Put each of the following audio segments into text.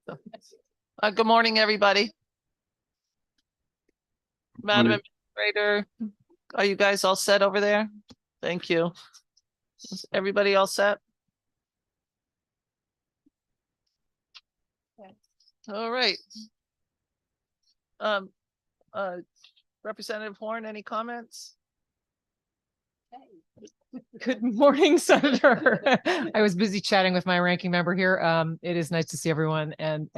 Good morning, everybody. Madam Administrator, are you guys all set over there? Thank you. Is everybody all set? All right. Representative Horn, any comments? Good morning, Senator. I was busy chatting with my ranking member here. It is nice to see everyone, and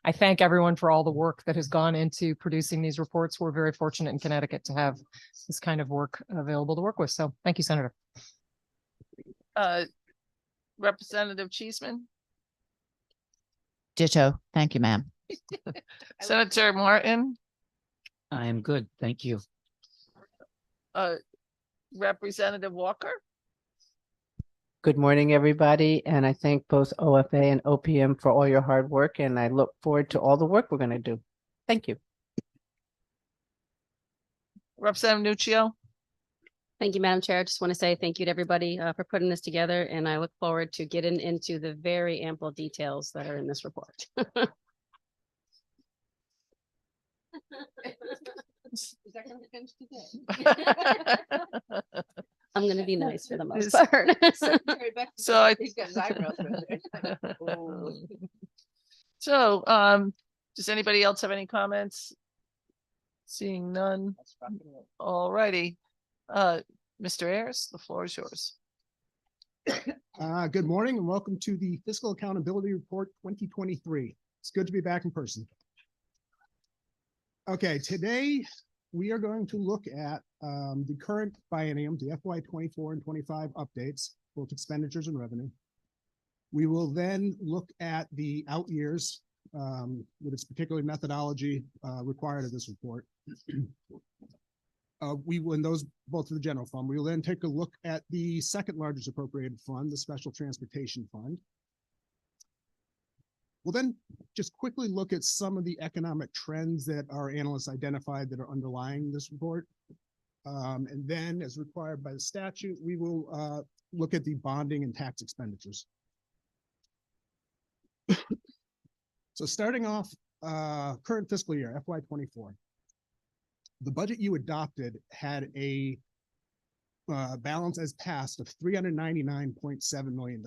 I thank everyone for all the work that has gone into producing these reports. We're very fortunate in Connecticut to have this kind of work available to work with. So thank you, Senator. Representative Cheeseman. Ditto. Thank you, ma'am. Senator Martin. I am good. Thank you. Representative Walker. Good morning, everybody, and I thank both OFA and OPM for all your hard work, and I look forward to all the work we're going to do. Thank you. Representative Nuccio. Thank you, Madam Chair. I just want to say thank you to everybody for putting this together, and I look forward to getting into the very ample details that are in this report. I'm going to be nice for the most part. So I does anybody else have any comments? Seeing none. All righty. Mr. Ayers, the floor is yours. Good morning and welcome to the Fiscal Accountability Report 2023. It's good to be back in person. Okay, today we are going to look at the current biennium, the FY 24 and 25 updates, both expenditures and revenue. We will then look at the out years with its particular methodology required of this report. We will, in those both of the general fund, we will then take a look at the second largest appropriated fund, the Special Transportation Fund. We'll then just quickly look at some of the economic trends that our analysts identified that are underlying this report. And then, as required by the statute, we will look at the bonding and tax expenditures. So starting off, current fiscal year, FY 24. The budget you adopted had a balance as passed of $399.7 million.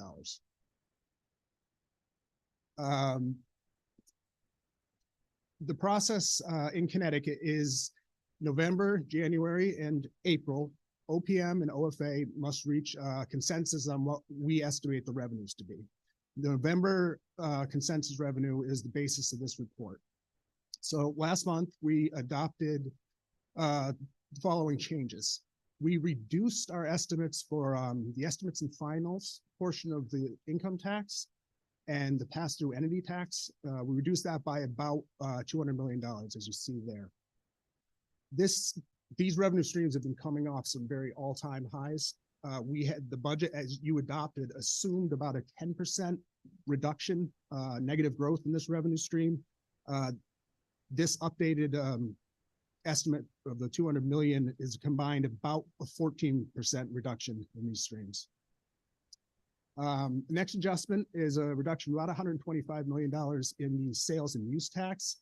The process in Connecticut is November, January, and April. OPM and OFA must reach consensus on what we estimate the revenues to be. The November consensus revenue is the basis of this report. So last month we adopted the following changes. We reduced our estimates for the estimates and finals portion of the income tax and the pass-through entity tax. We reduced that by about $200 million, as you see there. These revenue streams have been coming off some very all-time highs. We had the budget, as you adopted, assumed about a 10% reduction, negative growth in this revenue stream. This updated estimate of the 200 million is combined about a 14% reduction in these streams. The next adjustment is a reduction of about $125 million in the sales and use tax.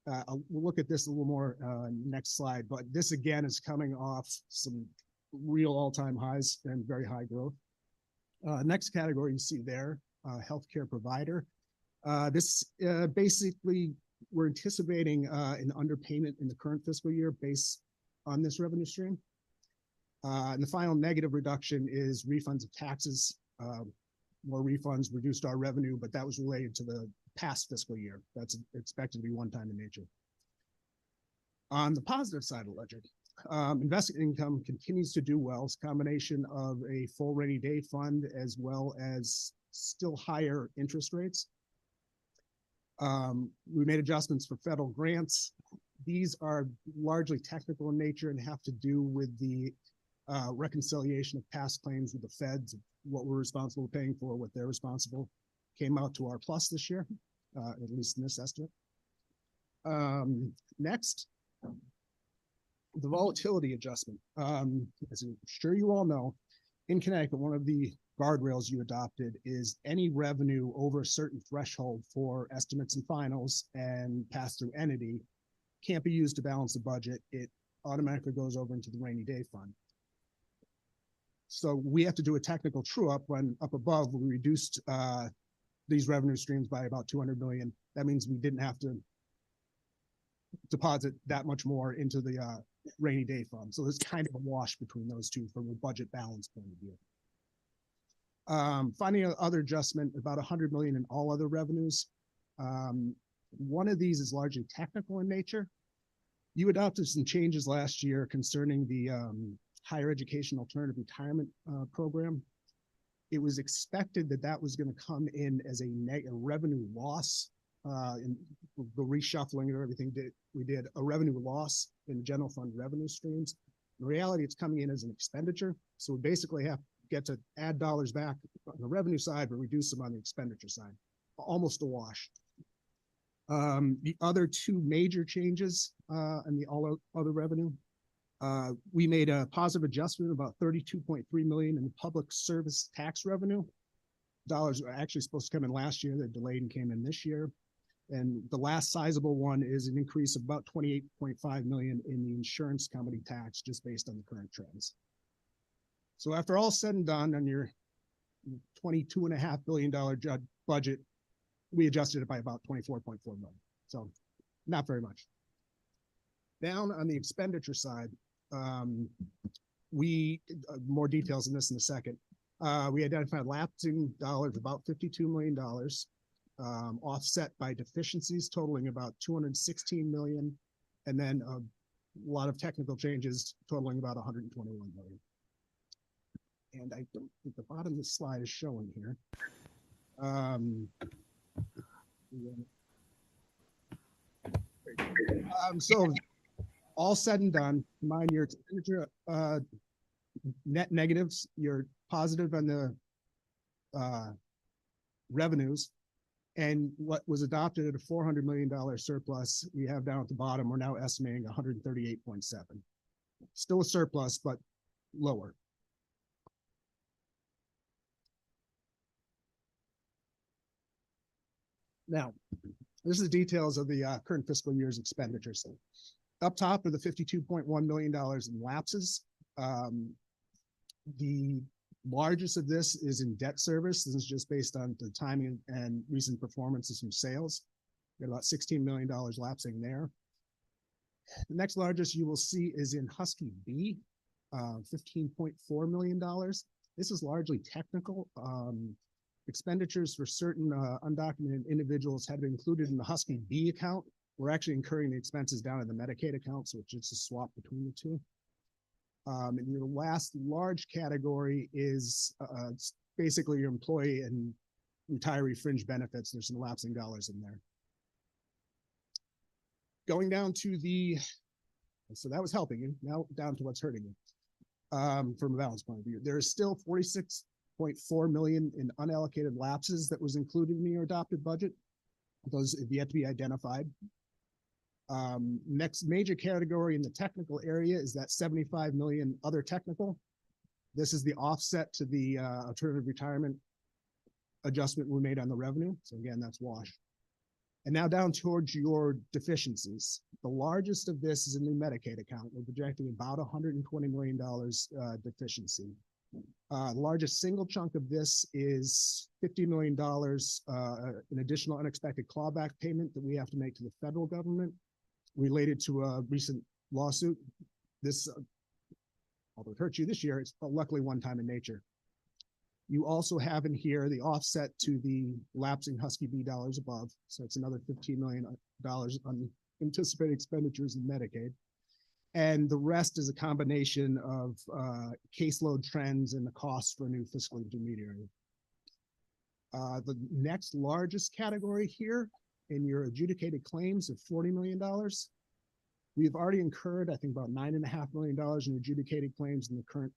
We'll look at this a little more next slide, but this again is coming off some real all-time highs and very high growth. Next category you see there, healthcare provider. This basically, we're anticipating an underpayment in the current fiscal year based on this revenue stream. And the final negative reduction is refunds of taxes. More refunds reduced our revenue, but that was related to the past fiscal year. That's expected to be one-time in nature. On the positive side of the ledger, investment income continues to do well. It's a combination of a full rainy day fund as well as still higher interest rates. We made adjustments for federal grants. These are largely technical in nature and have to do with the reconciliation of past claims with the feds, what we're responsible for paying for, what they're responsible. Came out to our plus this year, at least in this estimate. Next, the volatility adjustment. As I'm sure you all know, in Connecticut, one of the guardrails you adopted is any revenue over a certain threshold for estimates and finals and pass-through entity can't be used to balance the budget. It automatically goes over into the rainy day fund. So we have to do a technical true up when up above we reduced these revenue streams by about 200 million. That means we didn't have to deposit that much more into the rainy day fund. So there's kind of a wash between those two from a budget balance point of view. Finding other adjustment, about 100 million in all other revenues. One of these is largely technical in nature. You adopted some changes last year concerning the higher education alternative retirement program. It was expected that that was going to come in as a revenue loss in the reshuffling of everything that we did, a revenue loss in general fund revenue streams. In reality, it's coming in as an expenditure. So we basically have get to add dollars back on the revenue side, but reduce them on the expenditure side. Almost a wash. The other two major changes in the all other revenue, we made a positive adjustment of about 32.3 million in the public service tax revenue. Dollars are actually supposed to come in last year. They're delayed and came in this year. And the last sizable one is an increase of about 28.5 million in the insurance company tax, just based on the current trends. So after all said and done on your $22.5 billion budget, we adjusted it by about 24.4 million. So not very much. Down on the expenditure side, more details on this in a second. We identified lapsing dollars, about $52 million, offset by deficiencies totaling about 216 million, and then a lot of technical changes totaling about 121 million. And I don't think the bottom of the slide is showing here. So all said and done, mind your expenditure net negatives, you're positive on the revenues, and what was adopted at a $400 million surplus, we have down at the bottom, we're now estimating 138.7. Still a surplus, but lower. Now, this is details of the current fiscal year's expenditures. Up top are the $52.1 million in lapses. The largest of this is in debt service. This is just based on the timing and recent performances from sales. We got about $16 million lapsing there. The next largest you will see is in Husky B, $15.4 million. This is largely technical. Expenditures for certain undocumented individuals have been included in the Husky B account. We're actually incurring the expenses down in the Medicaid account, so it's just a swap between the two. And your last large category is basically your employee and retiree fringe benefits. There's some lapsing dollars in there. Going down to so that was helping you, now down to what's hurting you from a balance point of view. There is still 46.4 million in unallocated lapses that was included in your adopted budget. Those have yet to be identified. Next major category in the technical area is that 75 million other technical. This is the offset to the alternative retirement adjustment we made on the revenue. So again, that's wash. And now down towards your deficiencies. The largest of this is in the Medicaid account. We're projecting about $120 million deficiency. The largest single chunk of this is $50 million, an additional unexpected clawback payment that we have to make to the federal government related to a recent lawsuit. This, although it hurts you this year, it's luckily one time in nature. You also have in here the offset to the lapsing Husky B dollars above. So it's another $15 million on anticipated expenditures in Medicaid. And the rest is a combination of caseload trends and the cost for a new fiscal intermediary. The next largest category here in your adjudicated claims of $40 million. We've already incurred, I think, about $9.5 million in adjudicated claims in the current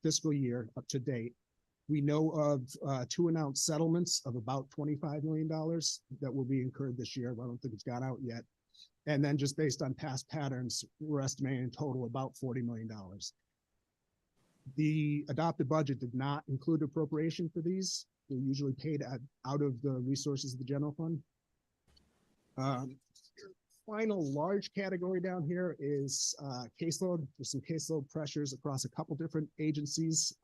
fiscal year up to date. We know of two announced settlements of about $25 million that will be incurred this year. I don't think it's gone out yet. And then just based on past patterns, we're estimating in total about $40 million. The adopted budget did not include appropriation for these. They're usually paid out of the resources of the general fund. Final large category down here is caseload. There's some caseload pressures across a couple different agencies.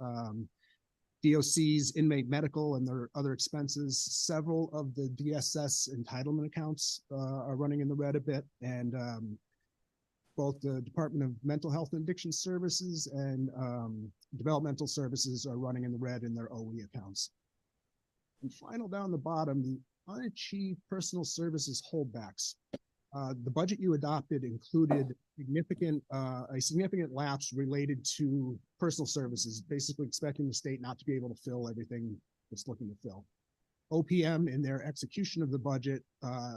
DOC's inmate medical and their other expenses. Several of the DSS entitlement accounts are running in the red a bit, and both the Department of Mental Health and Addiction Services and Developmental Services are running in the red in their OE accounts. And final down the bottom, the unachieved personal services holdbacks. The budget you adopted included a significant lapse related to personal services, basically expecting the state not to be able to fill everything it's looking to fill. OPM, in their execution of the budget,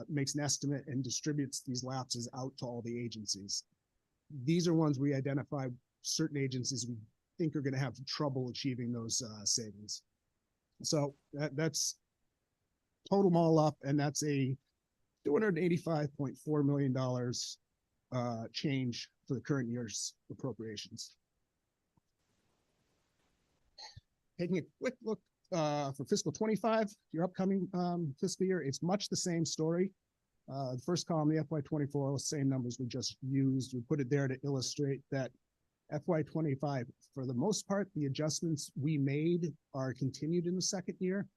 makes an estimate and distributes these lapses out to all the agencies. These are ones we identify certain agencies we think are going to have trouble achieving those savings. So that's total them all up, and that's a $285.4 million change for the current year's appropriations. Taking a quick look for fiscal 25, your upcoming fiscal year, it's much the same story. The first column, the FY24, the same numbers we just used. We put it there to illustrate that FY25, for the most part, the adjustments we made are continued in the second year.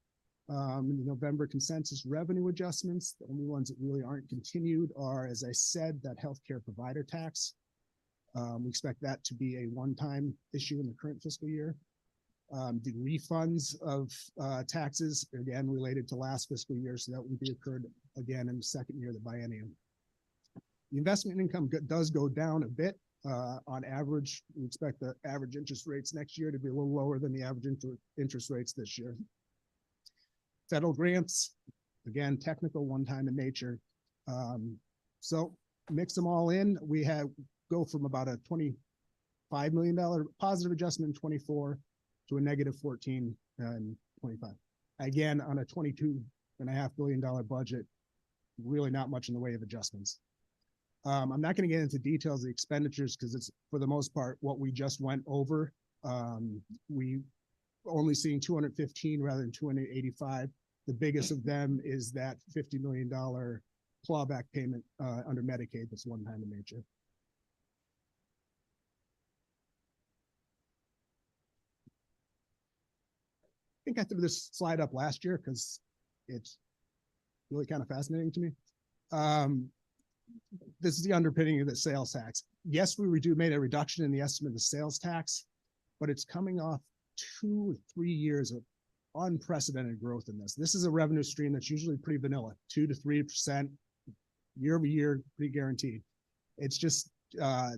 In the November consensus revenue adjustments, the only ones that really aren't continued are, as I said, that healthcare provider tax. We expect that to be a one-time issue in the current fiscal year. The refunds of taxes, again, related to last fiscal year, so that will be occurred again in the second year of the biennium. The investment income does go down a bit. On average, we expect the average interest rates next year to be a little lower than the average interest rates this year. Federal grants, again, technical, one-time in nature. So mix them all in. We go from about a $25 million positive adjustment in 24 to a negative 14 and 25. Again, on a $22.5 billion budget, really not much in the way of adjustments. I'm not going to get into details of the expenditures because it's, for the most part, what we just went over. We only seeing 215 rather than 285. The biggest of them is that $50 million clawback payment under Medicaid that's one-time in nature. I think I threw this slide up last year because it's really kind of fascinating to me. This is the underpinning of the sales tax. Yes, we made a reduction in the estimate of the sales tax, but it's coming off 2 or 3 years of unprecedented growth in this. This is a revenue stream that's usually pretty vanilla, 2 to 3% year over year, pretty guaranteed. It's just a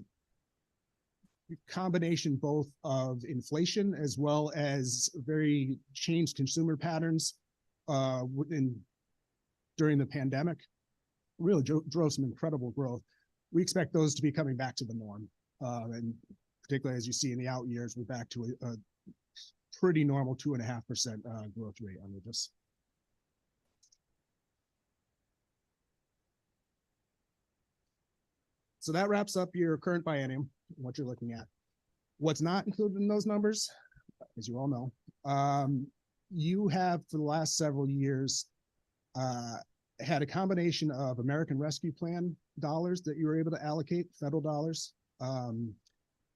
combination both of inflation as well as very changed consumer patterns during the pandemic. Really drove some incredible growth. We expect those to be coming back to the norm. And particularly as you see in the out years, we're back to a pretty normal 2.5% growth rate under this. So that wraps up your current biennium, what you're looking at. What's not included in those numbers, as you all know, you have for the last several years had a combination of American Rescue Plan dollars that you were able to allocate, federal dollars,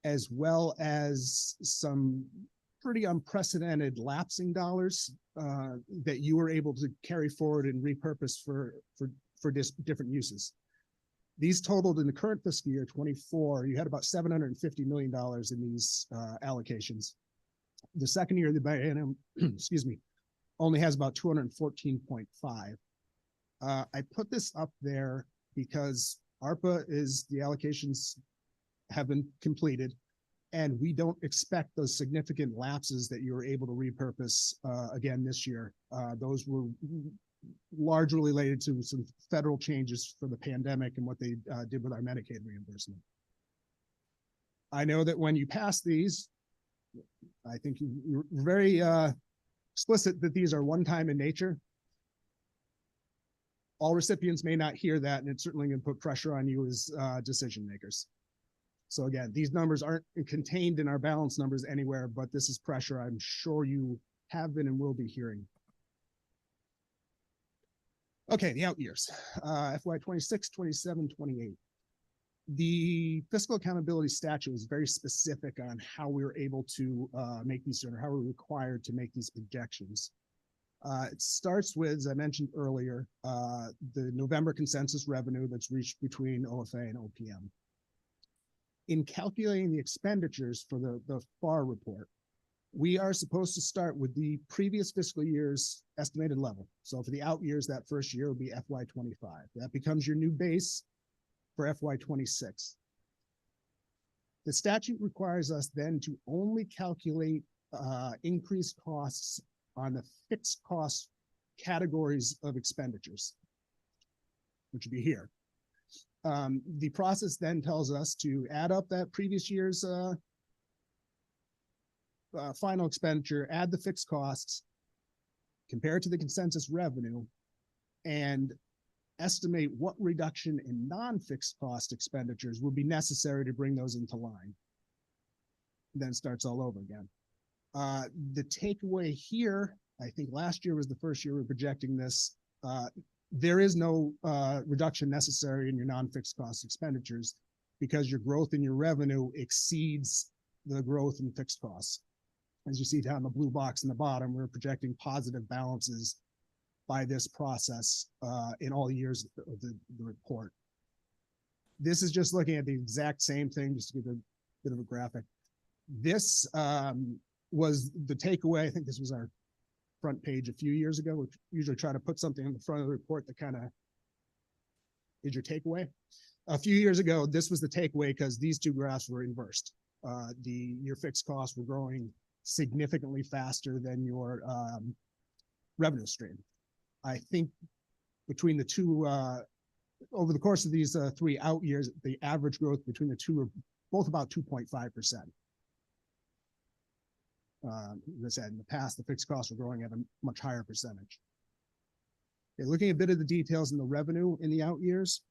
as well as some pretty unprecedented lapsing dollars that you were able to carry forward and repurpose for different uses. These totaled in the current fiscal year 24, you had about $750 million in these allocations. The second year of the biennium, excuse me, only has about 214.5. I put this up there because ARPA is the allocations have been completed, and we don't expect those significant lapses that you were able to repurpose again this year. Those were largely related to some federal changes for the pandemic and what they did with our Medicaid reimbursement. I know that when you pass these, I think you're very explicit that these are one-time in nature. All recipients may not hear that, and it's certainly going to put pressure on you as decision makers. So again, these numbers aren't contained in our balance numbers anywhere, but this is pressure I'm sure you have been and will be hearing. Okay, the out years, FY 26, 27, 28. The fiscal accountability statute is very specific on how we were able to make these, or how we're required to make these projections. It starts with, as I mentioned earlier, the November consensus revenue that's reached between OFA and OPM. In calculating the expenditures for the FAR report, we are supposed to start with the previous fiscal year's estimated level. So for the out years, that first year will be FY 25. That becomes your new base for FY 26. The statute requires us then to only calculate increased costs on the fixed cost categories of expenditures, which would be here. The process then tells us to add up that previous year's final expenditure, add the fixed costs, compare it to the consensus revenue, and estimate what reduction in non-fixed cost expenditures will be necessary to bring those into line. Then starts all over again. The takeaway here, I think last year was the first year we're projecting this. There is no reduction necessary in your non-fixed cost expenditures because your growth in your revenue exceeds the growth in fixed costs. As you see down the blue box in the bottom, we're projecting positive balances by this process in all years of the report. This is just looking at the exact same thing, just to give a bit of a graphic. This was the takeaway. I think this was our front page a few years ago. We usually try to put something in the front of the report that kind of is your takeaway. A few years ago, this was the takeaway because these two graphs were inversed. Your fixed costs were growing significantly faster than your revenue stream. I think between the two, over the course of these 3 out years, the average growth between the two are both about 2.5%. As I said, in the past, the fixed costs were growing at a much higher percentage. Okay, looking at a bit of the details in the revenue in the out years.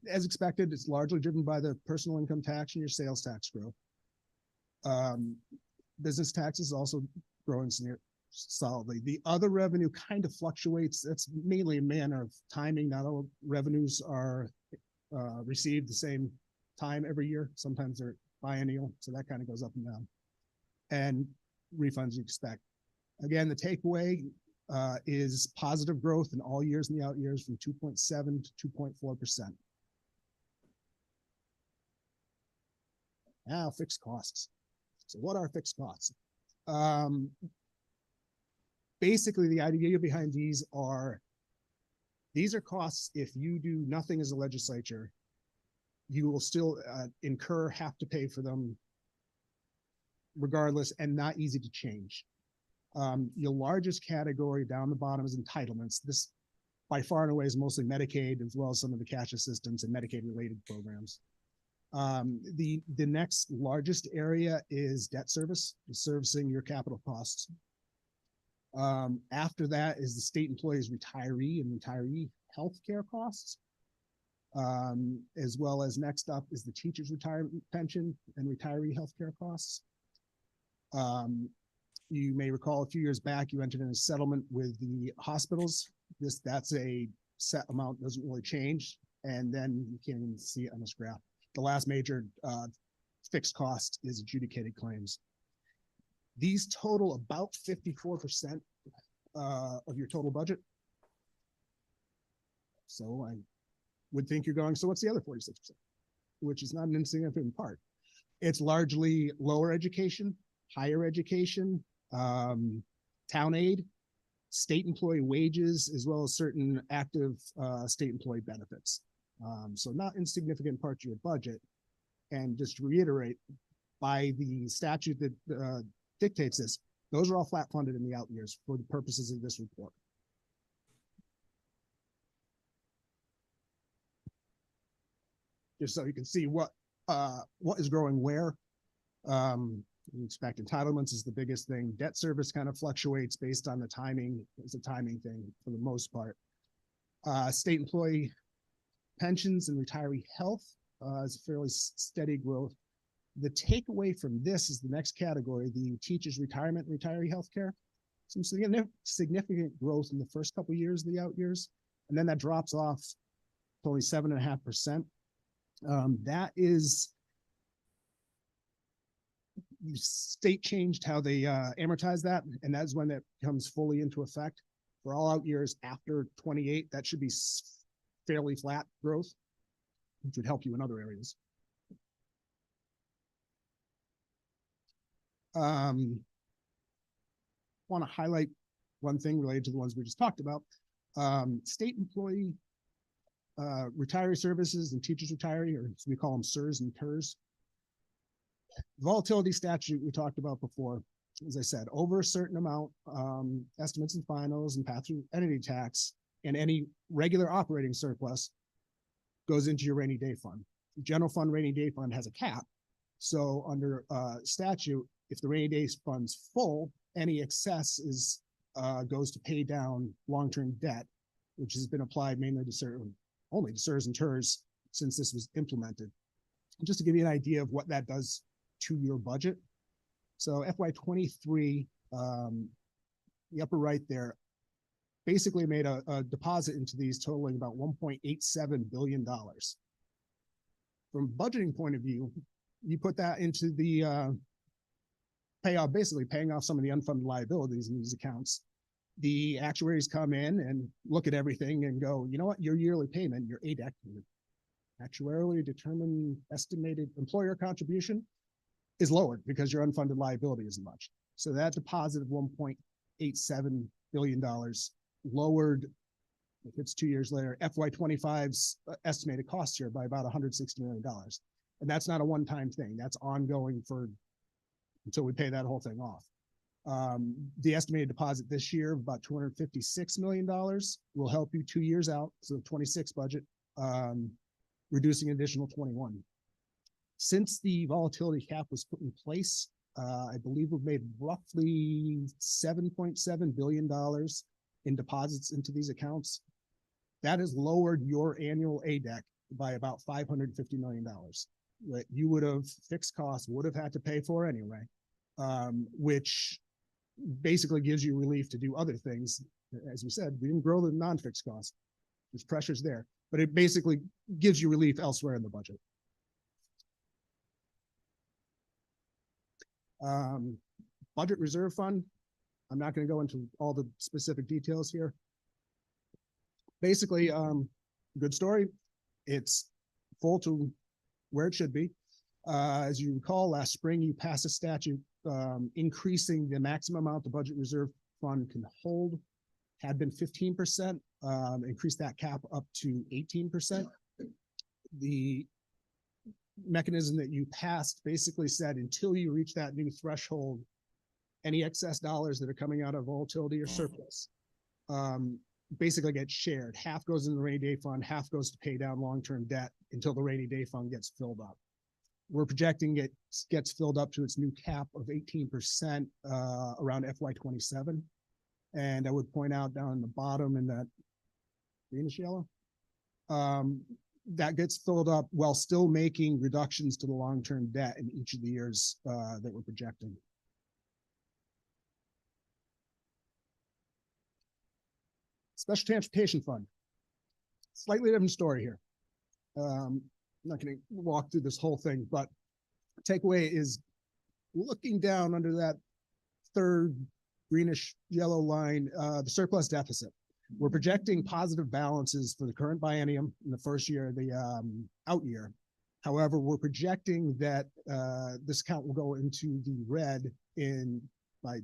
As expected, it's largely driven by the personal income tax and your sales tax growth. Business taxes also growing solidly. The other revenue kind of fluctuates. That's mainly a matter of timing. Not all revenues are received the same time every year. Sometimes they're biennial, so that kind of goes up and down. And refunds you expect. Again, the takeaway is positive growth in all years in the out years from 2.7 to 2.4%. Now, fixed costs. So what are fixed costs? Basically, the idea behind these are costs if you do nothing as a legislature, you will still have to pay for them regardless, and not easy to change. Your largest category down the bottom is entitlements. This by far and away is mostly Medicaid, as well as some of the cash assistance and Medicaid related programs. The next largest area is debt service, servicing your capital costs. After that is the state employees retiree and retiree healthcare costs. As well as next up is the teacher's retirement pension and retiree healthcare costs. You may recall a few years back, you entered in a settlement with the hospitals. That's a set amount, doesn't really change. And then you can even see it on this graph. The last major fixed cost is adjudicated claims. These total about 54% of your total budget. So I would think you're going, so what's the other 46%? Which is not an insignificant part. It's largely lower education, higher education, town aid, state employee wages, as well as certain active state employee benefits. So not insignificant part of your budget. And just to reiterate, by the statute that dictates this, those are all flat funded in the out years for the purposes of this report. Just so you can see what is growing where. You expect entitlements is the biggest thing. Debt service kind of fluctuates based on the timing. It's a timing thing for the most part. State employee pensions and retiree health is fairly steady growth. The takeaway from this is the next category, the teachers' retirement, retiree healthcare. Some significant growth in the first couple of years, the out years, and then that drops off to only 7.5%. That is, the state changed how they amortize that, and that's when that comes fully into effect. For all out years after 28, that should be fairly flat growth, which would help you in other areas. Want to highlight one thing related to the ones we just talked about. State employee retiree services and teachers retiree, or as we call them, SERS and TERS. Volatility statute we talked about before. As I said, over a certain amount, estimates and finals and pass-through entity tax and any regular operating surplus goes into your rainy day fund. The general fund rainy day fund has a cap. So under statute, if the rainy day fund's full, any excess is goes to pay down long-term debt, which has been applied mainly to only to SERS and TERS since this was implemented. Just to give you an idea of what that does to your budget. So FY23, the upper right there, basically made a deposit into these totaling about $1.87 billion. From a budgeting point of view, you put that into the payoff, basically paying off some of the unfunded liabilities in these accounts. The actuaries come in and look at everything and go, you know what, your yearly payment, your ADEC, actuarially determined estimated employer contribution, is lowered because your unfunded liability isn't much. So that deposit of $1.87 billion lowered, if it's 2 years later, FY25's estimated cost here by about $160 million. And that's not a one-time thing. That's ongoing for until we pay that whole thing off. The estimated deposit this year of about $256 million will help you 2 years out. So the 26 budget, reducing an additional 21. Since the volatility cap was put in place, I believe we've made roughly $7.7 billion in deposits into these accounts. That has lowered your annual ADEC by about $550 million that you would have fixed costs would have had to pay for anyway, which basically gives you relief to do other things. As we said, we didn't grow the non-fixed costs. There's pressures there, but it basically gives you relief elsewhere in the budget. Budget reserve fund. I'm not going to go into all the specific details here. Basically, good story. It's full to where it should be. As you recall, last spring, you passed a statute increasing the maximum amount the budget reserve fund can hold. Had been 15%, increased that cap up to 18%. The mechanism that you passed basically said until you reach that new threshold, any excess dollars that are coming out of volatility or surplus basically get shared. Half goes in the rainy day fund, half goes to pay down long-term debt until the rainy day fund gets filled up. We're projecting it gets filled up to its new cap of 18% around FY27. And I would point out down in the bottom in that greenish yellow, that gets filled up while still making reductions to the long-term debt in each of the years that we're projecting. Special Transportation Fund. Slightly different story here. I'm not going to walk through this whole thing, but takeaway is looking down under that third greenish yellow line, the surplus deficit. We're projecting positive balances for the current biennium in the first year of the out year. However, we're projecting that this account will go into the red in by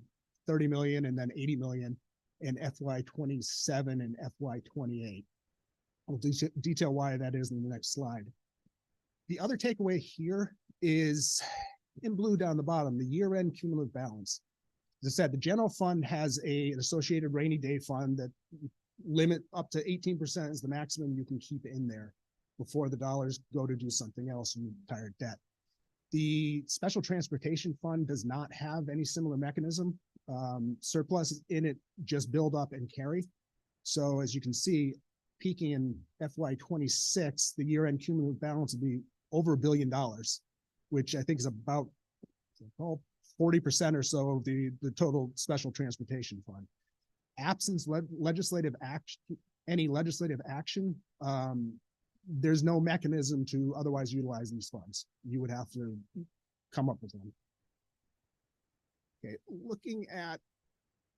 30 million and then 80 million in FY27 and FY28. I'll detail why that is in the next slide. The other takeaway here is in blue down the bottom, the year-end cumulative balance. As I said, the general fund has an associated rainy day fund that limit up to 18% is the maximum you can keep in there before the dollars go to do something else and retire debt. The Special Transportation Fund does not have any similar mechanism. Surplus in it just build up and carry. So as you can see, peaking in FY26, the year-end cumulative balance will be over $1 billion, which I think is about 40% or so of the total special transportation fund. Absence legislative action, any legislative action, there's no mechanism to otherwise utilize these funds. You would have to come up with them. Okay, looking at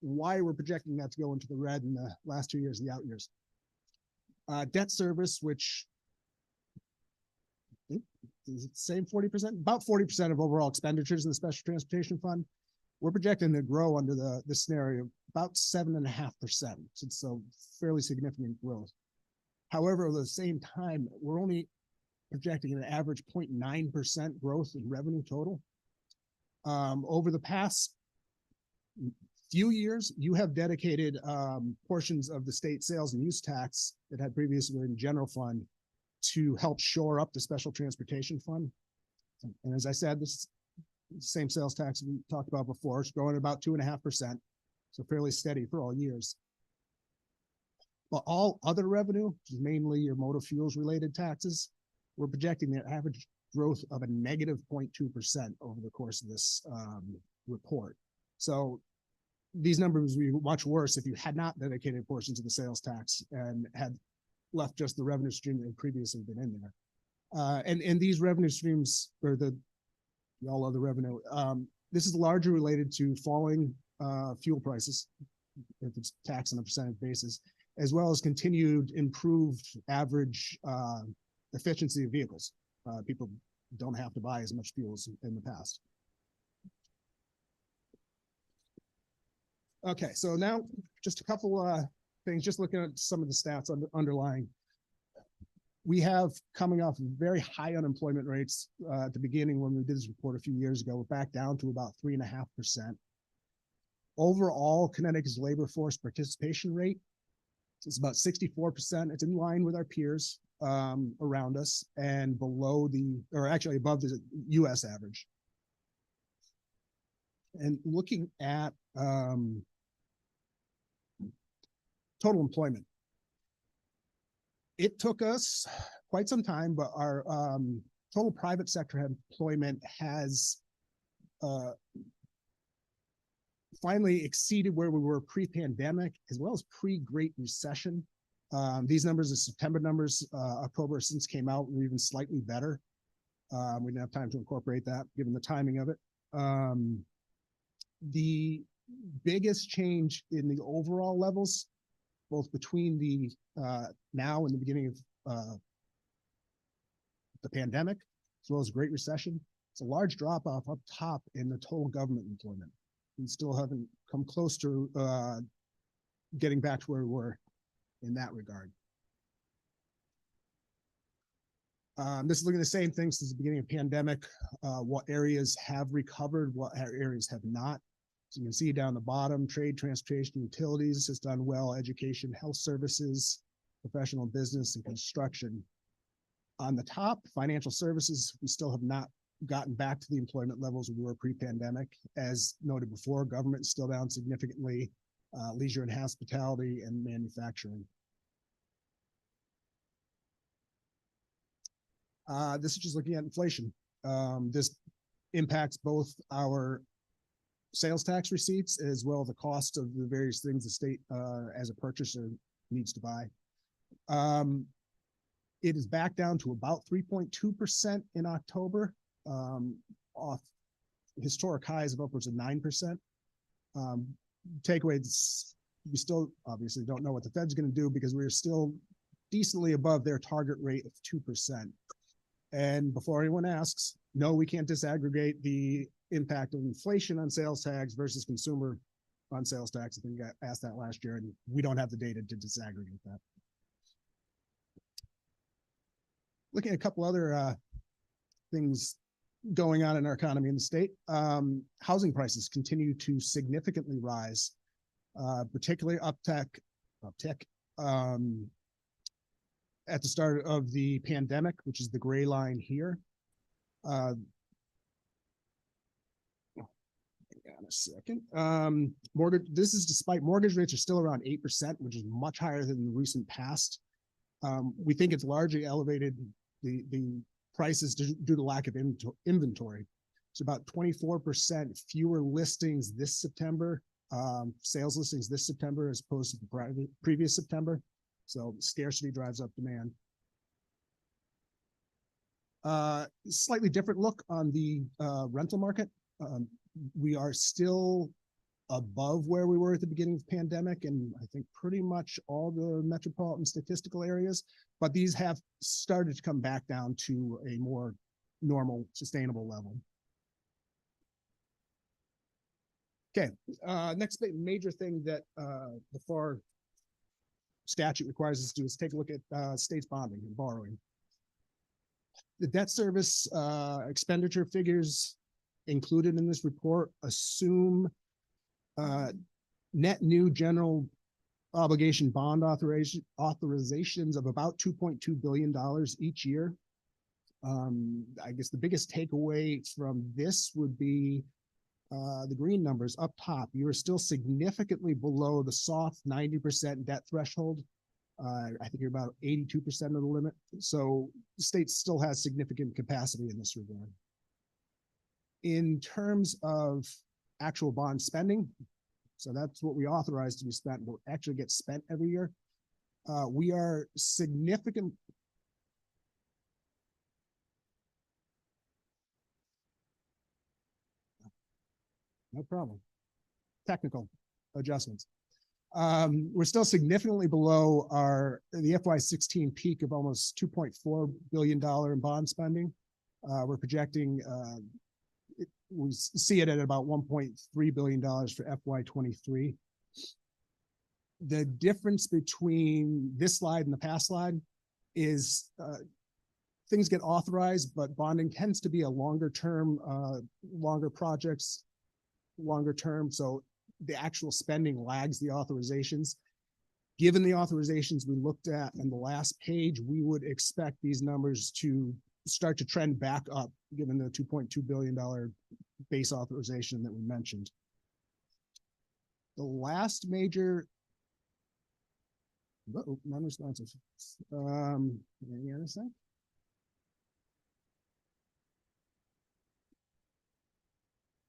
why we're projecting that to go into the red in the last 2 years, the out years. Debt service, which I think is the same 40%, about 40% of overall expenditures in the Special Transportation Fund. We're projecting to grow under the scenario about 7.5%. It's a fairly significant growth. However, at the same time, we're only projecting an average 0.9% growth in revenue total. Over the past few years, you have dedicated portions of the state sales and use tax that had previously been general fund to help shore up the Special Transportation Fund. And as I said, this is the same sales tax we talked about before. It's growing about 2.5%, so fairly steady for all years. But all other revenue, which is mainly your motor fuels related taxes, we're projecting the average growth of a negative 0.2% over the course of this report. So these numbers would be much worse if you had not dedicated portions of the sales tax and had left just the revenue stream that had previously been in there. And these revenue streams, or the all other revenue, this is largely related to falling fuel prices, if it's taxed on a percentage basis, as well as continued improved average efficiency of vehicles. People don't have to buy as much fuel as in the past. Okay, so now just a couple things, just looking at some of the stats underlying. We have coming off very high unemployment rates at the beginning when we did this report a few years ago. We're back down to about 3.5%. Overall, Connecticut's labor force participation rate is about 64%. It's in line with our peers around us and below or actually above the US average. And looking at total employment, it took us quite some time, but our total private sector employment has finally exceeded where we were pre-pandemic as well as pre-Great Recession. These numbers are September numbers. October since came out, we're even slightly better. We didn't have time to incorporate that given the timing of it. The biggest change in the overall levels, both between the now and the beginning of the pandemic, as well as Great Recession, it's a large drop off up top in the total government employment. We still haven't come close to getting back to where we were in that regard. This is looking at the same thing since the beginning of the pandemic, what areas have recovered, what areas have not. So you can see down the bottom, trade, transportation, utilities has done well, education, health services, professional business, and construction. On the top, financial services, we still have not gotten back to the employment levels we were pre-pandemic. As noted before, government is still down significantly, leisure and hospitality and manufacturing. This is just looking at inflation. This impacts both our sales tax receipts as well as the cost of the various things the state as a purchaser needs to buy. It is back down to about 3.2% in October, off historic highs of upwards of 9%. Takeaways, we still obviously don't know what the Fed's going to do because we're still decently above their target rate of 2%. And before anyone asks, no, we can't disaggregate the impact of inflation on sales tax versus consumer on sales tax. I think I asked that last year, and we don't have the data to disaggregate that. Looking at a couple other things going on in our economy in the state, housing prices continue to significantly rise, particularly uptick at the start of the pandemic, which is the gray line here. Hang on a second. This is despite mortgage rates are still around 8%, which is much higher than the recent past. We think it's largely elevated. The prices due to lack of inventory. It's about 24% fewer listings this September, sales listings this September as opposed to the previous September. So scarcity drives up demand. Slightly different look on the rental market. We are still above where we were at the beginning of the pandemic, and I think pretty much all the metropolitan statistical areas, but these have started to come back down to a more normal, sustainable level. Okay, next major thing that the FAR statute requires us to do is take a look at states bonding and borrowing. The debt service expenditure figures included in this report assume net new general obligation bond authorizations of about $2.2 billion each year. I guess the biggest takeaway from this would be the green numbers up top. You are still significantly below the soft 90% debt threshold. I think you're about 82% of the limit. So the state still has significant capacity in this regard. In terms of actual bond spending, so that's what we authorize to be spent, will actually get spent every year. We are significant. No problem. Technical adjustments. We're still significantly below the FY16 peak of almost $2.4 billion in bond spending. We're projecting, we see it at about $1.3 billion for FY23. The difference between this slide and the past slide is things get authorized, but bonding tends to be a longer term, longer projects, longer term. So the actual spending lags the authorizations. Given the authorizations we looked at in the last page, we would expect these numbers to start to trend back up, given the $2.2 billion base authorization that we mentioned. The last major, non-responsive. Any other thing?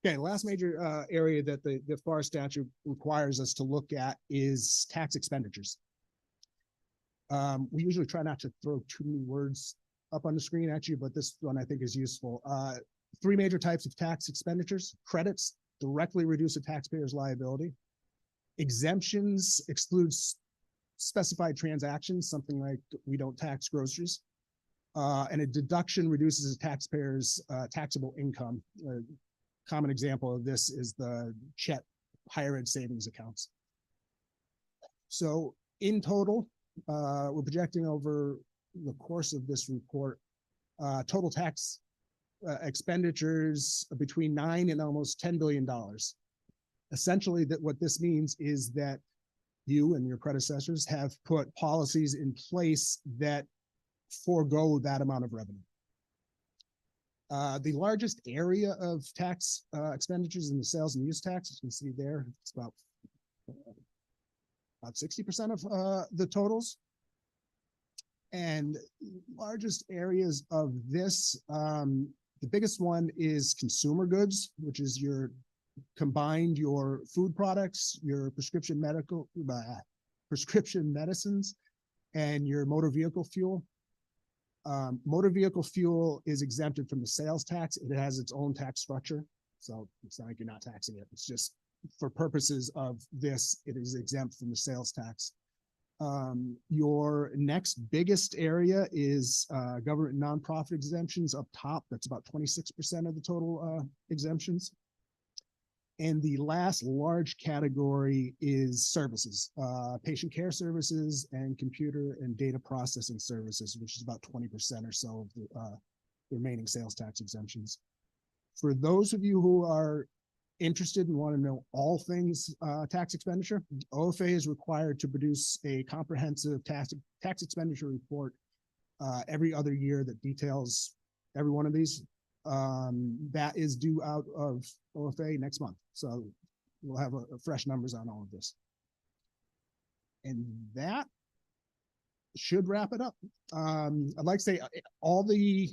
Okay, last major area that the FAR statute requires us to look at is tax expenditures. We usually try not to throw too many words up on the screen at you, but this one I think is useful. Three major types of tax expenditures: credits directly reduce a taxpayer's liability. Exemptions excludes specified transactions, something like we don't tax groceries. And a deduction reduces a taxpayer's taxable income. Common example of this is the CHET higher ed savings accounts. So in total, we're projecting over the course of this report, total tax expenditures between $9 and almost $10 billion. Essentially, that what this means is that you and your predecessors have put policies in place that forego that amount of revenue. The largest area of tax expenditures in the sales and use tax, as you can see there, it's about 60% of the totals. And largest areas of this, the biggest one is consumer goods, which is your combined your food products, your prescription medicines, and your motor vehicle fuel. Motor vehicle fuel is exempted from the sales tax. It has its own tax structure. So it's not like you're not taxing it. It's just for purposes of this, it is exempt from the sales tax. Your next biggest area is government nonprofit exemptions up top. That's about 26% of the total exemptions. And the last large category is services, patient care services and computer and data processing services, which is about 20% or so of the remaining sales tax exemptions. For those of you who are interested and want to know all things tax expenditure, OFA is required to produce a comprehensive tax expenditure report every other year that details every one of these. That is due out of OFA next month. So we'll have a fresh numbers on all of this. And that should wrap it up. I'd like to say all the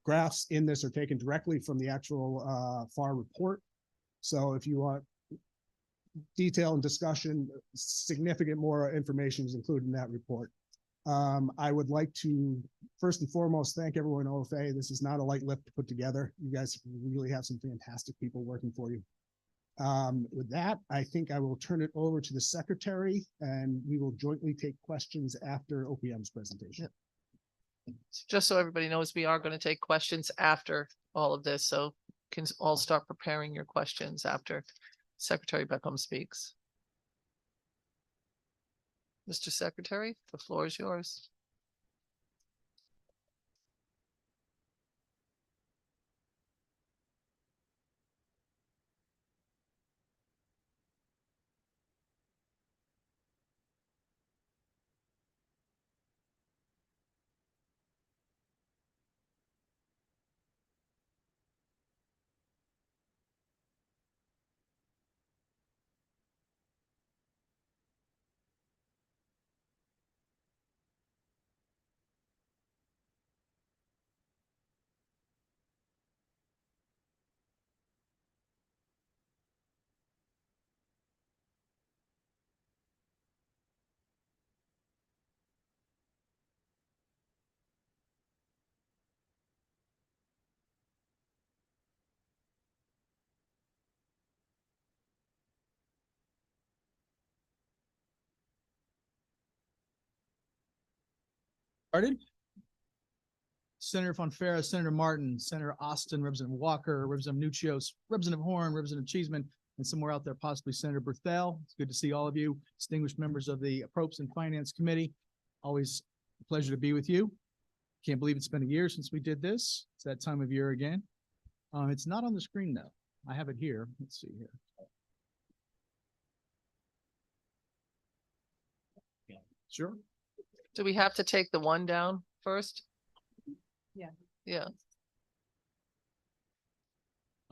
graphs in this are taken directly from the actual FAR report. So if you want detail and discussion, significant more information is included in that report. I would like to first and foremost thank everyone in OFA. This is not a light lift to put together. You guys really have some fantastic people working for you. With that, I think I will turn it over to the secretary and we will jointly take questions after OPM's presentation. Just so everybody knows, we are going to take questions after all of this, so can all start preparing your questions after Secretary Beckham speaks. Mr. Secretary, the floor is yours. Started. Senator Fonfara, Senator Martin, Senator Austin, Representative Walker, Representative Nuccios, Representative Horn, Representative Cheeseman, and somewhere out there, possibly Senator Berthel. It's good to see all of you, distinguished members of the Appropriations and Finance Committee. Always a pleasure to be with you. Can't believe it's been a year since we did this. It's that time of year again. It's not on the screen though. I have it here. Let's see here. Sure. Do we have to take the one down first? Yeah. Yeah.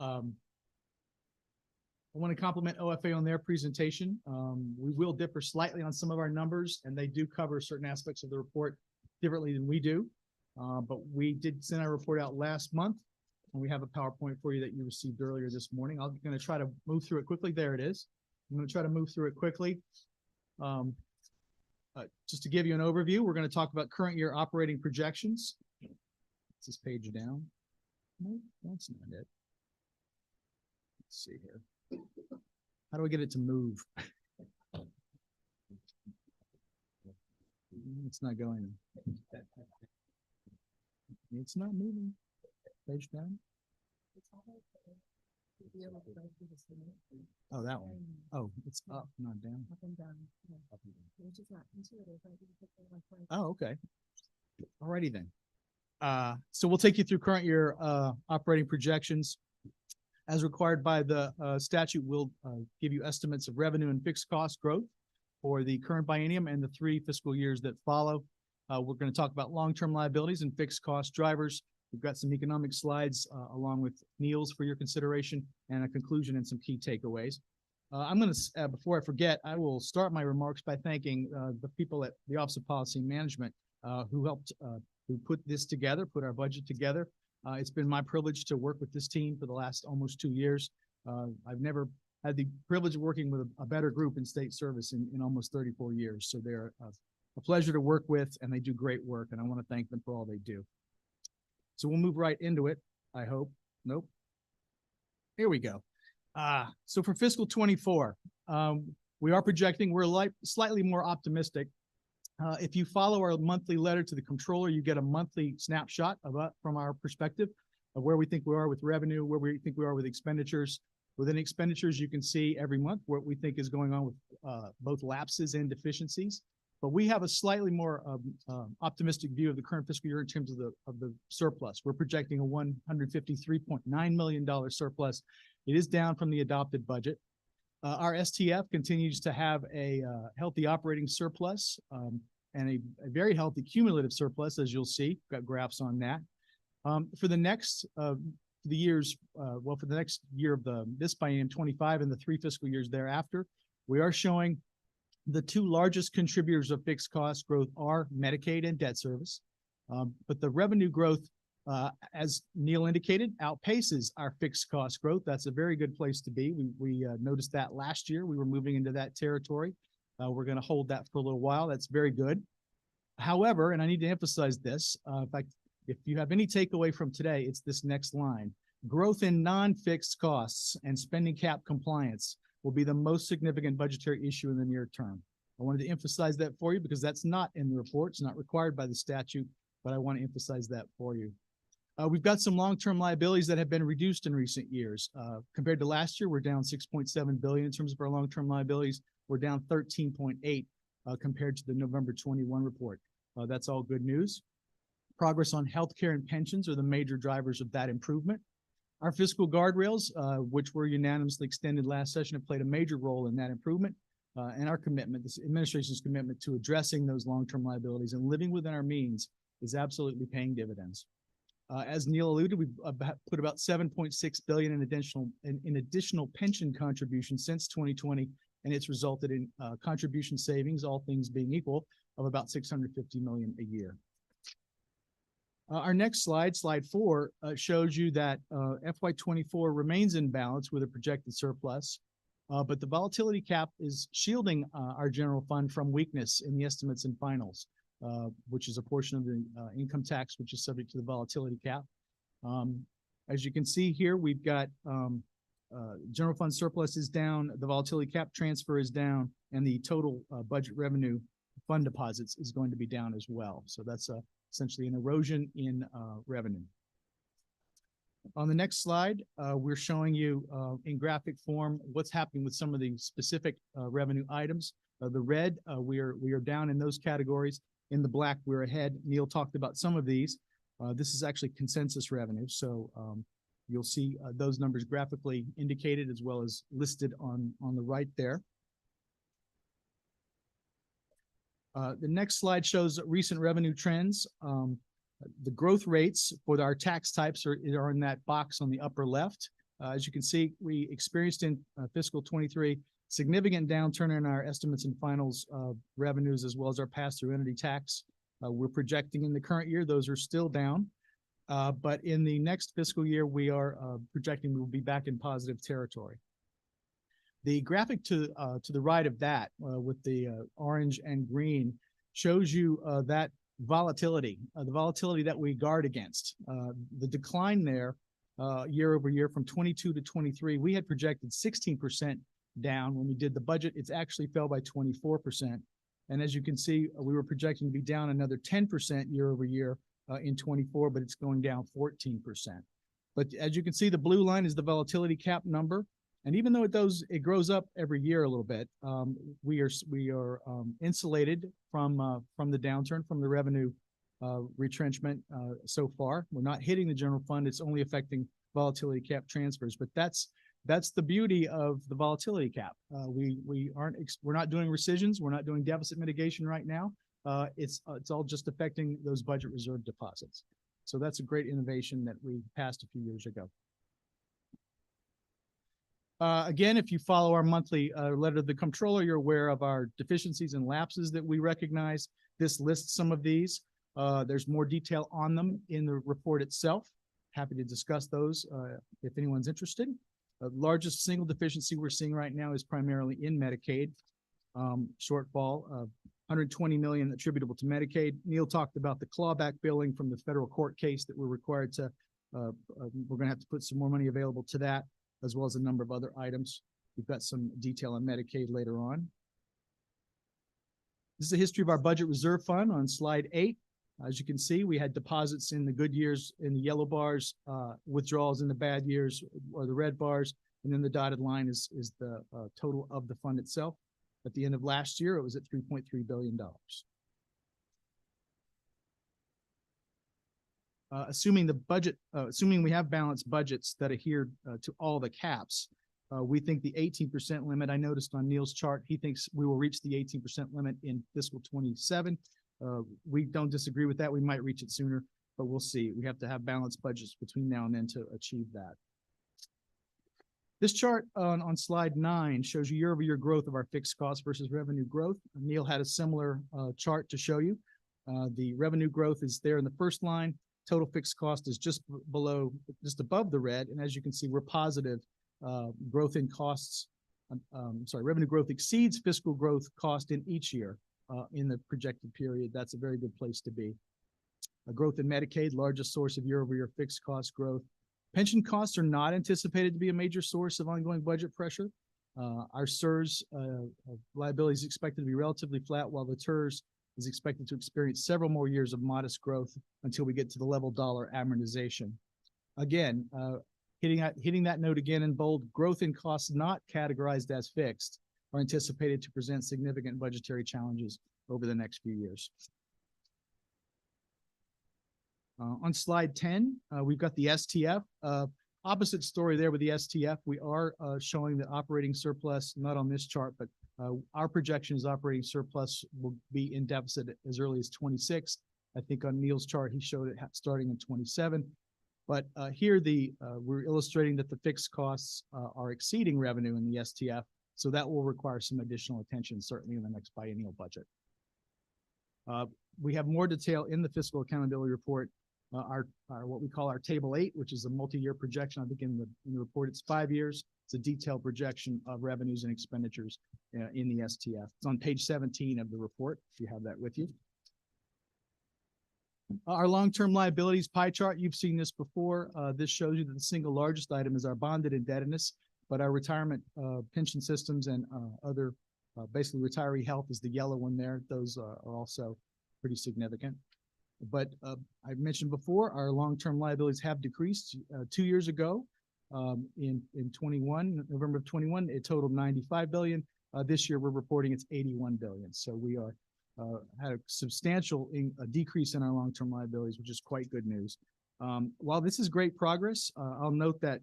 I want to compliment OFA on their presentation. We will differ slightly on some of our numbers, and they do cover certain aspects of the report differently than we do. But we did send our report out last month, and we have a PowerPoint for you that you received earlier this morning. I'm going to try to move through it quickly. There it is. I'm going to try to move through it quickly. Just to give you an overview, we're going to talk about current year operating projections. Is this page down? No, that's not it. Let's see here. How do I get it to move? It's not going. It's not moving. Page down. Oh, that one. Oh, it's up, not down. Oh, okay. Alrighty then. So we'll take you through current year operating projections. As required by the statute, we'll give you estimates of revenue and fixed cost growth for the current biennium and the 3 fiscal years that follow. We're going to talk about long-term liabilities and fixed cost drivers. We've got some economic slides along with Neil's for your consideration and a conclusion and some key takeaways. I'm going to, before I forget, I will start my remarks by thanking the people at the Office of Policy Management who helped who put this together, put our budget together. It's been my privilege to work with this team for the last almost 2 years. I've never had the privilege of working with a better group in state service in almost 34 years. So they're a pleasure to work with, and they do great work, and I want to thank them for all they do. So we'll move right into it, I hope. Nope. Here we go. So for fiscal 24, we are projecting, we're slightly more optimistic. If you follow our monthly letter to the controller, you get a monthly snapshot from our perspective of where we think we are with revenue, where we think we are with expenditures. Within expenditures, you can see every month what we think is going on with both lapses and deficiencies. But we have a slightly more optimistic view of the current fiscal year in terms of the surplus. We're projecting a $153.9 million surplus. It is down from the adopted budget. Our STF continues to have a healthy operating surplus and a very healthy cumulative surplus, as you'll see. Got graphs on that. For the next for the next year of this biennium 25 and the 3 fiscal years thereafter, we are showing the 2 largest contributors of fixed cost growth are Medicaid and debt service. But the revenue growth As Neil indicated, outpaces our fixed cost growth. That's a very good place to be. We noticed that last year. We were moving into that territory. We're going to hold that for a little while. That's very good. However, and I need to emphasize this, if you have any takeaway from today, it's this next line. Growth in non-fixed costs and spending cap compliance will be the most significant budgetary issue in the near term. I wanted to emphasize that for you because that's not in the report. It's not required by the statute, but I want to emphasize that for you. We've got some long-term liabilities that have been reduced in recent years. Compared to last year, we're down 6.7 billion in terms of our long-term liabilities. We're down 13.8 compared to the November 21 report. That's all good news. Progress on healthcare and pensions are the major drivers of that improvement. Our fiscal guardrails, which were unanimously extended last session, have played a major role in that improvement. And our commitment, this administration's commitment to addressing those long-term liabilities and living within our means is absolutely paying dividends. As Neil alluded, we've put about 7.6 billion in additional pension contributions since 2020, and it's resulted in contribution savings, all things being equal, of about 650 million a year. Our next slide, slide 4, shows you that FY24 remains in balance with a projected surplus, but the volatility cap is shielding our general fund from weakness in the estimates and finals, which is a portion of the income tax, which is subject to the volatility cap. As you can see here, we've got general fund surplus is down, the volatility cap transfer is down, and the total budget revenue fund deposits is going to be down as well. So that's essentially an erosion in revenue. On the next slide, we're showing you in graphic form what's happening with some of the specific revenue items. The red, we are down in those categories. In the black, we're ahead. Neil talked about some of these. This is actually consensus revenue. So you'll see those numbers graphically indicated as well as listed on the right there. The next slide shows recent revenue trends. The growth rates for our tax types are in that box on the upper left. As you can see, we experienced in fiscal 23 significant downturn in our estimates and finals revenues as well as our pass-through entity tax. We're projecting in the current year, those are still down. But in the next fiscal year, we are projecting we will be back in positive territory. The graphic to the right of that with the orange and green shows you that volatility, the volatility that we guard against. The decline there year over year from 22 to 23, we had projected 16% down. When we did the budget, it's actually fell by 24%. And as you can see, we were projecting to be down another 10% year over year in 24, but it's going down 14%. But as you can see, the blue line is the volatility cap number. And even though it grows up every year a little bit, we are insulated from the downturn, from the revenue retrenchment so far. We're not hitting the general fund. It's only affecting volatility cap transfers. But that's the beauty of the volatility cap. We're not doing rescissions. We're not doing deficit mitigation right now. It's all just affecting those budget reserve deposits. So that's a great innovation that we passed a few years ago. Again, if you follow our monthly letter to the comptroller, you're aware of our deficiencies and lapses that we recognize. This lists some of these. There's more detail on them in the report itself. Happy to discuss those if anyone's interested. The largest single deficiency we're seeing right now is primarily in Medicaid. Shortfall of 120 million attributable to Medicaid. Neil talked about the clawback billing from the federal court case that we're required to, we're gonna have to put some more money available to that, as well as a number of other items. We've got some detail on Medicaid later on. This is a history of our budget reserve fund on slide 8. As you can see, we had deposits in the good years in the yellow bars, withdrawals in the bad years or the red bars, and then the dotted line is the total of the fund itself. At the end of last year, it was at $3.3 billion. Assuming the budget, assuming we have balanced budgets that adhere to all the caps, we think the 18% limit, I noticed on Neil's chart, he thinks we will reach the 18% limit in fiscal 27. We don't disagree with that. We might reach it sooner, but we'll see. We have to have balanced budgets between now and then to achieve that. This chart on slide 9 shows you year-over-year growth of our fixed costs versus revenue growth. Neil had a similar chart to show you. The revenue growth is there in the first line. Total fixed cost is just just above the red. And as you can see, we're positive. Growth in costs, revenue growth exceeds fiscal growth cost in each year in the projected period. That's a very good place to be. A growth in Medicaid, largest source of year-over-year fixed cost growth. Pension costs are not anticipated to be a major source of ongoing budget pressure. Our SERS liability is expected to be relatively flat, while the TERS is expected to experience several more years of modest growth until we get to the level dollar amortization. Again, hitting that note again in bold, growth in costs not categorized as fixed are anticipated to present significant budgetary challenges over the next few years. On slide 10, we've got the STF. Opposite story there with the STF. We are showing the operating surplus, not on this chart, but our projection is operating surplus will be in deficit as early as 26. I think on Neil's chart, he showed it starting in 27. But here we're illustrating that the fixed costs are exceeding revenue in the STF. So that will require some additional attention, certainly in the next biennial budget. We have more detail in the fiscal accountability report. Our what we call our table 8, which is a multi-year projection. I think in the report it's 5 years. It's a detailed projection of revenues and expenditures in the STF. It's on page 17 of the report, if you have that with you. Our long-term liabilities pie chart, you've seen this before. This shows you that the single largest item is our bonded indebtedness, but our retirement pension systems and other basically retiree health is the yellow one there. Those are also pretty significant. But I've mentioned before, our long-term liabilities have decreased 2 years ago. In 21, November of 21, it totaled 95 billion. This year, we're reporting it's 81 billion. So we are had a substantial decrease in our long-term liabilities, which is quite good news. While this is great progress, I'll note that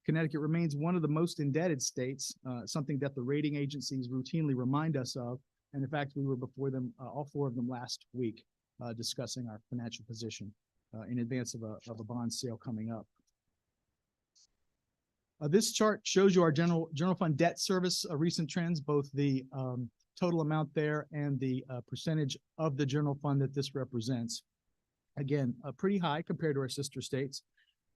Connecticut remains one of the most indebted states, something that the rating agencies routinely remind us of. And in fact, we were before them, all 4 of them last week, discussing our financial position in advance of a bond sale coming up. This chart shows you our general fund debt service recent trends, both the total amount there and the percentage of the general fund that this represents. Again, pretty high compared to our sister states,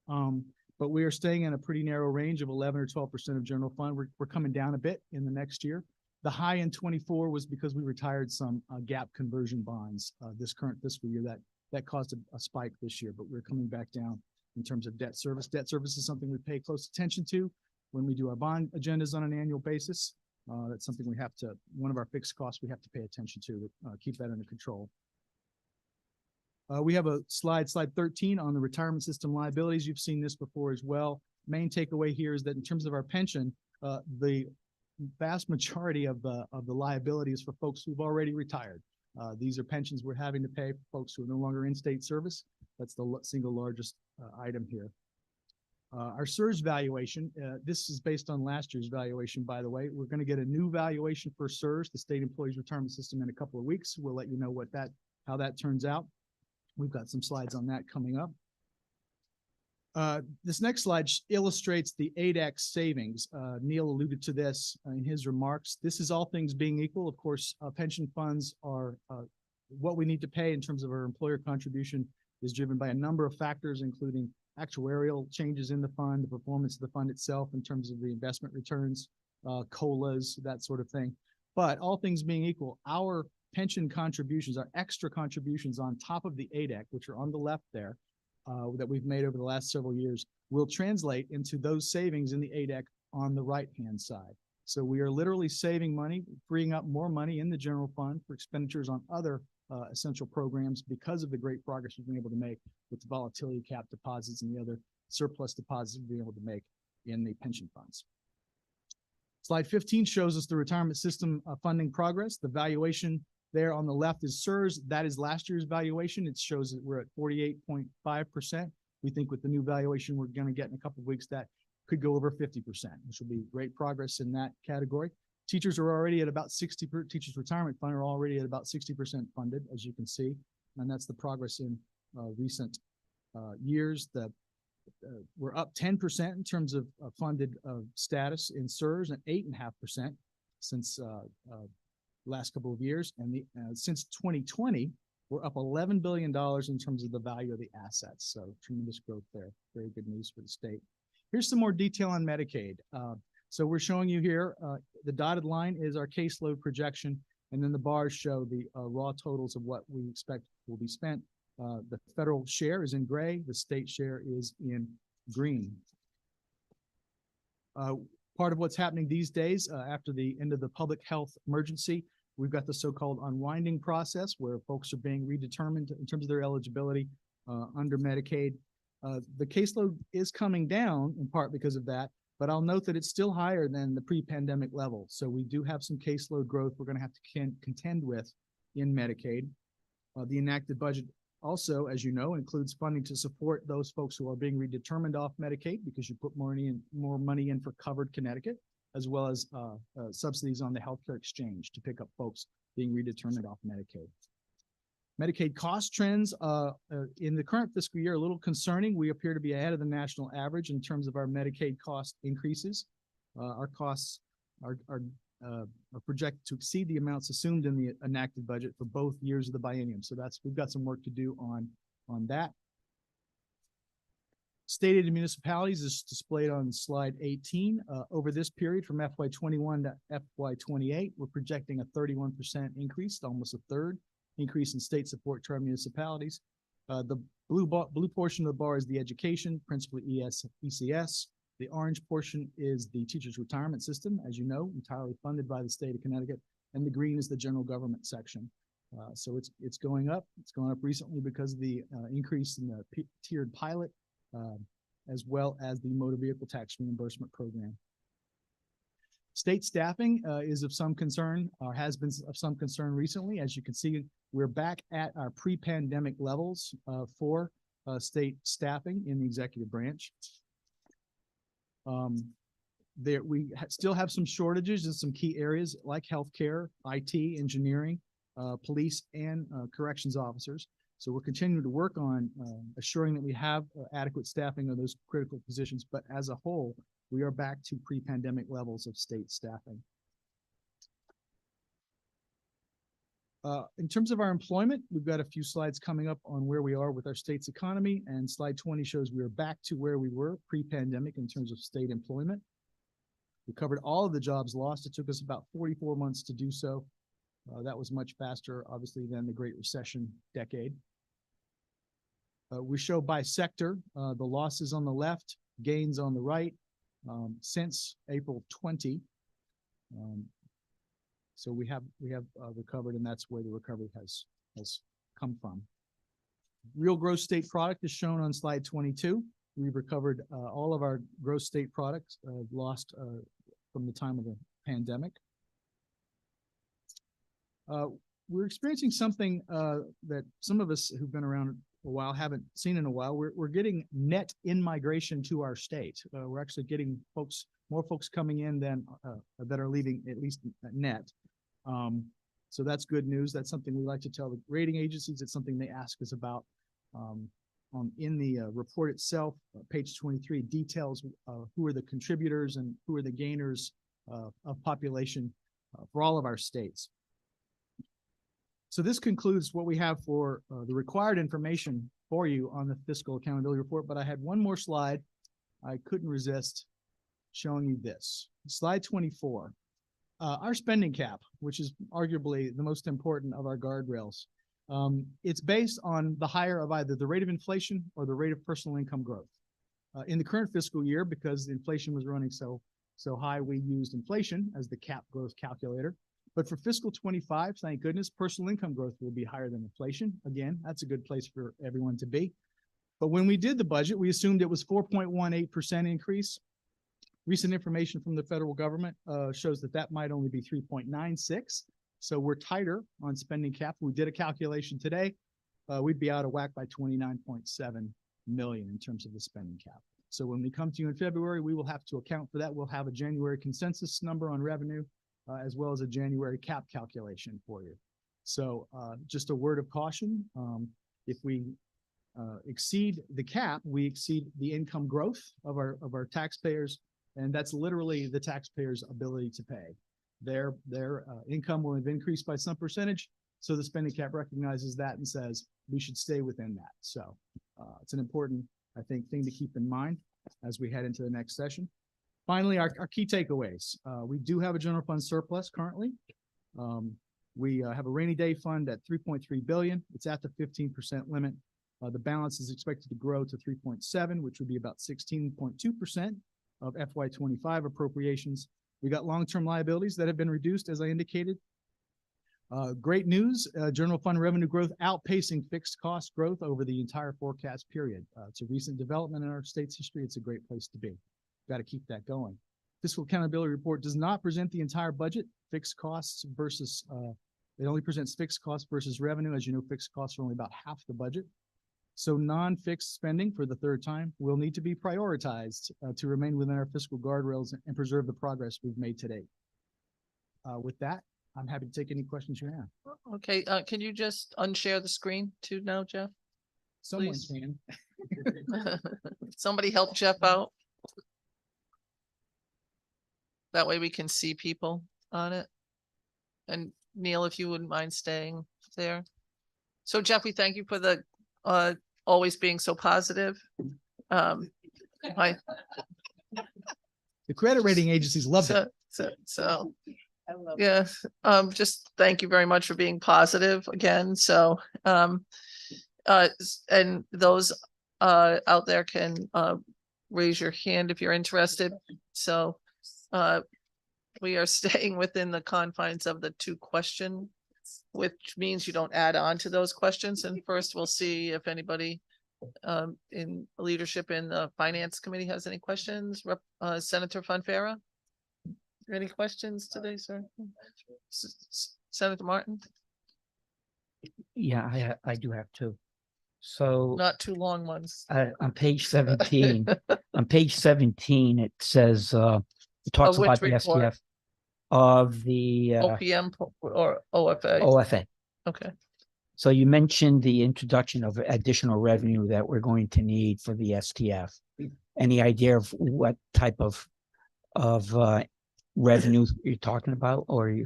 but we are staying in a pretty narrow range of 11 or 12% of general fund. We're coming down a bit in the next year. The high in 24 was because we retired some gap conversion bonds this current fiscal year that caused a spike this year, but we're coming back down in terms of debt service. Debt service is something we pay close attention to when we do our bond agendas on an annual basis. That's something one of our fixed costs we have to pay attention to keep that under control. We have a slide 13 on the retirement system liabilities. You've seen this before as well. Main takeaway here is that in terms of our pension, the vast majority of the liability is for folks who've already retired. These are pensions we're having to pay for folks who are no longer in state service. That's the single largest item here. Our SERS valuation, this is based on last year's valuation, by the way. We're going to get a new valuation for SERS, the State Employees Retirement System, in a couple of weeks. We'll let you know how that turns out. We've got some slides on that coming up. This next slide illustrates the ADEX savings. Neil alluded to this in his remarks. This is all things being equal. Of course, pension funds are what we need to pay in terms of our employer contribution is driven by a number of factors, including actuarial changes in the fund, the performance of the fund itself in terms of the investment returns, COLAs, that sort of thing. But all things being equal, our pension contributions, our extra contributions on top of the ADEC, which are on the left there, that we've made over the last several years, will translate into those savings in the ADEC on the right-hand side. So we are literally saving money, freeing up more money in the general fund for expenditures on other essential programs because of the great progress we've been able to make with the volatility cap deposits and the other surplus deposits we've been able to make in the pension funds. Slide 15 shows us the retirement system funding progress. The valuation there on the left is SERS. That is last year's valuation. It shows that we're at 48.5%. We think with the new valuation we're going to get in a couple of weeks, that could go over 50%, which will be great progress in that category. Teachers are already at about 60%, teachers retirement fund are already at about 60% funded, as you can see. And that's the progress in recent years. We're up 10% in terms of funded status in SERS and 8.5% since last couple of years. And since 2020, We're up $11 billion in terms of the value of the assets. So tremendous growth there. Very good news for the state. Here's some more detail on Medicaid. So we're showing you here, the dotted line is our caseload projection, and then the bars show the raw totals of what we expect will be spent. The federal share is in gray, the state share is in green. Part of what's happening these days after the end of the public health emergency, we've got the so-called unwinding process where folks are being redetermined in terms of their eligibility under Medicaid. The caseload is coming down in part because of that, but I'll note that it's still higher than the pre-pandemic level. So we do have some caseload growth we're going to have to contend with in Medicaid. The enacted budget also, as you know, includes funding to support those folks who are being redetermined off Medicaid because you put more money in for covered Connecticut, as well as subsidies on the healthcare exchange to pick up folks being redetermined off Medicaid. Medicaid cost trends in the current fiscal year are a little concerning. We appear to be ahead of the national average in terms of our Medicaid cost increases. Our costs are projected to exceed the amounts assumed in the enacted budget for both years of the biennium. So we've got some work to do on that. State aid municipalities is displayed on slide 18. Over this period from FY21 to FY28, we're projecting a 31% increase, almost a third increase in state support to our municipalities. The blue portion of the bar is the education, principally ECS. The orange portion is the teachers' retirement system, as you know, entirely funded by the state of Connecticut. And the green is the general government section. So it's going up. It's going up recently because of the increase in the tiered pilot, as well as the motor vehicle tax reimbursement program. State staffing is of some concern, or has been of some concern recently. As you can see, we're back at our pre-pandemic levels for state staffing in the executive branch. We still have some shortages in some key areas like healthcare, IT, engineering, police, and corrections officers. So we're continuing to work on assuring that we have adequate staffing of those critical positions. But as a whole, we are back to pre-pandemic levels of state staffing. In terms of our employment, we've got a few slides coming up on where we are with our state's economy, and slide 20 shows we are back to where we were pre-pandemic in terms of state employment. We covered all of the jobs lost. It took us about 44 months to do so. That was much faster, obviously, than the Great Recession decade. We show by sector, the losses on the left, gains on the right, since April 20. So we have recovered, and that's where the recovery has come from. Real gross state product is shown on slide 22. We've recovered all of our gross state products lost from the time of the pandemic. We're experiencing something that some of us who've been around a while haven't seen in a while. We're getting net in-migration to our state. We're actually getting more folks coming in than that are leaving, at least net. So that's good news. That's something we like to tell the rating agencies. It's something they ask us about. In the report itself, page 23 details who are the contributors and who are the gainers of population for all of our states. So this concludes what we have for the required information for you on the fiscal accountability report, but I had one more slide. I couldn't resist showing you this. Slide 24. Our spending cap, which is arguably the most important of our guardrails, it's based on the higher of either the rate of inflation or the rate of personal income growth. In the current fiscal year, because the inflation was running so high, we used inflation as the cap growth calculator. But for fiscal 25, thank goodness, personal income growth will be higher than inflation. Again, that's a good place for everyone to be. But when we did the budget, we assumed it was 4.18% increase. Recent information from the federal government shows that might only be 3.96. So we're tighter on spending cap. We did a calculation today. We'd be out of whack by 29.7 million in terms of the spending cap. So when we come to you in February, we will have to account for that. We'll have a January consensus number on revenue, as well as a January cap calculation for you. So just a word of caution, if we exceed the cap, we exceed the income growth of our taxpayers, and that's literally the taxpayers' ability to pay. Their income will have increased by some percentage, So the spending cap recognizes that and says we should stay within that. So it's an important, I think, thing to keep in mind as we head into the next session. Finally, our key takeaways. We do have a general fund surplus currently. We have a rainy day fund at 3.3 billion. It's at the 15% limit. The balance is expected to grow to 3.7, which would be about 16.2% of FY25 appropriations. We got long-term liabilities that have been reduced, as I indicated. Great news, general fund revenue growth outpacing fixed cost growth over the entire forecast period. It's a recent development in our state's history. It's a great place to be. Got to keep that going. Fiscal accountability report does not present the entire budget, fixed costs versus, it only presents fixed costs versus revenue. As you know, fixed costs are only about half the budget. So non-fixed spending, for the third time, will need to be prioritized to remain within our fiscal guardrails and preserve the progress we've made today. With that, I'm happy to take any questions you have. Okay, can you just unshare the screen too now, Jeff? Someone Please. can. Somebody help Jeff out. That way we can see people on it. And Neil, if you wouldn't mind staying there. So Jeff, we thank you for the always being so positive. I The credit rating agencies love it. so yeah, just thank you very much for being positive again. So and those out there can raise your hand if you're interested. So we are staying within the confines of the 2 question, which means you don't add on to those questions. And first we'll see if anybody in leadership in the finance committee has any questions. Senator Fonfara, any questions today, sir? Senator Martin? Yeah, I do have two. So Not too long ones. on page 17, it says, it talks which about the report? STF of the OPM or OFA? OFA. Okay. So you mentioned the introduction of additional revenue that we're going to need for the STF. Any idea of what type of revenue you're talking about, or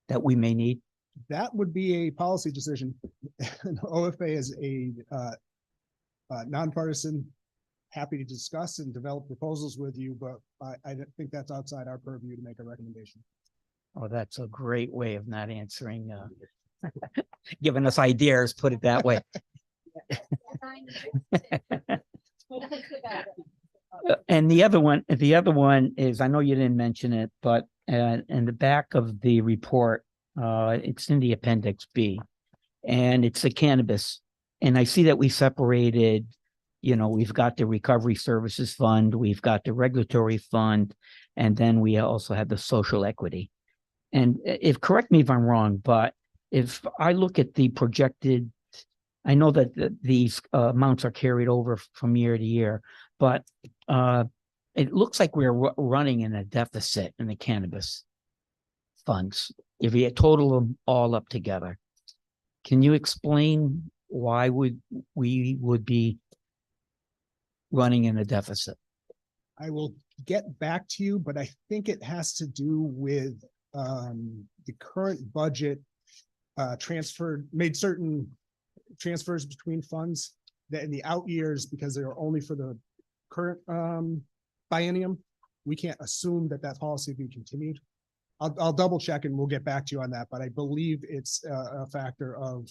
that we may need? That would be a policy decision. OFA is a nonpartisan, happy to discuss and develop proposals with you, but I think that's outside our purview to make a recommendation. Oh, that's a great way of not answering, giving us ideas, put it that way. And the other one is, I know you didn't mention it, but in the back of the report, it's in the appendix B, and it's the cannabis. And I see that we separated, we've got the recovery services fund, we've got the regulatory fund, and then we also have the social equity. And correct me if I'm wrong, but if I look at the projected, I know that these amounts are carried over from year to year, but it looks like we're running in a deficit in the cannabis funds if you total them all up together. Can you explain why we would be running in a deficit? I will get back to you, but I think it has to do with the current budget made certain transfers between funds that in the out years, because they are only for the current biennium, we can't assume that policy will be continued. I'll double check and we'll get back to you on that, but I believe it's a factor of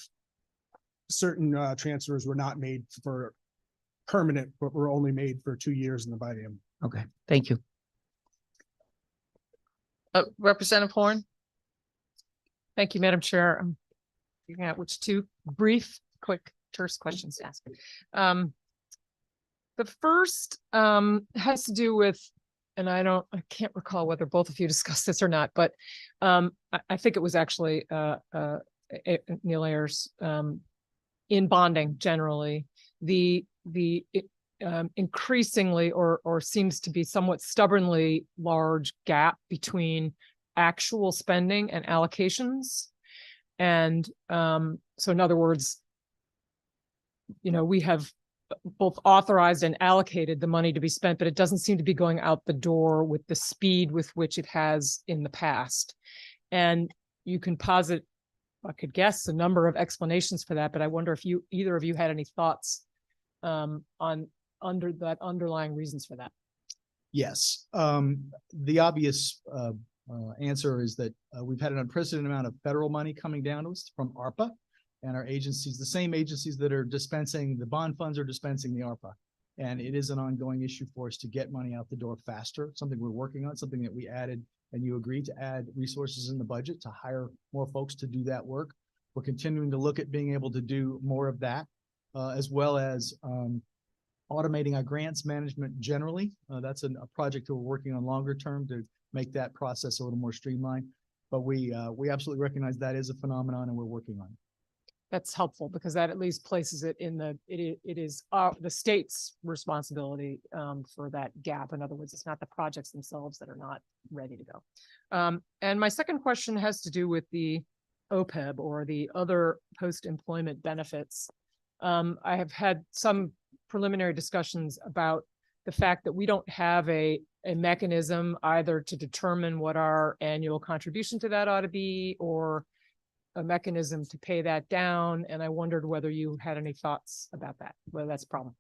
certain transfers were not made for permanent, but were only made for 2 years in the biennium. Okay, thank you. Representative Horn? Thank you, Madam Chair. I'm figuring out which 2 brief, quick, terse questions to ask. The first has to do with, and I can't recall whether both of you discussed this or not, but I think it was actually Neil Ayers in bonding generally, the increasingly or seems to be somewhat stubbornly large gap between actual spending and allocations. And so in other words, we have both authorized and allocated the money to be spent, but it doesn't seem to be going out the door with the speed with which it has in the past. And you can posit I could guess a number of explanations for that, but I wonder if either of you had any thoughts on underlying reasons for that. Yes, the obvious answer is that we've had an unprecedented amount of federal money coming down to us from ARPA, and our agencies, the same agencies that are dispensing the bond funds, are dispensing the ARPA. And it is an ongoing issue for us to get money out the door faster, something we're working on, something that we added, and you agreed to add resources in the budget to hire more folks to do that work. We're continuing to look at being able to do more of that, as well as automating our grants management generally. That's a project that we're working on longer term to make that process a little more streamlined. But we absolutely recognize that is a phenomenon, and we're working on it. That's helpful because that at least places it in it is the state's responsibility for that gap. In other words, it's not the projects themselves that are not ready to go. And my second question has to do with the OPEB, or the other post-employment benefits. I have had some preliminary discussions about the fact that we don't have a mechanism either to determine what our annual contribution to that ought to be, or a mechanism to pay that down. And I wondered whether you had any thoughts about that, whether that's a problem.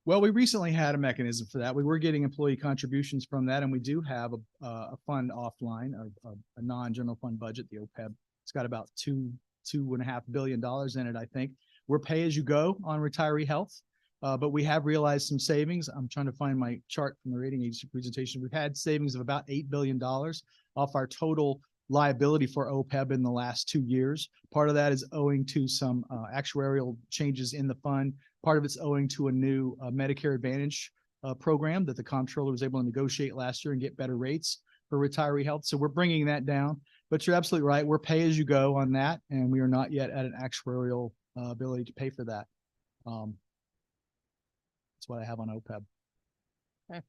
Well, we recently had a mechanism for that. We were getting employee contributions from that, and we do have a fund offline, a non-general fund budget, the OPEB. It's got about $2.5 billion in it, I think. We're pay as you go on retiree health, but we have realized some savings. I'm trying to find my chart from the rating agency presentation. We've had savings of about $8 billion off our total liability for OPEB in the last 2 years. Part of that is owing to some actuarial changes in the fund. Part of it's owing to a new Medicare Advantage program that the comptroller was able to negotiate last year and get better rates for retiree health. So we're bringing that down. But you're absolutely right. We're pay as you go on that, and we are not yet at an actuarial ability to pay for that. That's what I have on OPEB. Okay.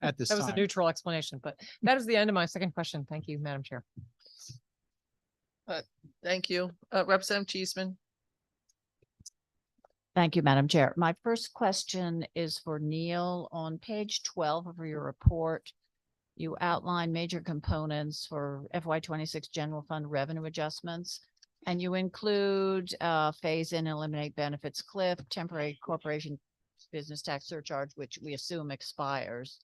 At this That was time. a neutral explanation, but that is the end of my second question. Thank you, Madam Chair. Thank you. Representative Cheeseman. Thank you, Madam Chair. My first question is for Neil. On page 12 of your report, you outline major components for FY26 general fund revenue adjustments, and you include phase in and eliminate benefits cliff, temporary corporation business tax surcharge, which we assume expires.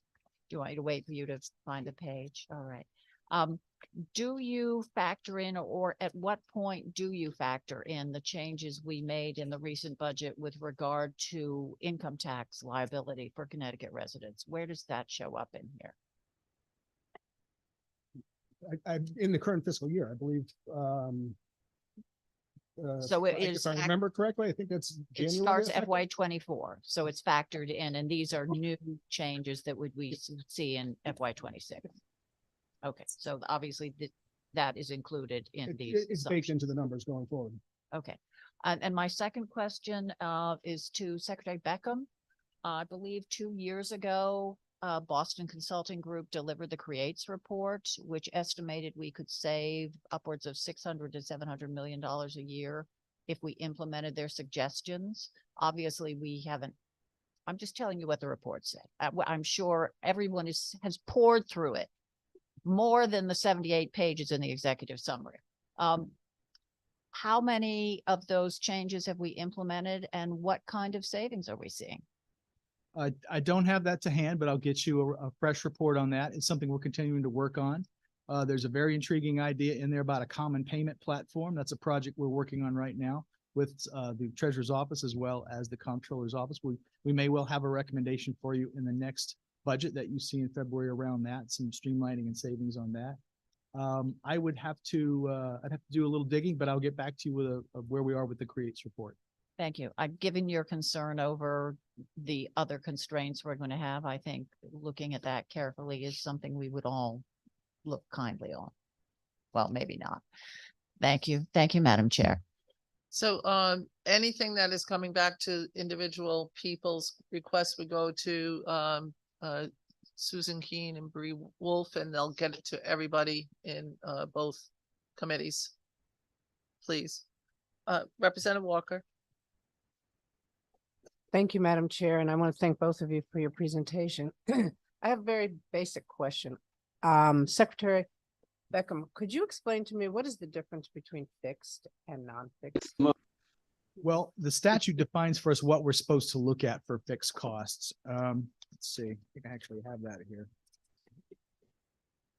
Do you want me to wait for you to find the page? All right. Do you factor in, or at what point do you factor in the changes we made in the recent budget with regard to income tax liability for Connecticut residents? Where does that show up in here? In the current fiscal year, I believe. So it is, if I remember correctly, I think that's it January. starts FY24, so it's factored in, and these are new changes that we see in FY26. Okay, so obviously that is included in these. It's baked into the numbers going forward. Okay, and my second question is to Secretary Beckham. I believe 2 years ago, Boston Consulting Group delivered the CREATES report, which estimated we could save upwards of $600 to $700 million a year if we implemented their suggestions. Obviously, we haven't. I'm just telling you what the report said. I'm sure everyone has poured through it, more than the 78 pages in the executive summary. How many of those changes have we implemented, and what kind of savings are we seeing? I don't have that to hand, but I'll get you a fresh report on that. It's something we're continuing to work on. There's a very intriguing idea in there about a common payment platform. That's a project we're working on right now with the Treasurer's Office as well as the Comptroller's Office. We may well have a recommendation for you in the next budget that you see in February around that, some streamlining and savings on that. I would have to, I'd have to do a little digging, but I'll get back to you with where we are with the CREATES report. Thank you. Given your concern over the other constraints we're going to have, I think looking at that carefully is something we would all look kindly on. Well, maybe not. Thank you. Thank you, Madam Chair. So anything that is coming back to individual people's requests would go to Susan Keene and Bree Wolf, and they'll get it to everybody in both committees. Please. Representative Walker. Thank you, Madam Chair, and I want to thank both of you for your presentation. I have a very basic question. Secretary, Beckham, could you explain to me what is the difference between fixed and non-fixed? Well, the statute defines for us what we're supposed to look at for fixed costs. Let's see, I can actually have that here.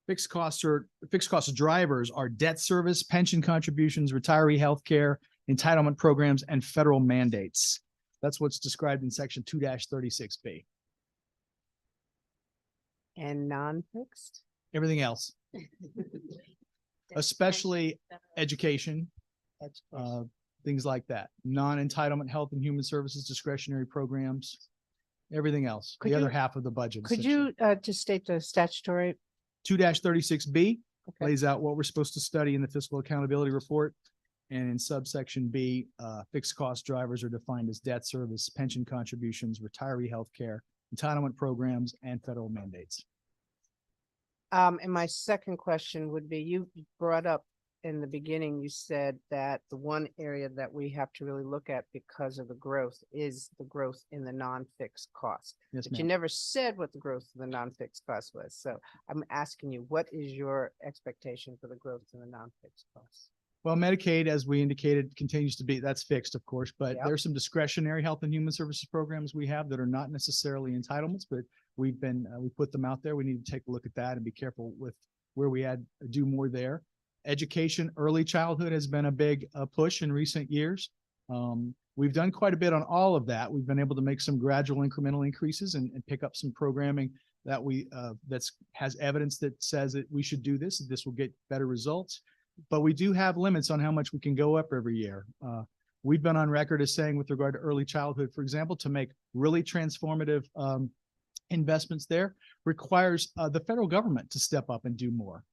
Fixed costs of drivers are debt service, pension contributions, retiree health care, entitlement programs, and federal mandates. That's what's described in section 2-36B. And non-fixed? Everything else, especially education, things like that. Non-entitlement health and human services discretionary programs, everything else, Could the other you- half of the budget. Could you just state the statutory? 2-36B Okay. lays out what we're supposed to study in the fiscal accountability report. And in subsection B, fixed cost drivers are defined as debt service, pension contributions, retiree health care, entitlement programs, and federal mandates. And my second question would be, you brought up in the beginning, you said that the one area that we have to really look at because of the growth is the growth in the non-fixed cost. Yes, But you ma'am. never said what the growth of the non-fixed cost was. So I'm asking you, what is your expectation for the growth in the non-fixed costs? Well, Medicaid, as we indicated, continues to be, that's fixed, of course, but Yep. there's some discretionary health and human services programs we have that are not necessarily entitlements, but we put them out there. We need to take a look at that and be careful with where we do more there. Education, early childhood has been a big push in recent years. We've done quite a bit on all of that. We've been able to make some gradual incremental increases and pick up some programming that has evidence that says that we should do this, that this will get better results. But we do have limits on how much we can go up every year. We've been on record as saying with regard to early childhood, for example, to make really transformative investments there requires the federal government to step up and do more.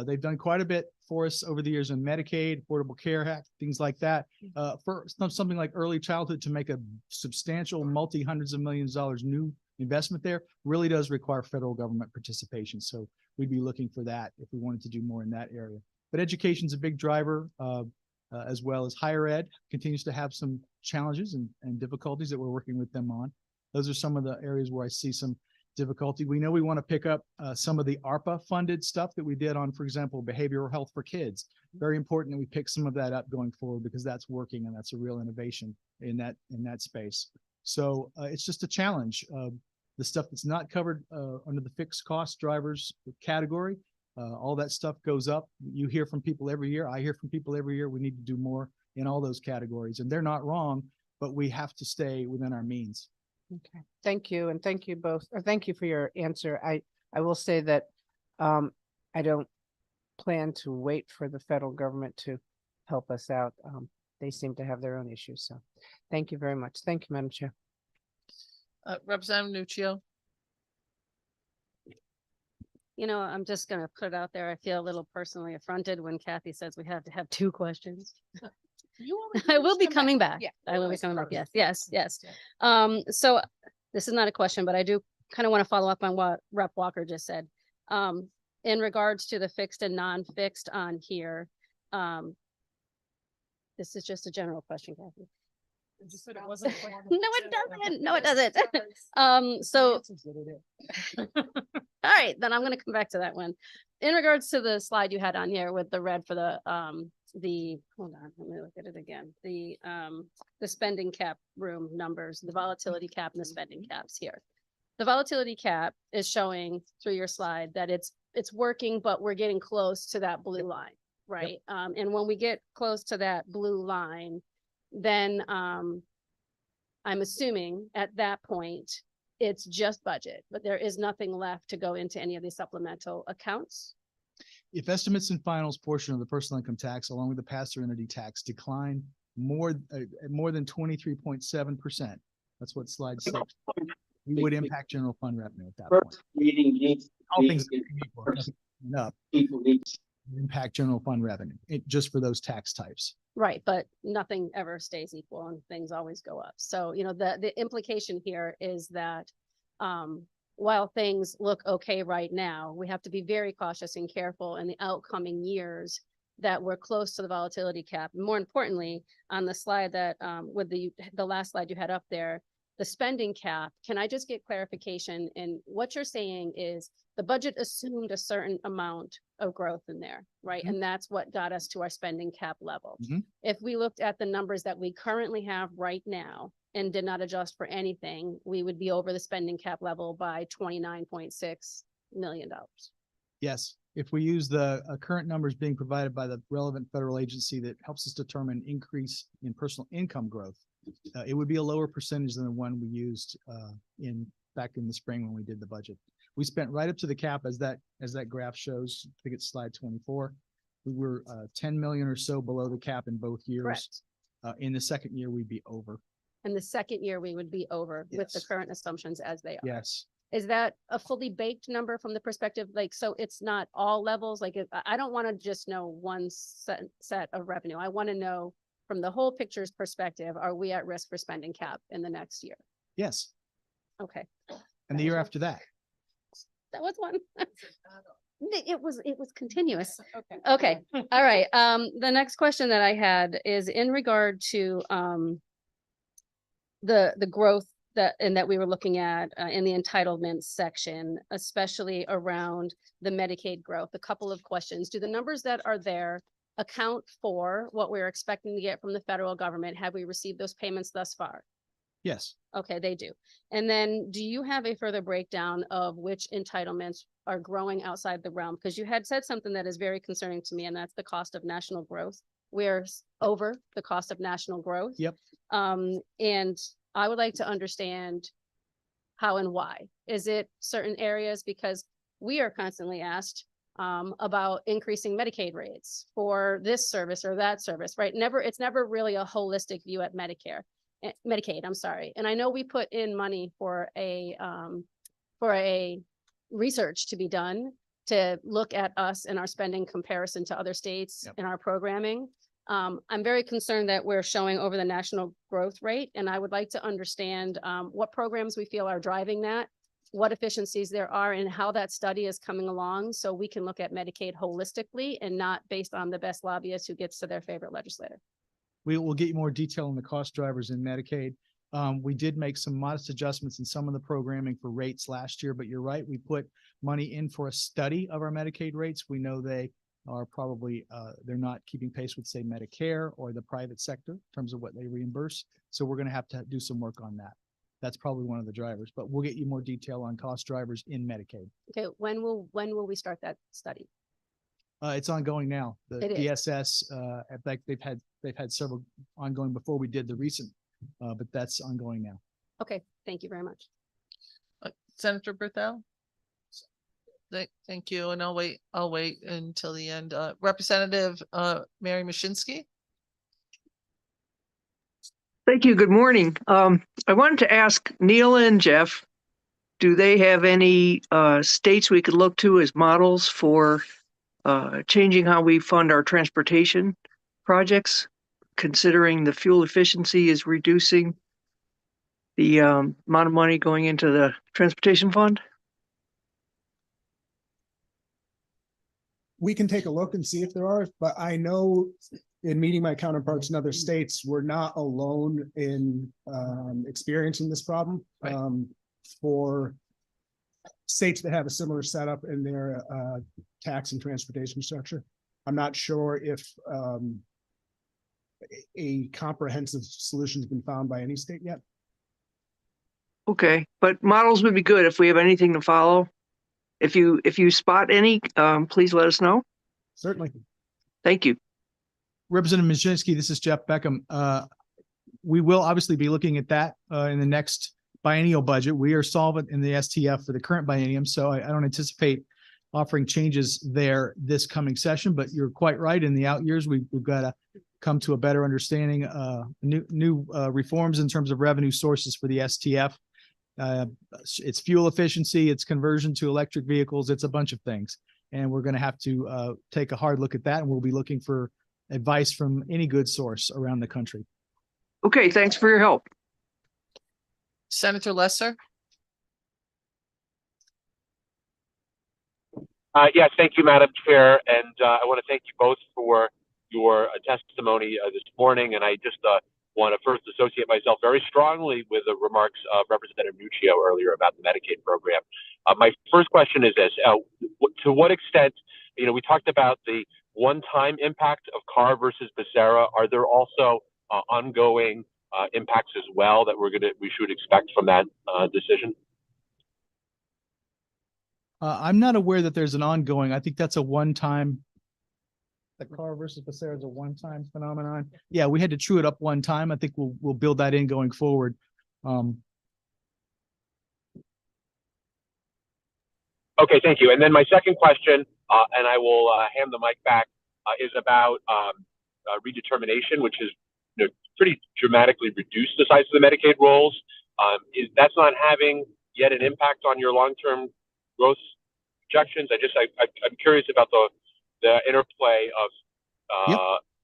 They've done quite a bit for us over the years in Medicaid, Affordable Care Act, things like that. For something like early childhood to make a substantial multi-hundreds of millions of dollars new investment there really does require federal government participation. So we'd be looking for that if we wanted to do more in that area. But education's a big driver, as well as higher ed continues to have some challenges and difficulties that we're working with them on. Those are some of the areas where I see some difficulty. We know we want to pick up some of the ARPA funded stuff that we did on, for example, behavioral health for kids. Very important that we pick some of that up going forward because that's working and that's a real innovation in that space. So it's just a challenge. The stuff that's not covered under the fixed cost drivers category, all that stuff goes up. You hear from people every year. I hear from people every year. We need to do more in all those categories, and they're not wrong, but we have to stay within our means. Okay, thank you. And thank you both, or thank you for your answer. I will say that I don't plan to wait for the federal government to help us out. They seem to have their own issues. So thank you very much. Thank you, Madam Chair. Representative Nuccio. You know, I'm just gonna put it out there. I feel a little personally affronted when Kathy says we have to have 2 questions. I will be coming back. Yeah. I will be coming back. Yes. So this is not a question, but I do kind of want to follow up on what Rep. Walker just said. In regards to the fixed and non-fixed on here. This is just a general question, Kathy. No, it doesn't. No, it doesn't. So all right, then I'm gonna come back to that one. In regards to the slide you had on here with the red for the hold on, let me look at it again. The spending cap room numbers, the volatility cap and the spending caps here. The volatility cap is showing through your slide that it's working, but we're getting close to that blue line, right? And when we get close to that blue line, then I'm assuming at that point, it's just budget, but there is nothing left to go into any of these supplemental accounts. If estimates and finals portion of the personal income tax along with the pass-through entity tax decline more than 23.7%, that's what slide 6, we would impact general fund revenue at that point. All things being equal, nothing up, impact general fund revenue, just for those tax types. Right, but nothing ever stays equal and things always go up. So, you know, the implication here is that while things look okay right now, we have to be very cautious and careful in the outcoming years that we're close to the volatility cap. More importantly, on the slide that with the last slide you had up there, the spending cap, can I just get clarification? And what you're saying is the budget assumed a certain amount of growth in there, right? Mhm. And that's what got us to our spending cap level. Mhm. If we looked at the numbers that we currently have right now and did not adjust for anything, we would be over the spending cap level by $29.6 million. Yes, if we use the current numbers being provided by the relevant federal agency that helps us determine increase in personal income growth, it would be a lower percentage than the one we used back in the spring when we did the budget. We spent right up to the cap as that graph shows. I think it's slide 24. We were 10 million or so below the cap in both years. Correct. In the second year, we'd be over. And the second year we would be over with the Yes. current assumptions as they are. Yes. Is that a fully baked number from the perspective, like, so it's not all levels? Like, I don't want to just know one set of revenue. I want to know from the whole picture's perspective, are we at risk for spending cap in the next year? Yes. Okay, And the year after that. that was one. It was continuous. Okay, all right. The next question that I had is in regard to, the growth that we were looking at in the entitlements section, especially around the Medicaid growth. A couple of questions. Do the numbers that are there account for what we're expecting to get from the federal government? Have we received those payments thus far? Yes. Okay, they do. And then do you have a further breakdown of which entitlements are growing outside the realm? Because you had said something that is very concerning to me, and that's the cost of national growth. We're over the cost of national growth. Yep. And I would like to understand how and why. Is it certain areas? Because we are constantly asked about increasing Medicaid rates for this service or that service, right? It's never really a holistic view at Medicaid, I'm sorry. And I know we put in money for a research to be done to look at us and our spending comparison to other states. Yep. In our programming. I'm very concerned that we're showing over the national growth rate, and I would like to understand what programs we feel are driving that, what efficiencies there are, and how that study is coming along, so we can look at Medicaid holistically and not based on the best lobbyist who gets to their favorite legislator. We will get you more detail on the cost drivers in Medicaid. We did make some modest adjustments in some of the programming for rates last year, but you're right. We put money in for a study of our Medicaid rates. We know they are probably, they're not keeping pace with, say, Medicare or the private sector in terms of what they reimburse. So we're going to have to do some work on that. That's probably one of the drivers, but we'll get you more detail on cost drivers in Medicaid. Okay, when will we start that study? It's ongoing now. The It is. DSS, in fact, they've had several ongoing before we did the recent, but that's ongoing now. Okay, thank you very much. Senator Berthel? Thank you, and I'll wait until the end. Representative Mary Mashinsky? Thank you. Good morning. I wanted to ask Neil and Jeff, do they have any states we could look to as models for changing how we fund our transportation projects, considering the fuel efficiency is reducing the amount of money going into the transportation fund? We can take a look and see if there are, but I know in meeting my counterparts in other states, we're not alone in experiencing this problem. Right. For states that have a similar setup in their tax and transportation structure. I'm not sure if a comprehensive solution has been found by any state yet. Okay, but models would be good if we have anything to follow. If you spot any, please let us know. Certainly. Thank you. Representative Mashinsky, this is Jeff Beckham. We will obviously be looking at that in the next biennial budget. We are solvent in the STF for the current biennium, so I don't anticipate offering changes there this coming session, but you're quite right. In the out years, we've got to come to a better understanding, new reforms in terms of revenue sources for the STF. It's fuel efficiency, it's conversion to electric vehicles, it's a bunch of things. And we're going to have to take a hard look at that, and we'll be looking for advice from any good source around the country. Okay, thanks for your help. Senator Lesser? Yes, thank you, Madam Chair. And I want to thank you both for your testimony this morning. And I just want to first associate myself very strongly with the remarks of Representative Nuccio earlier about the Medicaid program. My first question is this: to what extent, we talked about the one-time impact of Carr versus Becerra. Are there also ongoing impacts as well that we should expect from that decision? I'm not aware that there's an ongoing. I think that's a one-time. The Carr versus Becerra is a one-time phenomenon. Yeah, we had to true it up one time. I think we'll build that in going forward. Okay, thank you. And then my second question, and I will hand the mic back, is about redetermination, which is pretty dramatically reduced the size of the Medicaid rolls. That's not having yet an impact on your long-term growth projections? I'm curious about the interplay of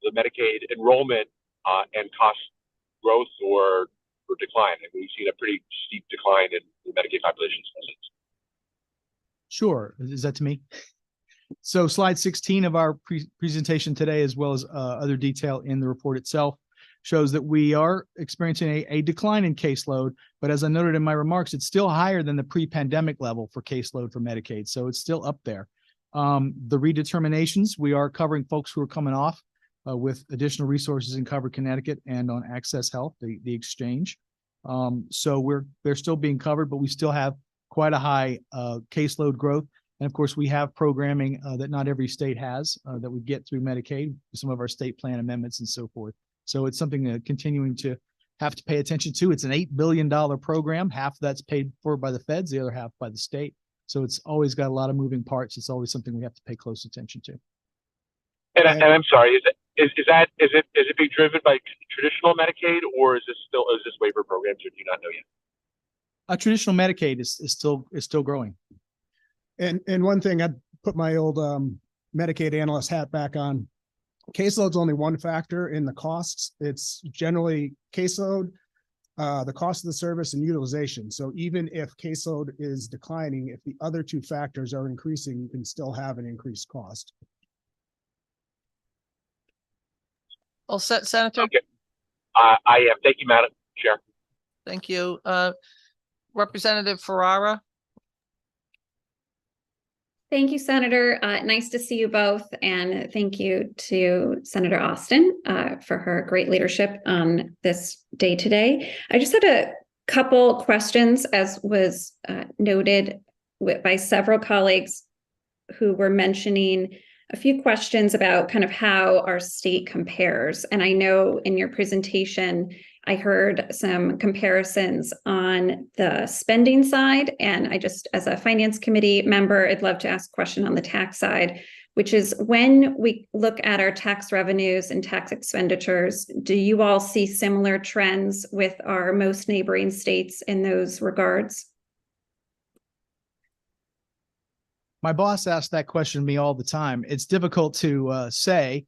the Medicaid enrollment and cost growth or decline. I mean, we've seen a pretty steep decline in the Medicaid population. Sure. Is that to me? So slide 16 of our presentation today, as well as other detail in the report itself, shows that we are experiencing a decline in caseload. But as I noted in my remarks, it's still higher than the pre-pandemic level for caseload for Medicaid. So it's still up there. The redeterminations, we are covering folks who are coming off with additional resources in Cover Connecticut and on Access Health, the exchange. So they're still being covered, but we still have quite a high caseload growth. And of course, we have programming that not every state has that we get through Medicaid, some of our state plan amendments and so forth. So it's something that continuing to have to pay attention to. It's an $8 billion program. Half of that's paid for by the feds, the other half by the state. So it's always got a lot of moving parts. It's always something we have to pay close attention to. And I'm sorry, is it being driven by traditional Medicaid, or is this waiver programs, or do you not know yet? Traditional Medicaid is still growing. And one thing, I'd put my old Medicaid analyst hat back on. Caseload's only one factor in the costs. It's generally caseload, the cost of the service, and utilization. So even if caseload is declining, if the other two factors are increasing, you can still have an increased cost. All set, Senator? Okay. I am. Thank you, Madam Chair. Thank you. Representative Ferrara. Thank you, Senator. Nice to see you both. And thank you to Senator Austin for her great leadership on this day today. I just had a couple questions, as was noted by several colleagues who were mentioning a few questions about kind of how our state compares. And I know in your presentation, I heard some comparisons on the spending side. And I just, as a finance committee member, I'd love to ask a question on the tax side, which is, when we look at our tax revenues and tax expenditures, do you all see similar trends with our most neighboring states in those regards? My boss asks that question to me all the time. It's difficult to say.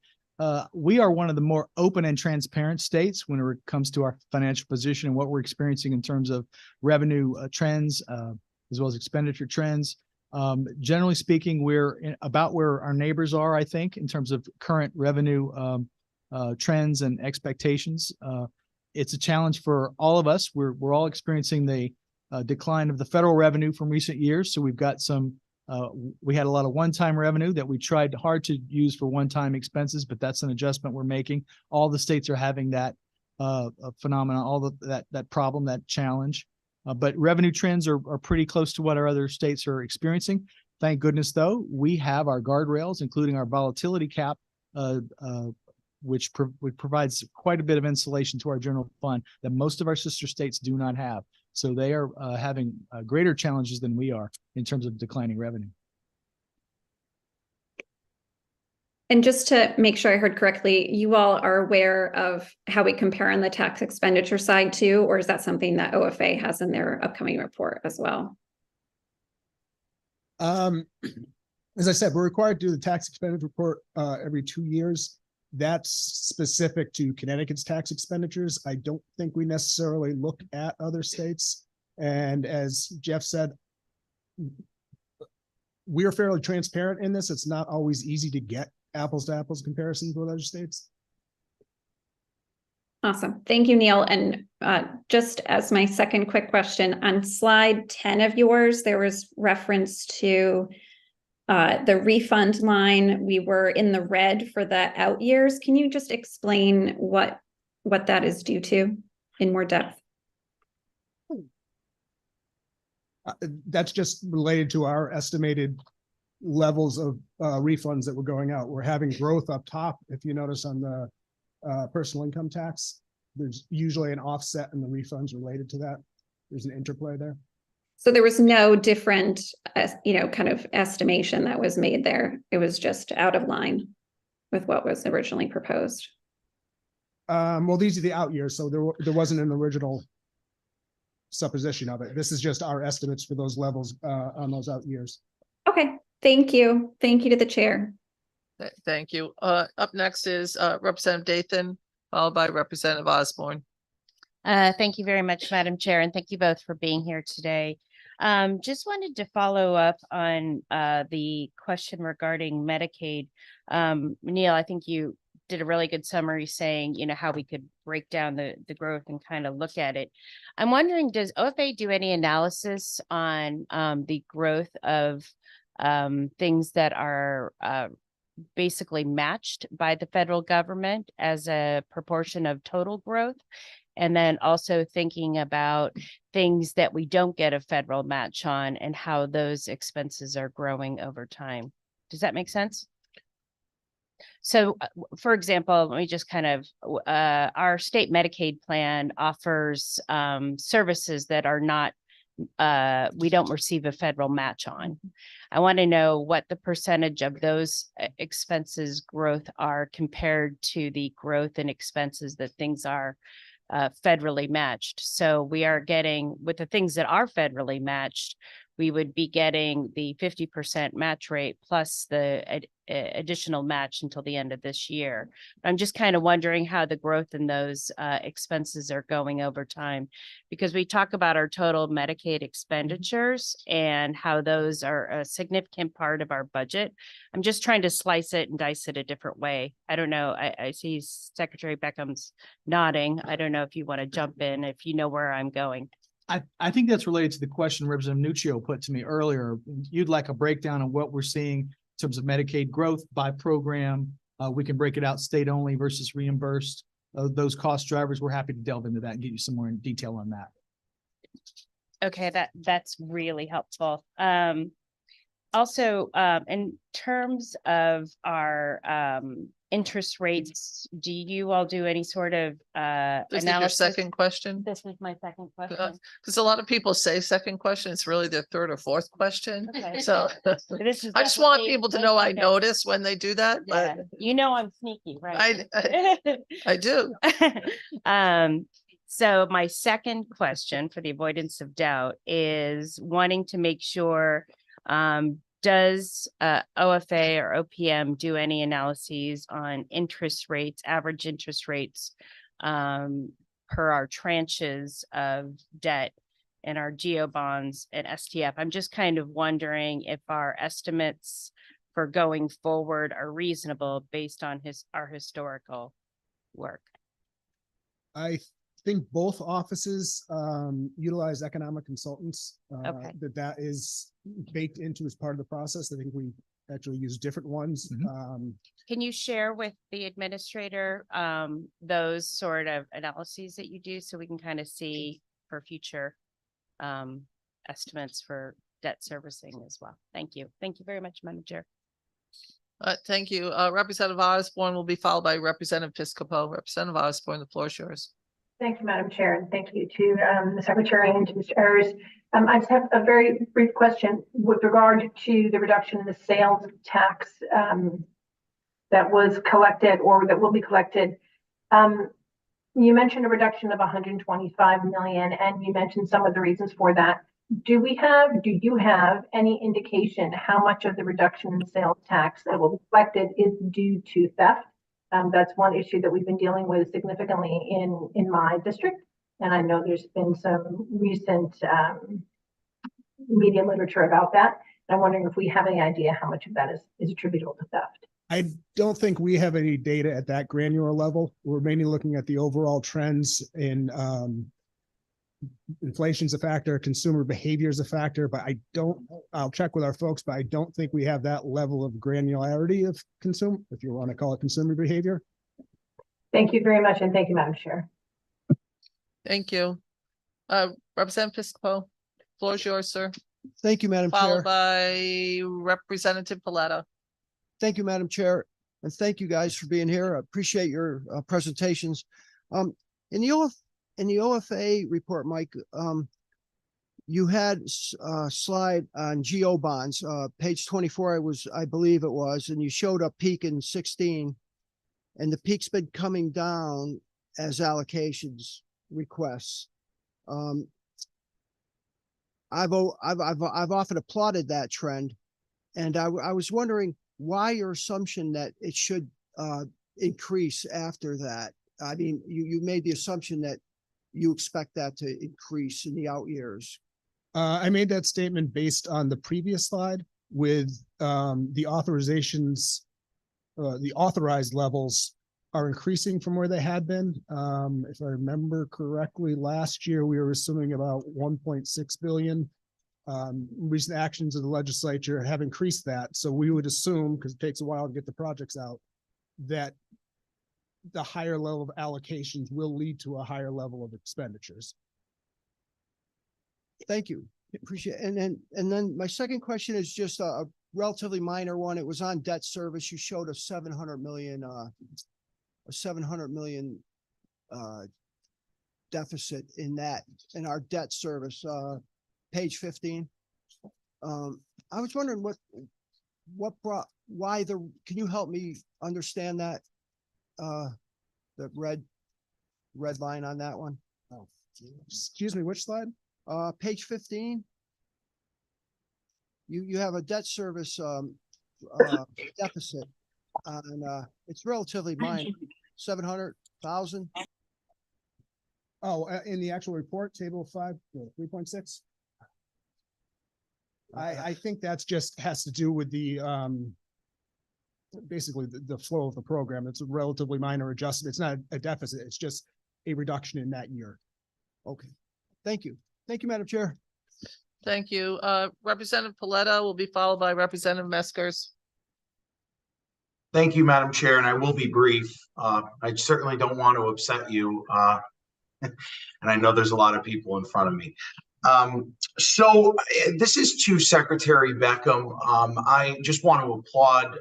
We are one of the more open and transparent states when it comes to our financial position and what we're experiencing in terms of revenue trends, as well as expenditure trends. Generally speaking, we're about where our neighbors are, I think, in terms of current revenue trends and expectations. It's a challenge for all of us. We're all experiencing the decline of the federal revenue from recent years. So we've got we had a lot of one-time revenue that we tried hard to use for one-time expenses, but that's an adjustment we're making. All the states are having that phenomenon, that problem, that challenge. But revenue trends are pretty close to what our other states are experiencing. Thank goodness, though, we have our guardrails, including our volatility cap, which provides quite a bit of insulation to our general fund that most of our sister states do not have. So they are having greater challenges than we are in terms of declining revenue. And just to make sure I heard correctly, you all are aware of how we compare on the tax expenditure side too, or is that something that OFA has in their upcoming report as well? As I said, we're required to do the tax expenditure report every 2 years. That's specific to Connecticut's tax expenditures. I don't think we necessarily look at other states. And as Jeff said, we are fairly transparent in this. It's not always easy to get apples to apples comparisons with other states. Awesome. Thank you, Neil. And just as my second quick question, on slide 10 of yours, there was reference to the refund line. We were in the red for the out years. Can you just explain what that is due to in more depth? That's just related to our estimated levels of refunds that were going out. We're having growth up top. If you notice on the personal income tax, there's usually an offset in the refunds related to that. There's an interplay there. So there was no different, kind of estimation that was made there. It was just out of line with what was originally proposed. Well, these are the out years, so there wasn't an original supposition of it. This is just our estimates for those levels on those out years. Okay, thank you. Thank you to the chair. Thank you. Up next is Representative Dathan, followed by Representative Osborne. Thank you very much, Madam Chair, and thank you both for being here today. Just wanted to follow up on the question regarding Medicaid. Neil, I think you did a really good summary saying, how we could break down the growth and kind of look at it. I'm wondering, does OFA do any analysis on the growth of things that are basically matched by the federal government as a proportion of total growth? And then also thinking about things that we don't get a federal match on and how those expenses are growing over time. Does that make sense? So, for example, let me just kind of, our state Medicaid plan offers services that are not, we don't receive a federal match on. I want to know what the percentage of those expenses growth are compared to the growth in expenses that things are federally matched. So we are getting, with the things that are federally matched, we would be getting the 50% match rate plus the additional match until the end of this year. I'm just kind of wondering how the growth in those expenses are going over time, because we talk about our total Medicaid expenditures and how those are a significant part of our budget. I'm just trying to slice it and dice it a different way. I don't know. I see Secretary Beckham's nodding. I don't know if you want to jump in, if you know where I'm going. I think that's related to the question Representative Nuccio put to me earlier. You'd like a breakdown of what we're seeing in terms of Medicaid growth by program. We can break it out state only versus reimbursed. Those cost drivers, we're happy to delve into that and get you some more in detail on that. Okay, that's really helpful. Also, in terms of our interest rates, do you all do any sort of This is your analysis? second question? This is my second question. Because a lot of people say second question, it's really their third or fourth question. Okay. So This is I just want definitely- people to know I okay. notice when they do that, but Yeah, I'm sneaky, right? I do. So my second question, for the avoidance of doubt, is wanting to make sure, does OFA or OPM do any analyses on interest rates, average interest rates per our tranches of debt and our GEO bonds and STF? I'm just kind of wondering if our estimates for going forward are reasonable based on our historical work. I think both offices utilize economic consultants. Okay. That is baked into as part of the process. I think we actually use different ones. Can you share with the administrator those sort of analyses that you do so we can kind of see for future estimates for debt servicing as well? Thank you. Thank you very much, Madam Chair. Thank you. Representative Osborne will be followed by Representative Piscopo. Representative Osborne, the floor is yours. Thank you, Madam Chair, and thank you to the Secretary and to Mr. Ayers. I just have a very brief question with regard to the reduction in the sales tax that was collected or that will be collected. You mentioned a reduction of 125 million, and you mentioned some of the reasons for that. Do you have any indication how much of the reduction in sales tax that will be collected is due to theft? That's one issue that we've been dealing with significantly in my district. And I know there's been some recent media literature about that. And I'm wondering if we have any idea how much of that is attributable to theft. I don't think we have any data at that granular level. We're mainly looking at the overall trends in inflation's a factor, consumer behavior is a factor, but I'll check with our folks, but I don't think we have that level of granularity of consumer, if you want to call it consumer behavior. Thank you very much, and thank you, Madam Chair. Thank you. Representative Fiscal, floor is yours, sir. Thank you, Madam Chair. Followed by Representative Paletta. Thank you, Madam Chair, and thank you guys for being here. I appreciate your presentations. In the OFA report, Mike, you had a slide on GO bonds, page 24, I believe it was, and you showed a peak in 16, and the peak's been coming down as allocations requests. I've often applauded that trend, and I was wondering why your assumption that it should increase after that. I mean, you made the assumption that you expect that to increase in the out years. I made that statement based on the previous slide with the authorizations, the authorized levels are increasing from where they had been. If I remember correctly, last year we were assuming about 1.6 billion. Recent actions of the legislature have increased that. So we would assume, because it takes a while to get the projects out, that the higher level of allocations will lead to a higher level of expenditures. Thank you. Appreciate it. And then my second question is just a relatively minor one. It was on debt service. You showed a 700 million deficit in our debt service, page 15. I was wondering can you help me understand that? The red line on that one. Oh, excuse me, which slide? Page 15. You have a debt service deficit, and it's relatively minor, 700,000. Oh, in the actual report, table 5, 3.6. I think that's just has to do with the basically the flow of the program. It's a relatively minor adjustment. It's not a deficit. It's just a reduction in that year. Okay. Thank you. Thank you, Madam Chair. Thank you. Representative Paletta will be followed by Representative Meskers. Thank you, Madam Chair, and I will be brief. I certainly don't want to upset you, and I know there's a lot of people in front of me. So this is to Secretary Beckham. I just want to applaud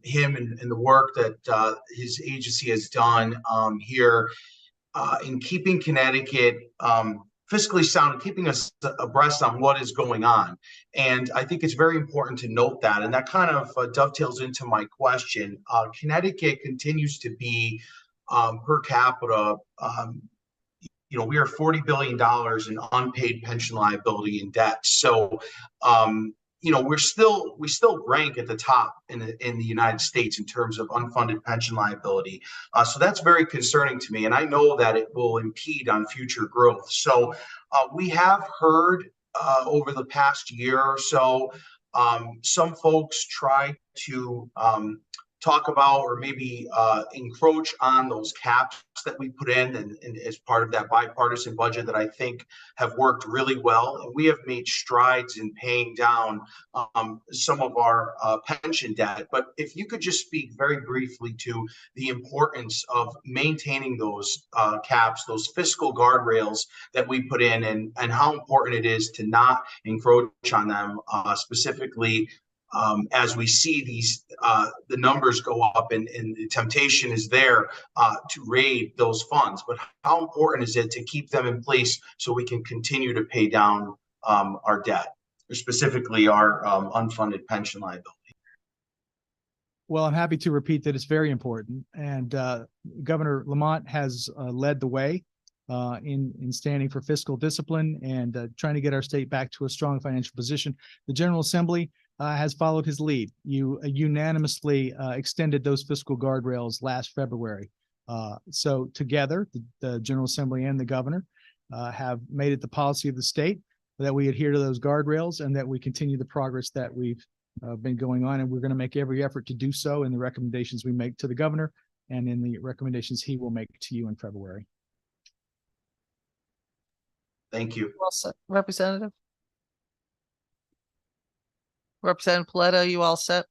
him and the work that his agency has done here in keeping Connecticut fiscally sound and keeping us abreast on what is going on. And I think it's very important to note that. And that kind of dovetails into my question. Connecticut continues to be per capita, we are $40 billion in unpaid pension liability and debt. So, we still rank at the top in the United States in terms of unfunded pension liability. So that's very concerning to me. And I know that it will impede on future growth. So we have heard over the past year or so, some folks try to talk about or maybe encroach on those caps that we put in and as part of that bipartisan budget that I think have worked really well. And we have made strides in paying down some of our pension debt. But if you could just speak very briefly to the importance of maintaining those caps, those fiscal guardrails that we put in and how important it is to not encroach on them, specifically as we see these the numbers go up and the temptation is there to raid those funds. But how important is it to keep them in place so we can continue to pay down our debt, or specifically our unfunded pension liability? Well, I'm happy to repeat that it's very important. And Governor Lamont has led the way in standing for fiscal discipline and trying to get our state back to a strong financial position. The General Assembly has followed his lead. You unanimously extended those fiscal guardrails last February. So together, the General Assembly and the governor have made it the policy of the state that we adhere to those guardrails and that we continue the progress that we've been going on, and we're going to make every effort to do so in the recommendations we make to the governor and in the recommendations he will make to you in February. Thank you. Well said. Representative? Representative Paletta, you all set?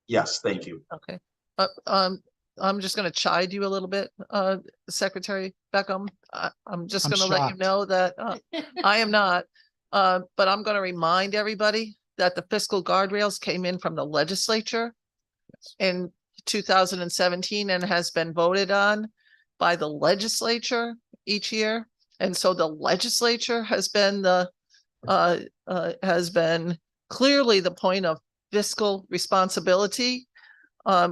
Yes, thank you. Okay. I'm just gonna chide you a little bit, Secretary Beckham. I'm just I'm gonna let you shocked. know that I am not. But I'm gonna remind everybody that the fiscal guardrails came in from the legislature in 2017 and has been voted on by the legislature each year. And so the legislature has been clearly the point of fiscal responsibility.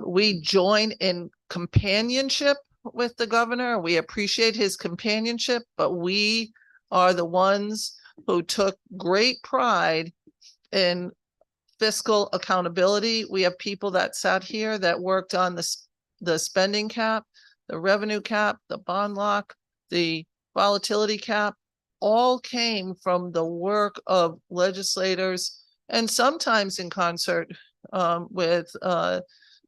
We join in companionship with the governor. We appreciate his companionship, but we are the ones who took great pride in fiscal accountability. We have people that sat here that worked on the spending cap, the revenue cap, the bond lock, the volatility cap, all came from the work of legislators and sometimes in concert with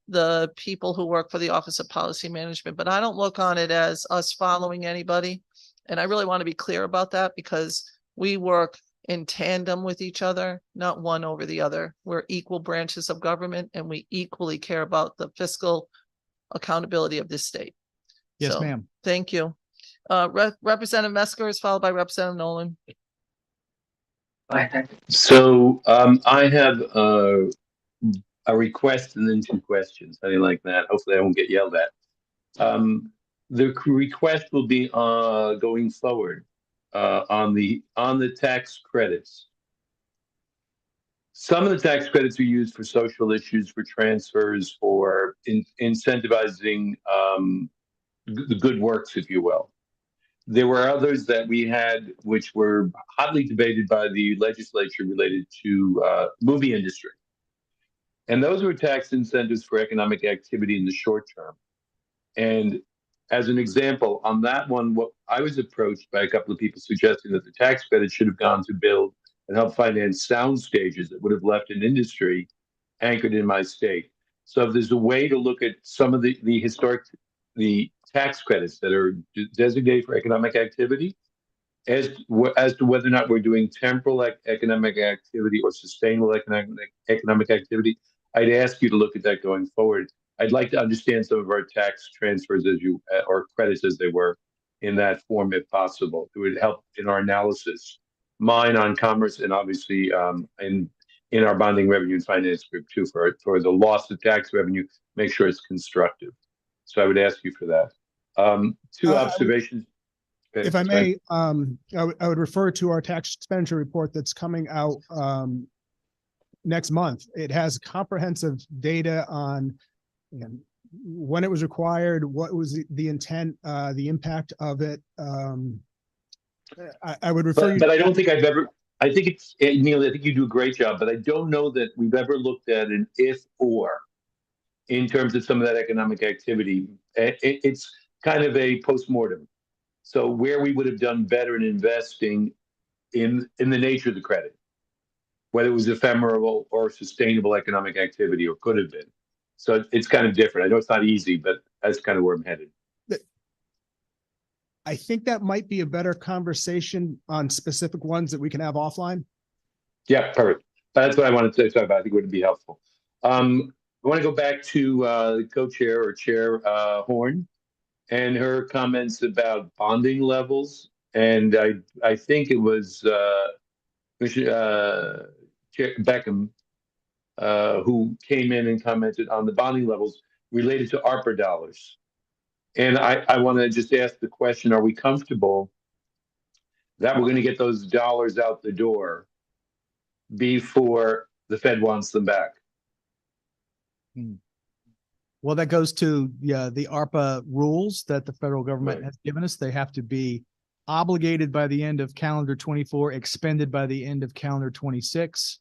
the people who work for the Office of Policy Management. But I don't look on it as us following anybody. And I really want to be clear about that because we work in tandem with each other, not one over the other. We're equal branches of government and we equally care about the fiscal accountability of this state. Yes, So, ma'am. Thank you. Representative Mesker is followed by Representative Nolan. So I have a request and then two questions. I didn't like that. Hopefully I won't get yelled at. The request will be going forward on the tax credits. Some of the tax credits are used for social issues, for transfers, for incentivizing the good works, if you will. There were others that we had, which were hotly debated by the legislature related to movie industry. And those were tax incentives for economic activity in the short term. And as an example, on that one, what I was approached by a couple of people suggesting that the tax credit should have gone to build and help finance sound stages that would have left an industry anchored in my state. So if there's a way to look at some of the tax credits that are designated for economic activity, as to whether or not we're doing temporal economic activity or sustainable economic activity, I'd ask you to look at that going forward. I'd like to understand some of our tax transfers or credits as they were in that form, if possible. It would help in our analysis. Mine on commerce and obviously in our bonding revenue and finance group too for the loss of tax revenue, make sure it's constructive. So I would ask you for that. Two observations. If I may, I would refer to our tax expenditure report that's coming out next month. It has comprehensive data on when it was required, what was the intent, the impact of it. I would refer you. But I don't think I think it's, Neil, I think you do a great job, but I don't know that we've ever looked at an if or in terms of some of that economic activity. It's kind of a postmortem. So where we would have done better in investing in the nature of the credit, whether it was ephemeral or sustainable economic activity, or could have been. So it's kind of different. I know it's not easy, but that's kind of where I'm headed. I think that might be a better conversation on specific ones that we can have offline. Yeah, perfect. That's what I wanted to talk about. I think it would be helpful. I want to go back to co-chair or chair Horn and her comments about bonding levels. And I think it was Chair Beckham who came in and commented on the bonding levels related to ARPA dollars. And I want to just ask the question, are we comfortable that we're going to get those dollars out the door before the Fed wants them back? Well, that goes to the ARPA rules that the federal government has given us. They have to be obligated by the end of calendar 24, expended by the end of calendar 26.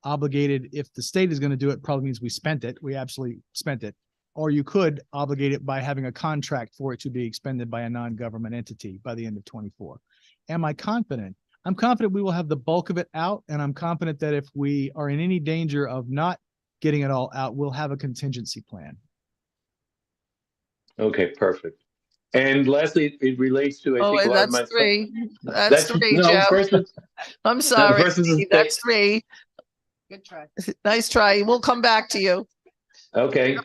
Obligated, if the state is going to do it, probably means we spent it. We absolutely spent it. Or you could obligate it by having a contract for it to be expended by a non-government entity by the end of 24. Am I confident? I'm confident we will have the bulk of it out, and I'm confident that if we are in any danger of not getting it all out, we'll have a contingency plan. Okay, perfect. And lastly, it relates to, I Oh, think a lot of that's my. three. That's three, No, Jeff. first is, I'm sorry. first is a That's three. Good try. Nice try. We'll come back to you. okay.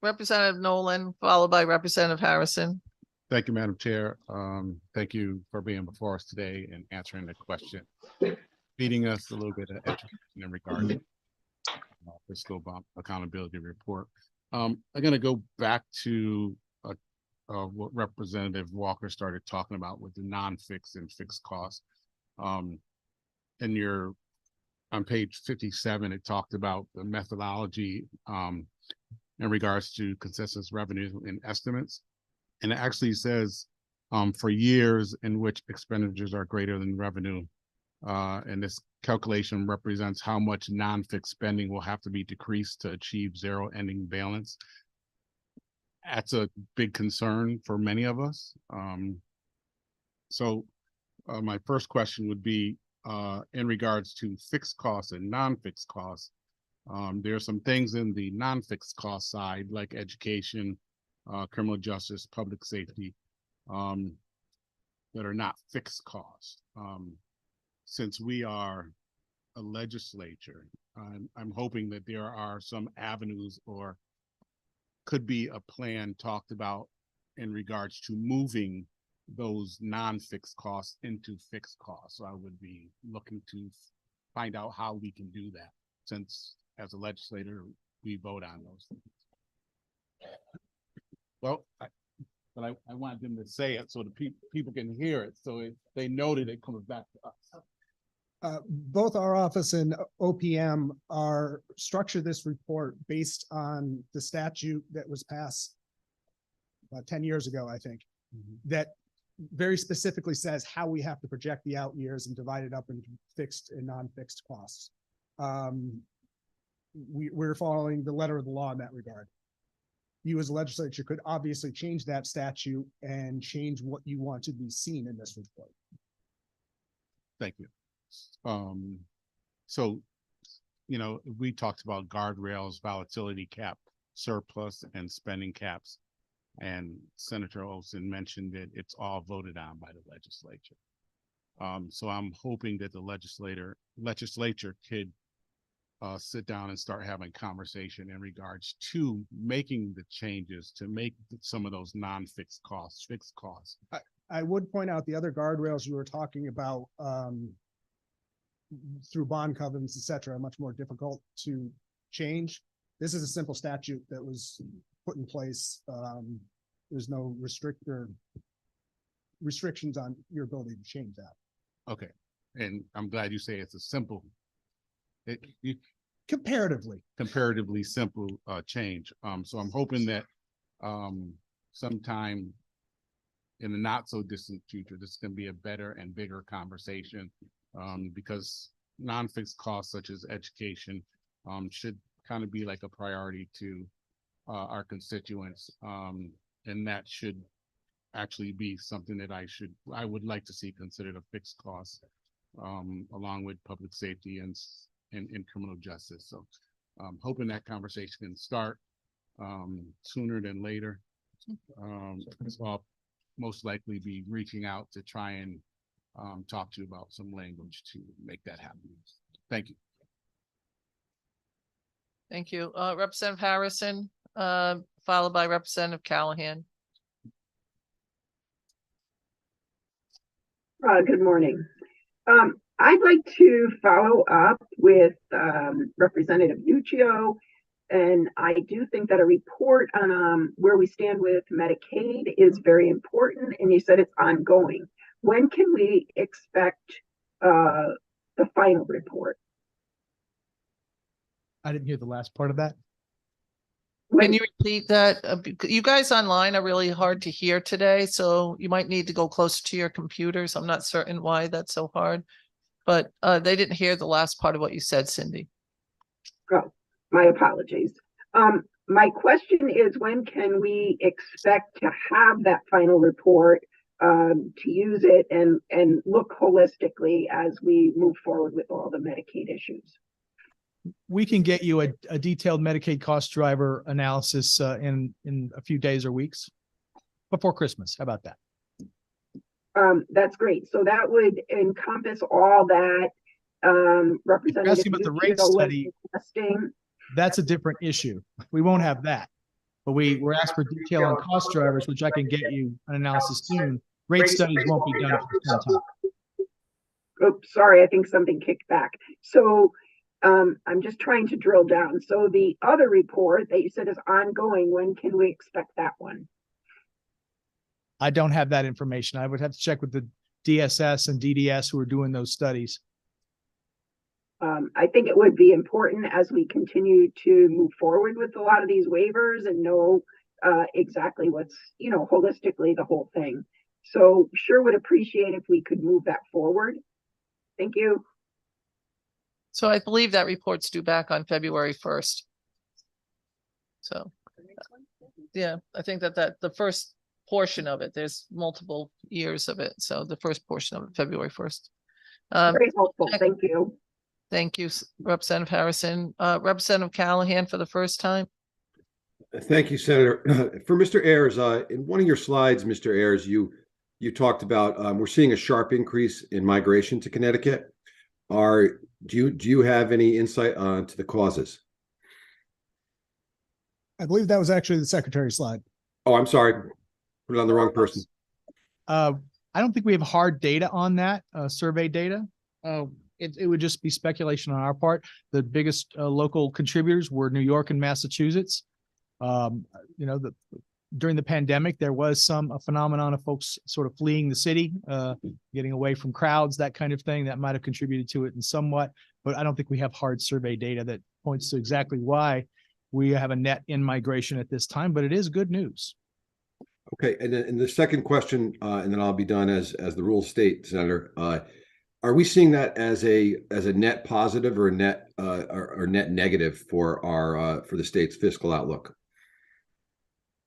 Representative Nolan, followed by Representative Harrison. Thank you, Madam Chair. Thank you for being before us today and answering the question, feeding us a little bit of education in regard to fiscal accountability report. I'm going to go back to what Representative Walker started talking about with the non-fixed and fixed costs. On page 57, it talked about the methodology in regards to consensus revenues and estimates. And it actually says for years in which expenditures are greater than revenue. And this calculation represents how much non-fixed spending will have to be decreased to achieve zero ending balance. That's a big concern for many of us. So my first question would be in regards to fixed costs and non-fixed costs. There are some things in the non-fixed cost side, like education, criminal justice, public safety, that are not fixed costs. Since we are a legislature, I'm hoping that there are some avenues or could be a plan talked about in regards to moving those non-fixed costs into fixed costs. So I would be looking to find out how we can do that, since as a legislator, we vote on those things. Well, but I wanted them to say it so the people can hear it, so they know that it comes back to us. Both our office and OPM are structure this report based on the statute that was passed about 10 years ago, I think, that very specifically says how we have to project the out years and divide it up into fixed and non-fixed costs. We're following the letter of the law in that regard. You as a legislature could obviously change that statute and change what you want to be seen in this report. Thank you. So, you know, we talked about guardrails, volatility cap, surplus, and spending caps. And Senator Olson mentioned that it's all voted on by the legislature. So I'm hoping that the legislature could sit down and start having conversation in regards to making the changes to make some of those non-fixed costs, fixed costs. I would point out the other guardrails you were talking about through bond covenants, et cetera, are much more difficult to change. This is a simple statute that was put in place. There's no restrictions on your ability to change that. Okay, and I'm glad you say it's a simple, comparatively simple change. So I'm hoping that sometime in the not so distant future, this can be a better and bigger conversation, because non-fixed costs such as education should kind of be like a priority to our constituents, and that should actually be something that I would like to see considered a fixed cost, along with public safety and criminal justice. So hoping that conversation can start sooner than later. So I'll most likely be reaching out to try and talk to you about some language to make that happen. Thank you. Thank you. Representative Harrison, followed by Representative Callahan. Good morning. I'd like to follow up with Representative Uccio, and I do think that a report on where we stand with Medicaid is very important, and you said it's ongoing. When can we expect the final report? I didn't hear the last part of that. Can you repeat that? You guys online are really hard to hear today, so you might need to go closer to your computers. I'm not certain why that's so hard, but they didn't hear the last part of what you said, Cindy. Oh, my apologies. My question is, when can we expect to have that final report to use it and look holistically as we move forward with all the Medicaid issues. We can get you a detailed Medicaid cost driver analysis in a few days or weeks before Christmas. How about that? That's great. So that would encompass all that Representative Asking about the rate Uccio was study, requesting. that's a different issue. We won't have that. But we're asked for detail on cost drivers, which I can get you an analysis soon. Rate studies won't be done for some time. Oh, sorry, I think something kicked back. So I'm just trying to drill down. So the other report that you said is ongoing, when can we expect that one? I don't have that information. I would have to check with the DSS and DDS who are doing those studies. I think it would be important as we continue to move forward with a lot of these waivers and know exactly what's, holistically the whole thing. So sure would appreciate if we could move that forward. Thank you. So I believe that report's due back on February 1st. So, yeah, I think that the first portion of it, there's multiple years of it. So the first portion of it, February 1st. Very helpful. Thank you. Thank you, Representative Harrison. Representative Callahan for the first time. Thank you, Senator. For Mr. Ayers, in one of your slides, Mr. Ayers, you talked about we're seeing a sharp increase in migration to Connecticut. Do you have any insight to the causes? I believe that was actually the secretary's slide. Oh, I'm sorry. Put it on the wrong person. I don't think we have hard data on that, survey data. It would just be speculation on our part. The biggest local contributors were New York and Massachusetts. During the pandemic, there was a phenomenon of folks sort of fleeing the city, getting away from crowds, that kind of thing that might have contributed to it in somewhat, but I don't think we have hard survey data that points to exactly why we have a net in migration at this time, but it is good news. Okay, and then the second question, and then I'll be done as the rules state, Senator. Are we seeing that as a net positive or net negative for the state's fiscal outlook?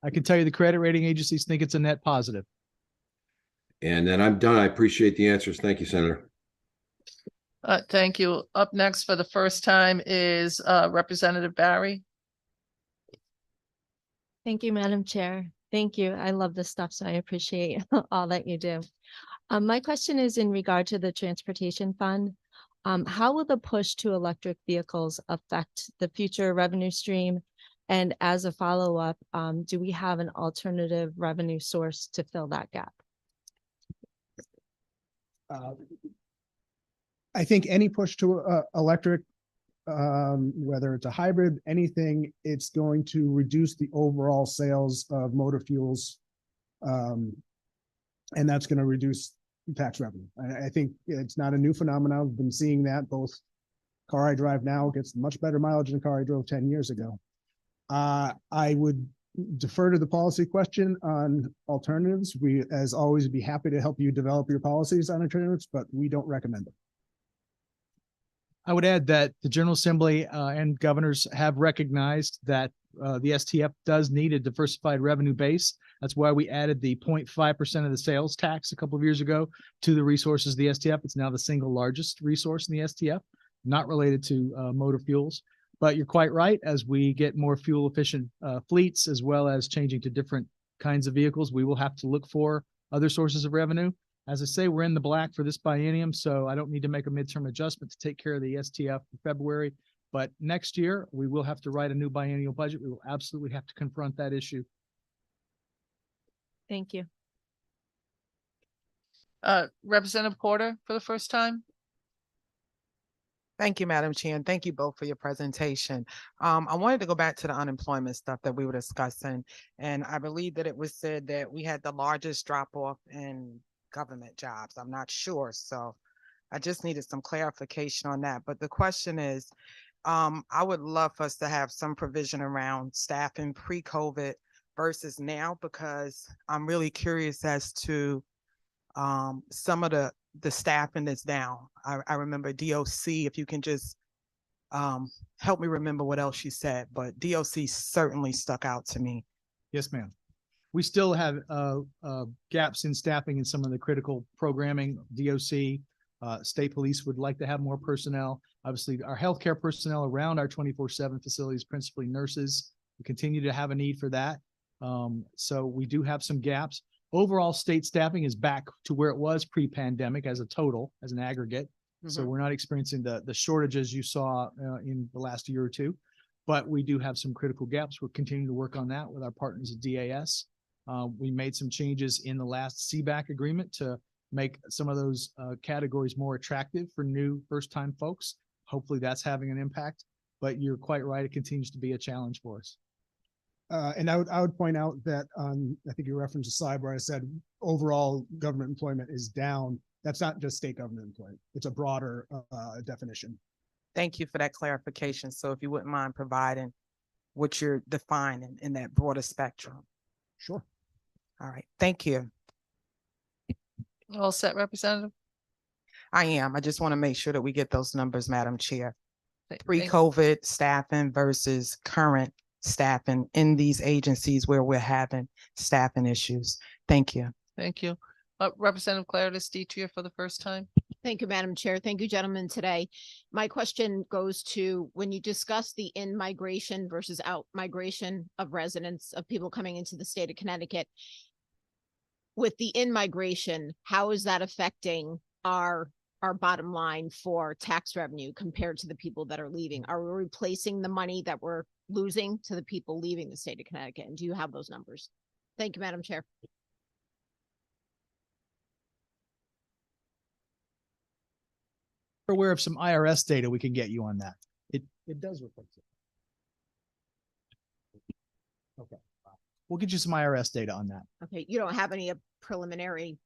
I can tell you the credit rating agencies think it's a net positive. And then I'm done. I appreciate the answers. Thank you, Senator. Thank you. Up next for the first time is Representative Barry. Thank you, Madam Chair. Thank you. I love this stuff, so I appreciate all that you do. My question is in regard to the transportation fund. How will the push to electric vehicles affect the future revenue stream? And as a follow-up, do we have an alternative revenue source to fill that gap? I think any push to electric, whether it's a hybrid, anything, it's going to reduce the overall sales of motor fuels. And that's going to reduce tax revenue. I think it's not a new phenomenon. We've been seeing that. Both car I drive now gets much better mileage than the car I drove 10 years ago. I would defer to the policy question on alternatives. We, as always, be happy to help you develop your policies on alternatives, but we don't recommend them. I would add that the General Assembly and governors have recognized that the STF does need a diversified revenue base. That's why we added the 0.5% of the sales tax a couple of years ago to the resources of the STF. It's now the single largest resource in the STF, not related to motor fuels. But you're quite right. As we get more fuel efficient fleets, as well as changing to different kinds of vehicles, we will have to look for other sources of revenue. As I say, we're in the black for this biennium, so I don't need to make a midterm adjustment to take care of the STF for February. But next year, we will have to write a new biennial budget. We will absolutely have to confront that issue. Thank you. Representative Porter for the first time. Thank you, Madam Chair, and thank you both for your presentation. I wanted to go back to the unemployment stuff that we were discussing, and I believe that it was said that we had the largest drop off in government jobs. I'm not sure, so I just needed some clarification on that. But the question is, I would love for us to have some provision around staffing pre-COVID versus now, because I'm really curious as to some of the staffing that's down. I remember DOC, if you can just help me remember what else you said, but DOC certainly stuck out to me. Yes, ma'am. we still have gaps in staffing in some of the critical programming. DOC, state police would like to have more personnel. Obviously, our healthcare personnel around our 24/7 facilities, principally nurses, we continue to have a need for that. So we do have some gaps. Overall, state staffing is back to where it was pre-pandemic as a total, as an aggregate. So we're not experiencing the shortages you saw in the last year or two, but we do have some critical gaps. We're continuing to work on that with our partners at DAS. We made some changes in the last CBAC agreement to make some of those categories more attractive for new first-time folks. Hopefully that's having an impact, but you're quite right. It continues to be a challenge for us. And I would point out that I think you referenced a slide where I said overall government employment is down. That's not just state government employment. It's a broader definition. Thank you for that clarification. So if you wouldn't mind providing what you're defining in that broader spectrum. Sure. All right. Thank you. All set, Representative? I am. I just want to make sure that we get those numbers, Madam Chair. Thank- Pre-COVID staffing versus current staffing in these agencies where we're having staffing issues. Thank you. Thank you. Representative Claridis Detrier for the first time. Thank you, Madam Chair. Thank you, gentlemen, today. My question goes to when you discuss the in-migration versus out-migration of residents, of people coming into the state of Connecticut. With the in-migration, how is that affecting our bottom line for tax revenue compared to the people that are leaving? Are we replacing the money that we're losing to the people leaving the state of Connecticut? And do you have those numbers? Thank you, Madam Chair. We're aware of some IRS data we can get you on that. It does replace it. Okay. We'll get you some IRS data on that. Okay, you don't have any preliminary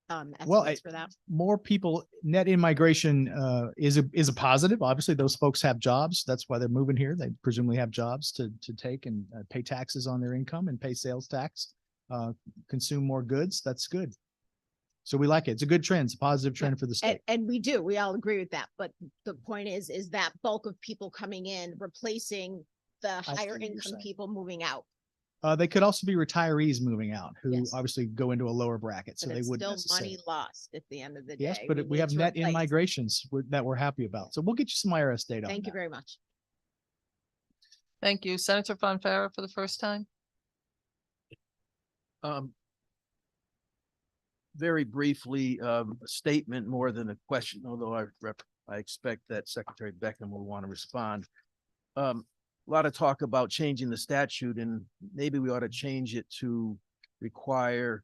Well, estimates for that? more people, net in-migration is a positive. Obviously, those folks have jobs. That's why they're moving here. They presumably have jobs to take and pay taxes on their income and pay sales tax, consume more goods. That's good. So we like it. It's a good trend. It's a positive trend for the state. And we all agree with that. But the point is that bulk of people coming in replacing the see higher what you're income saying. people moving out. They could also be retirees moving out who Yes. obviously go into a lower bracket. So But they it's wouldn't still money necessarily. lost at the end of the day. Yes, but we need have to net replace. in-migrations that we're happy about. So we'll get you some IRS data on Thank you that. very much. Thank you. Senator Fonfara for the first time. Very briefly, a statement more than a question, although I expect that Secretary Beckham will want to respond. A lot of talk about changing the statute, and maybe we ought to change it to require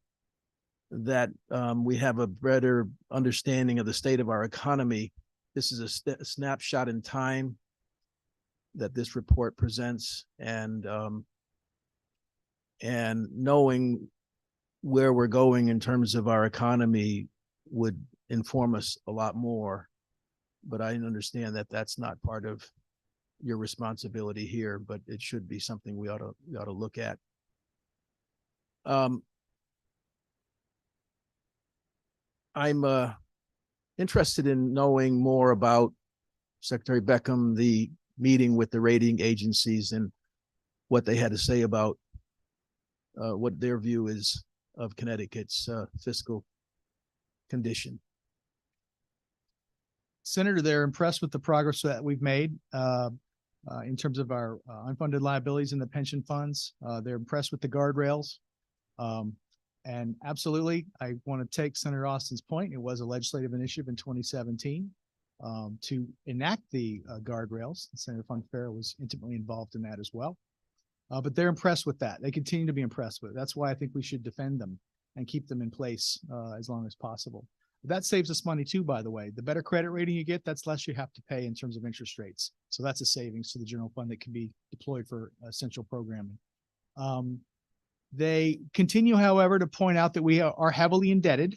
that we have a better understanding of the state of our economy. This is a snapshot in time that this report presents, and knowing where we're going in terms of our economy would inform us a lot more. But I understand that that's not part of your responsibility here, but it should be something we ought to look at. I'm interested in knowing more about Secretary Beckham, the meeting with the rating agencies, and what they had to say about what their view is of Connecticut's fiscal condition. Senator, they're impressed with the progress that we've made in terms of our unfunded liabilities in the pension funds. They're impressed with the guardrails. And absolutely, I want to take Senator Austin's point. It was a legislative initiative in 2017 to enact the guardrails. Senator Fonfara was intimately involved in that as well. But they're impressed with that. They continue to be impressed with it. That's why I think we should defend them and keep them in place as long as possible. That saves us money too, by the way. The better credit rating you get, that's less you have to pay in terms of interest rates. So that's a savings to the general fund that can be deployed for essential programming. They continue, however, to point out that we are heavily indebted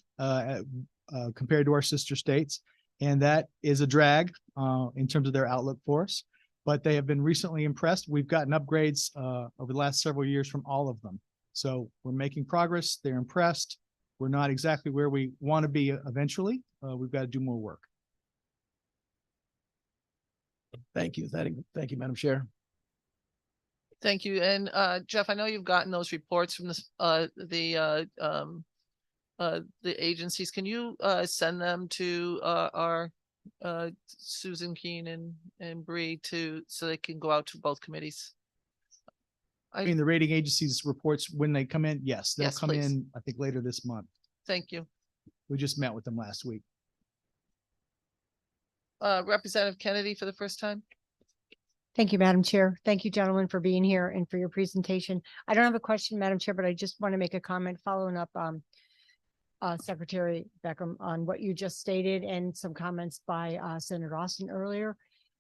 compared to our sister states, and that is a drag in terms of their outlook for us. But they have been recently impressed. We've gotten upgrades over the last several years from all of them. So we're making progress. They're impressed. We're not exactly where we want to be eventually. We've got to do more work. Thank you. Thank you, Madam Chair. Thank you. And Jeff, I know you've gotten those reports from the agencies. Can you send them to our Susan Keen and Bree so they can go out to both committees? I mean, the rating agencies reports when they come in. Yes, they'll Yes, come please. in, I think later this month. Thank you. We just met with them last week. Representative Kennedy for the first time. Thank you, Madam Chair. Thank you, gentlemen, for being here and for your presentation. I don't have a question, Madam Chair, but I just want to make a comment following up Secretary Beckham on what you just stated and some comments by Senator Austin earlier.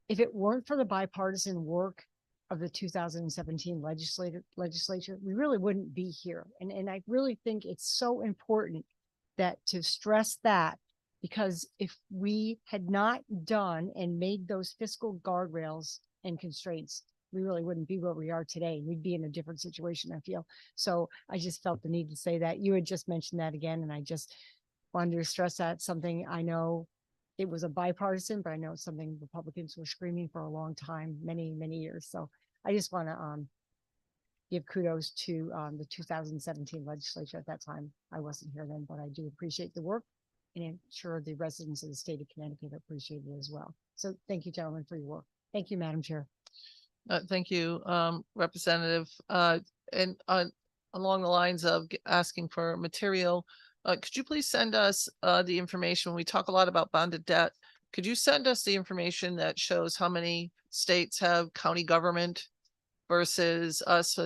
If it weren't for the bipartisan work of the 2017 legislature, we really wouldn't be here. And I really think it's so important that to stress that, because if we had not done and made those fiscal guardrails and constraints, we really wouldn't be where we are today. We'd be in a different situation, I feel. So I just felt the need to say that. You had just mentioned that again, and I just wanted to stress that. Something I know it was a bipartisan, but I know it's something Republicans were screaming for a long time, many, many years. So I just want to give kudos to the 2017 legislature. At that time, I wasn't here then, but I do appreciate the work, and I'm sure the residents of the state of Connecticut appreciate it as well. So thank you, gentlemen, for your work. Thank you, Madam Chair. Thank you, Representative. And along the lines of asking for material, could you please send us the information? We talk a lot about bonded debt. Could you send us the information that shows how many states have county government versus us?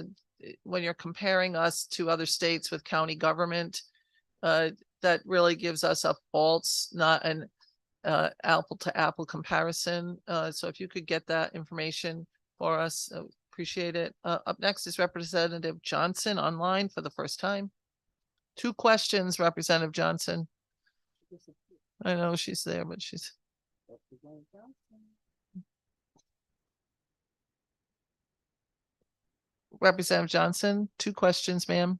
When you're comparing us to other states with county government, that really gives us a false, not an apple to apple comparison. So if you could get that information for us, appreciate it. Up next is Representative Johnson online for the first time. 2 questions, Representative Johnson. I know she's there, but she's. Representative Johnson, 2 questions, ma'am.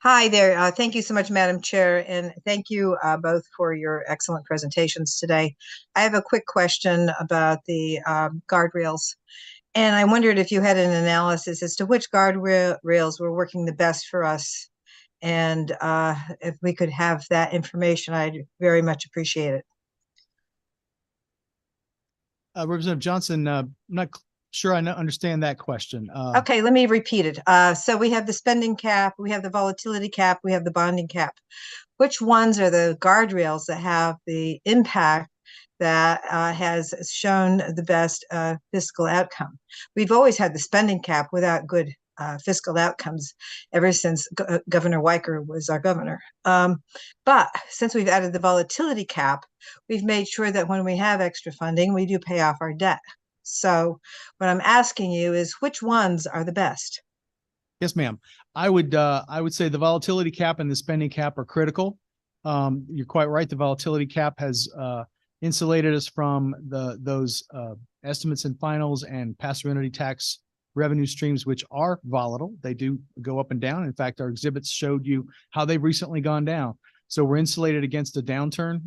Hi there. Thank you so much, Madam Chair, and thank you both for your excellent presentations today. I have a quick question about the guardrails, and I wondered if you had an analysis as to which guardrails were working the best for us, and if we could have that information, I'd very much appreciate it. Representative Johnson, I'm not sure I understand that question. Okay, let me repeat it. So we have the spending cap, we have the volatility cap, we have the bonding cap. Which ones are the guardrails that have the impact that has shown the best fiscal outcome? We've always had the spending cap without good fiscal outcomes ever since Governor Weicker was our governor. But since we've added the volatility cap, we've made sure that when we have extra funding, we do pay off our debt. So what I'm asking you is which ones are the best? Yes, ma'am. I would say the volatility cap and the spending cap are critical. You're quite right. The volatility cap has insulated us from those estimates and finals and pass-through tax revenue streams, which are volatile. They do go up and down. In fact, our exhibits showed you how they've recently gone down. So we're insulated against a downturn.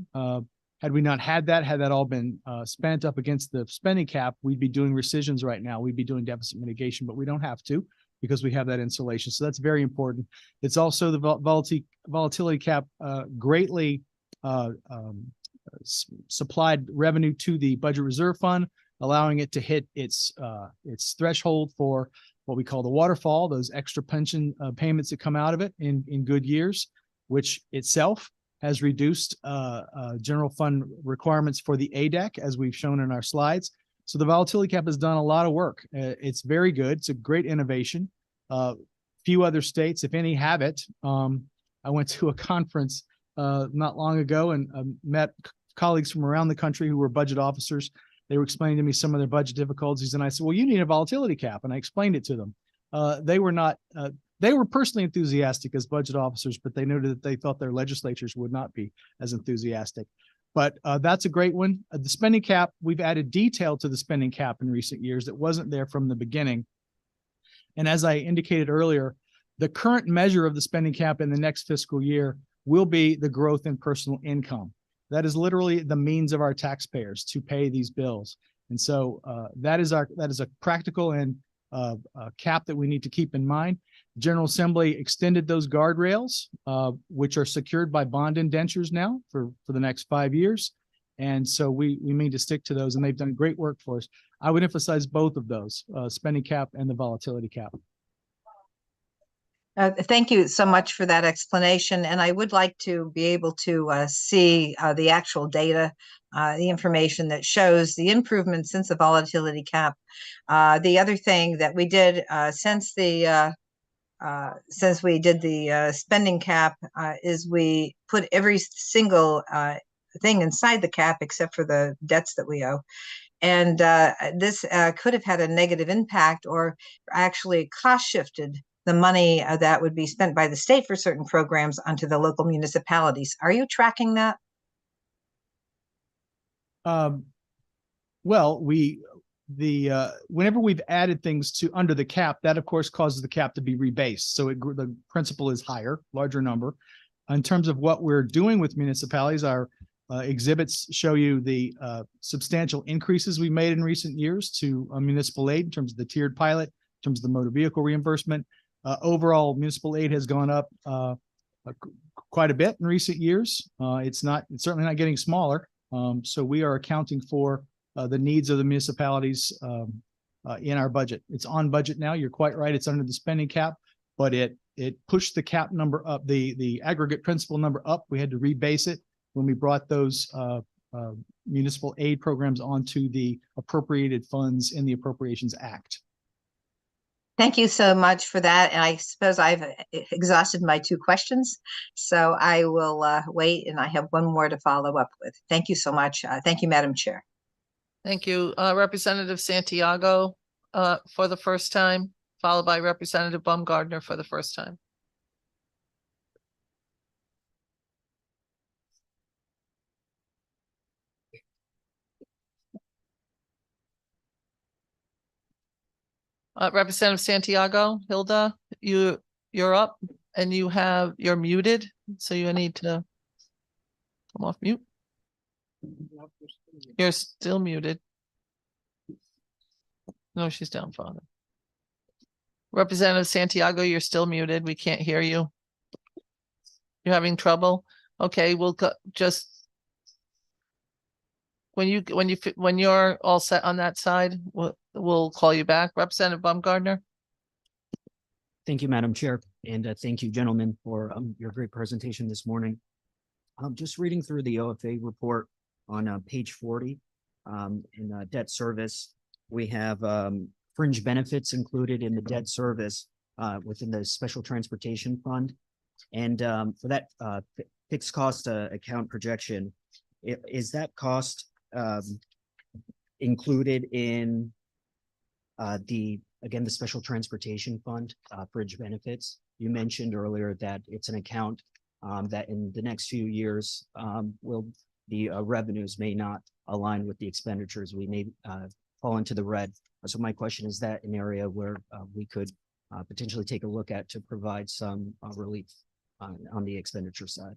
Had we not had that all been spent up against the spending cap, we'd be doing rescissions right now. We'd be doing deficit mitigation, but we don't have to because we have that insulation. So that's very important. It's also the volatility cap greatly supplied revenue to the budget reserve fund, allowing it to hit its threshold for what we call the waterfall, those extra pension payments that come out of it in good years, which itself has reduced general fund requirements for the ADEC, as we've shown in our slides. So the volatility cap has done a lot of work. It's very good. It's a great innovation. Few other states, if any, have it. I went to a conference not long ago and met colleagues from around the country who were budget officers. They were explaining to me some of their budget difficulties, and I said, well, you need a volatility cap, and I explained it to them. They were personally enthusiastic as budget officers, but they noted that they thought their legislatures would not be as enthusiastic. But that's a great one. The spending cap, we've added detail to the spending cap in recent years that wasn't there from the beginning. And as I indicated earlier, the current measure of the spending cap in the next fiscal year will be the growth in personal income. That is literally the means of our taxpayers to pay these bills. And so that is a practical and cap that we need to keep in mind. General Assembly extended those guardrails, which are secured by bond indentures now for the next 5 years. And so we mean to stick to those, and they've done great work for us. I would emphasize both of those, spending cap and the volatility cap. Thank you so much for that explanation. And I would like to be able to see the actual data, the information that shows the improvement since the volatility cap. The other thing that we did since we did the spending cap is we put every single thing inside the cap except for the debts that we owe. And this could have had a negative impact, or actually cost shifted the money that would be spent by the state for certain programs onto the local municipalities. Are you tracking that? Well, whenever we've added things to under the cap, that of course causes the cap to be rebased. So the principal is higher, larger number. In terms of what we're doing with municipalities, our exhibits show you the substantial increases we made in recent years to municipal aid in terms of the tiered pilot, in terms of the motor vehicle reimbursement. Overall, municipal aid has gone up quite a bit in recent years. It's certainly not getting smaller. So we are accounting for the needs of the municipalities in our budget. It's on budget now. You're quite right. It's under the spending cap, but it pushed the cap number up, the aggregate principal number up. We had to rebase it when we brought those municipal aid programs onto the appropriated funds in the Appropriations Act. Thank you so much for that. And I suppose I've exhausted my 2 questions. So I will wait, and I have one more to follow up with. Thank you so much. Thank you, Madam Chair. Thank you. Representative Santiago for the first time, followed by Representative Baumgardner for the first time. Representative Santiago, Hilda, you're up, and you're muted, so you need to come off mute. You're still muted. No, she's down, Father. Representative Santiago, you're still muted. We can't hear you. You're having trouble? Okay, we'll just when you're all set on that side, we'll call you back. Representative Baumgardner. Thank you, Madam Chair, and thank you, gentlemen, for your great presentation this morning. Just reading through the OFA report on page 40 in debt service, we have fringe benefits included in the debt service within the Special Transportation Fund. And for that fixed cost account projection, is that cost included in the Special Transportation Fund fringe benefits? You mentioned earlier that it's an account that in the next few years the revenues may not align with the expenditures. We may fall into the red. So my question is that an area where we could potentially take a look at to provide some relief on the expenditure side?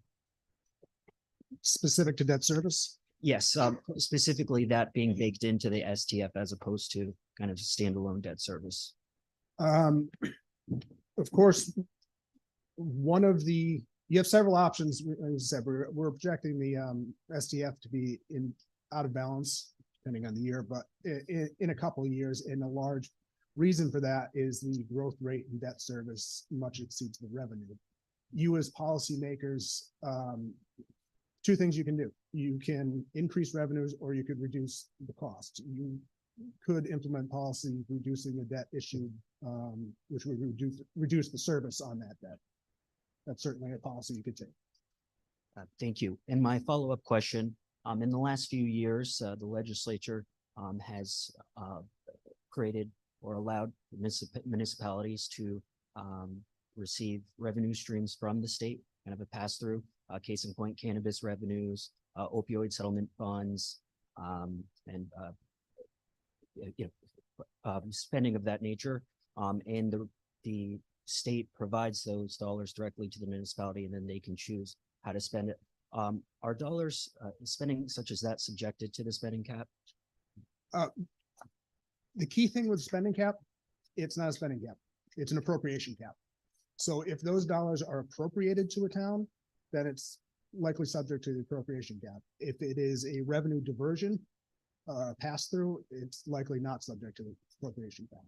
Specific to debt service? Yes, specifically that being baked into the STF as opposed to kind of standalone debt service. Of course, you have several options. As I said, we're projecting the STF to be out of balance depending on the year, but in a couple of years, and a large reason for that is the growth rate in debt service much exceeds the revenue. You as policymakers, 2 things you can do. You can increase revenues, or you could reduce the cost. You could implement policy reducing the debt issued, which would reduce the service on that debt. That's certainly a policy you could take. Thank you. And my follow-up question, in the last few years, the legislature has created or allowed municipalities to receive revenue streams from the state, kind of a pass-through, case in point, cannabis revenues, opioid settlement funds, and spending of that nature. And the state provides those dollars directly to the municipality, and then they can choose how to spend it. Are dollars spending such as that subjected to the spending cap? The key thing with spending cap, it's not a spending cap, it's an appropriation cap. So if those dollars are appropriated to a town, then it's likely subject to the appropriation cap. If it is a revenue diversion, pass through, it's likely not subject to the appropriation cap.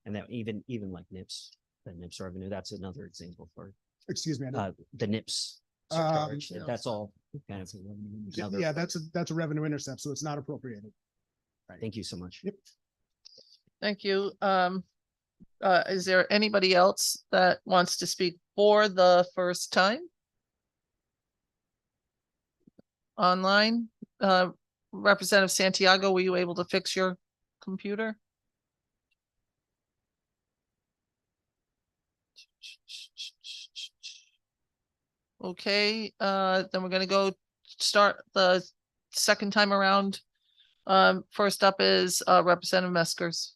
And that even like NIPS, the NIPS revenue, that's another example for Excuse me. the NIPS surcharge. That's all kind of. another- Yeah, that's a revenue intercept, so it's not appropriated. Thank you so much. Yep. Thank you. Is there anybody else that wants to speak for the first time? Online, Representative Santiago, were you able to fix your computer? Okay, then we're gonna go start the second time around. First up is Representative Meskers.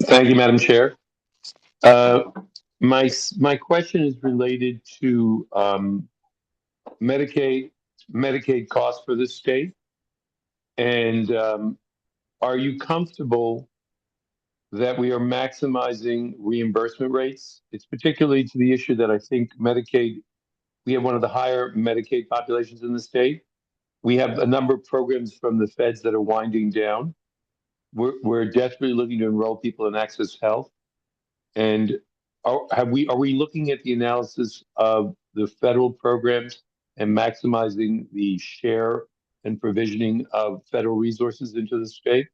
Thank you, Madam Chair. My question is related to Medicaid costs for the state. And are you comfortable that we are maximizing reimbursement rates? It's particularly to the issue that I think Medicaid, we have one of the higher Medicaid populations in the state. We have a number of programs from the feds that are winding down. We're desperately looking to enroll people in Access Health. And are we looking at the analysis of the federal programs and maximizing the share and provisioning of federal resources into the state?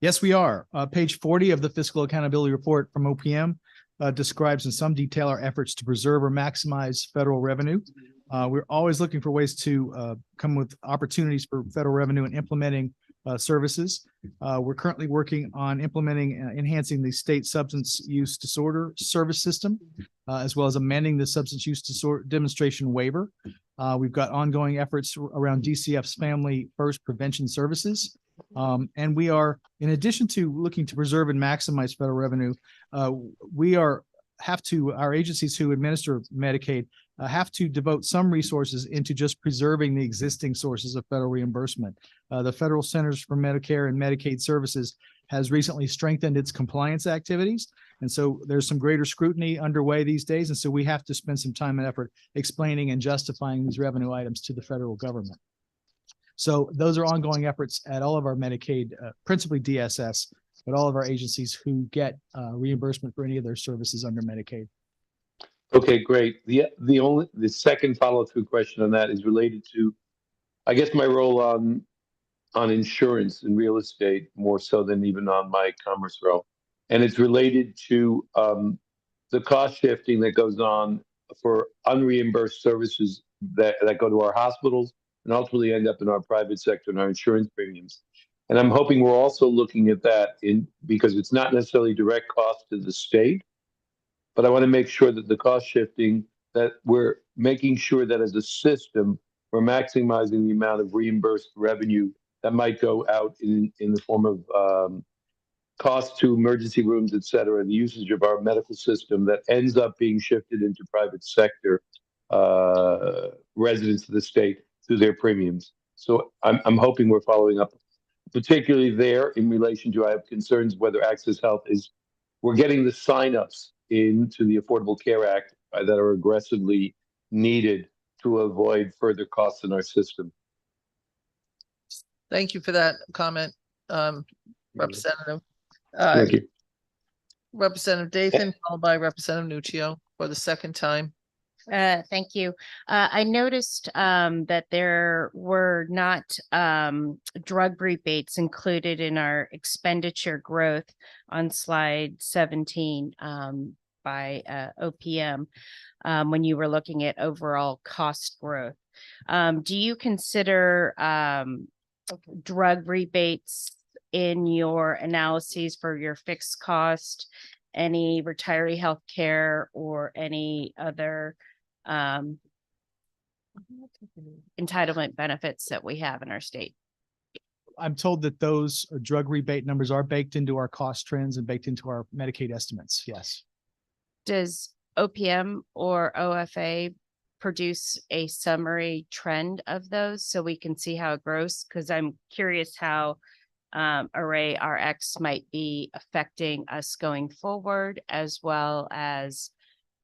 Yes, we are. Page 40 of the Fiscal Accountability Report from OPM describes in some detail our efforts to preserve or maximize federal revenue. We're always looking for ways to come with opportunities for federal revenue and implementing services. We're currently working on implementing and enhancing the state substance use disorder service system, as well as amending the substance use disorder demonstration waiver. We've got ongoing efforts around DCF's Family First Prevention Services. And we are, in addition to looking to preserve and maximize federal revenue, our agencies who administer Medicaid have to devote some resources into just preserving the existing sources of federal reimbursement. The Federal Centers for Medicare and Medicaid Services has recently strengthened its compliance activities. And so there's some greater scrutiny underway these days. And so we have to spend some time and effort explaining and justifying these revenue items to the federal government. So those are ongoing efforts at all of our Medicaid, principally DSS, but all of our agencies who get reimbursement for any of their services under Medicaid. Okay, great. The second follow-through question on that is related to, I guess, my role on insurance and real estate more so than even on my commerce role, and it's related to the cost shifting that goes on for unreimbursed services that go to our hospitals and ultimately end up in our private sector and our insurance premiums. And I'm hoping we're also looking at that because it's not necessarily direct cost to the state, but I want to make sure that the cost shifting, that we're making sure that as a system, we're maximizing the amount of reimbursed revenue that might go out in the form of cost to emergency rooms, et cetera, the usage of our medical system that ends up being shifted into private sector residents of the state through their premiums. So I'm hoping we're following up, particularly there in relation to, I have concerns whether Access Health we're getting the signups into the Affordable Care Act that are aggressively needed to avoid further costs in our system. Thank you for that comment, Representative. Thank you. Representative Dathan, followed by Representative Nuccio for the second time. Thank you. I noticed that there were not drug rebates included in our expenditure growth on slide 17 by OPM when you were looking at overall cost growth. Do you consider drug rebates in your analyses for your fixed cost, any retiree health care, or any other entitlement benefits that we have in our state? I'm told that those drug rebate numbers are baked into our cost trends and baked into our Medicaid estimates. Yes. Does OPM or OFA produce a summary trend of those so we can see how it grows? Because I'm curious how Array RX might be affecting us going forward, as well as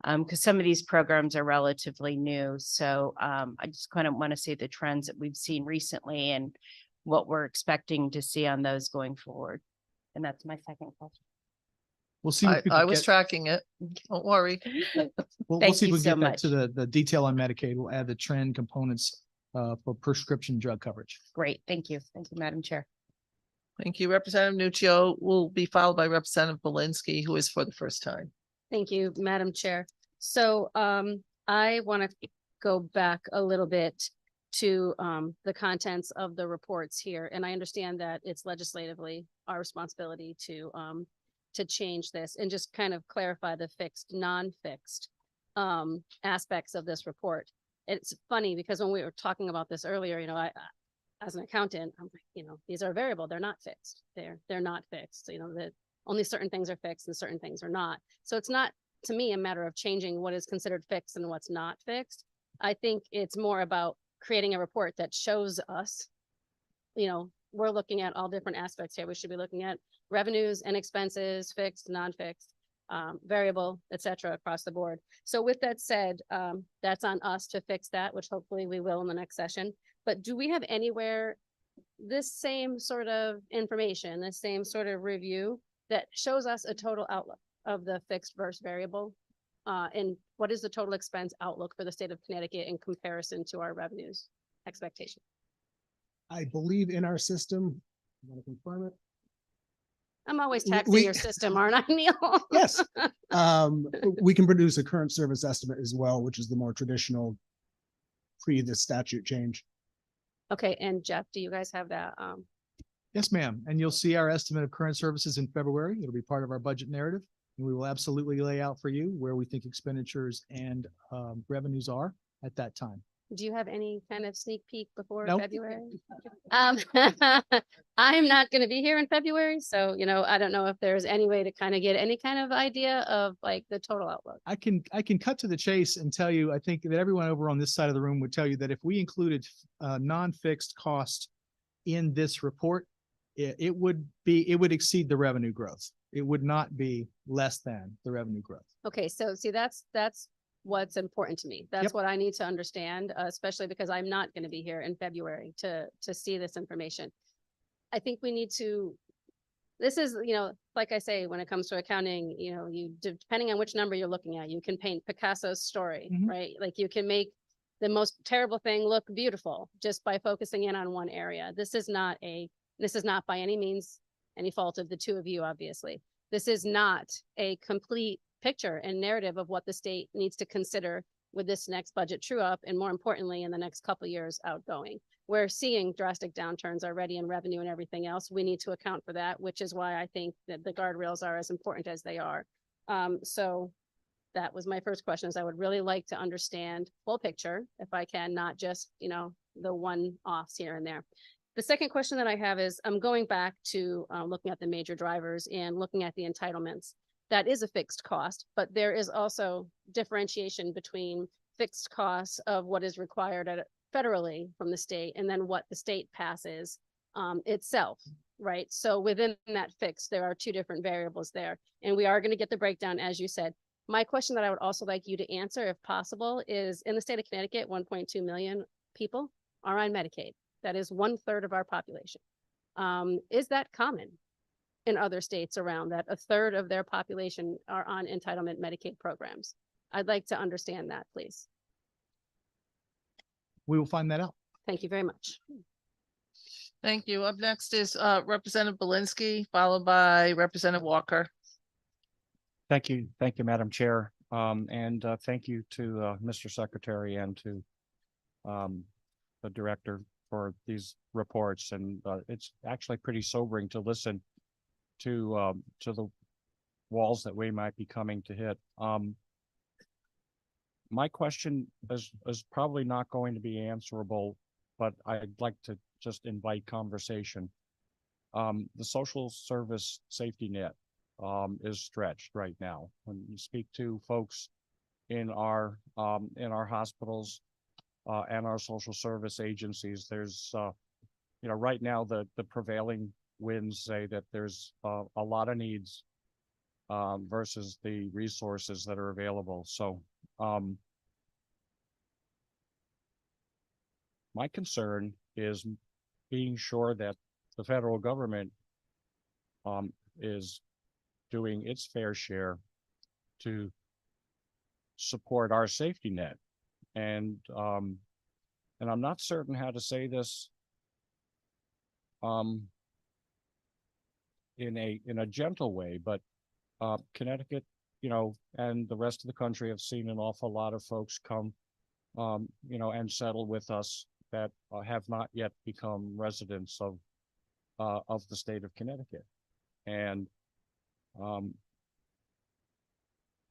because some of these programs are relatively new. So I just kind of want to see the trends that we've seen recently and what we're expecting to see on those going forward. And that's my second question. We'll see. I was tracking it. Don't worry. We'll Thank see if you we so can get back much. to the detail on Medicaid. We'll add the trend components for prescription drug coverage. Great. Thank you. Thank you, Madam Chair. Thank you. Representative Nuccio will be followed by Representative Belinsky, who is for the first time. Thank you, Madam Chair. So I want to go back a little bit to the contents of the reports here. And I understand that it's legislatively our responsibility to change this and just kind of clarify the fixed, non-fixed aspects of this report. It's funny because when we were talking about this earlier, you know, I as an accountant, I'm like, you know, these are variable, they're not fixed. They're not fixed. You know, that only certain things are fixed and certain things are not. So it's not, to me, a matter of changing what is considered fixed and what's not fixed. I think it's more about creating a report that shows us, you know, we're looking at all different aspects here. We should be looking at revenues and expenses, fixed, non-fixed, variable, et cetera, across the board. So with that said, that's on us to fix that, which hopefully we will in the next session. But do we have anywhere this same sort of information, this same sort of review that shows us a total outlook of the fixed versus variable? And what is the total expense outlook for the state of Connecticut in comparison to our revenues expectation? I believe in our system. I'm going to confirm it. I'm always taxing your system, aren't I, Neil? Yes. We can produce a current service estimate as well, which is the more traditional pre the statute change. Okay, and Jeff, do you guys have that? Yes, ma'am. And you'll see our estimate of current services in February. It'll be part of our budget narrative. And we will absolutely lay out for you where we think expenditures and revenues are at that time. Do you have any kind of sneak peek before Nope. February? I'm not going to be here in February, so you know I don't know if there's any way to kind of get any kind of idea of like the total outlook. I can cut to the chase and tell you, I think that everyone over on this side of the room would tell you that if we included non-fixed cost in this report, it would exceed the revenue growth. It would not be less than the revenue growth. Okay, so see that's what's important to me. That's what I need to understand, especially because I'm not going to be here in February to see this information. I think we need to, this is, you know, like I say, when it comes to accounting, you know, you depending on which number you're looking at, you can paint Picasso's story, right? Like you can make the most terrible thing look beautiful just by focusing in on one area. This is not by any means any fault of the two of you, obviously. This is not a complete picture and narrative of what the state needs to consider with this next budget true up, and more importantly, in the next couple of years outgoing. We're seeing drastic downturns already in revenue and everything else. We need to account for that, which is why I think that the guardrails are as important as they are. So that was my first question, is I would really like to understand full picture, if I can, not just, you know, the one-offs here and there. The second question that I have is I'm going back to looking at the major drivers and looking at the entitlements. That is a fixed cost, but there is also differentiation between fixed costs of what is required federally from the state and then what the state passes itself, right? So within that fix, there are two different variables there, and we are going to get the breakdown, as you said. My question that I would also like you to answer, if possible, is in the state of Connecticut, 1.2 million people are on Medicaid. That is 1/3 of our population. Is that common in other states around that a third of their population are on entitlement Medicaid programs? I'd like to understand that, please. We will find that out. Thank you very much. Thank you. Up next is Representative Belinsky, followed by Representative Walker. Thank you. Thank you, Madam Chair. And thank you to Mr. Secretary and to the Director for these reports. And it's actually pretty sobering to listen to the walls that we might be coming to hit. My question is probably not going to be answerable, but I'd like to just invite conversation. The social service safety net is stretched right now. When you speak to folks in our hospitals and our social service agencies. There's, right now, the prevailing winds say that there's a lot of needs versus the resources that are available. So my concern is being sure that the federal government is doing its fair share to support our safety net. And I'm not certain how to say this in a gentle way, but Connecticut, and the rest of the country have seen an awful lot of folks come, and settle with us that have not yet become residents of the state of Connecticut. And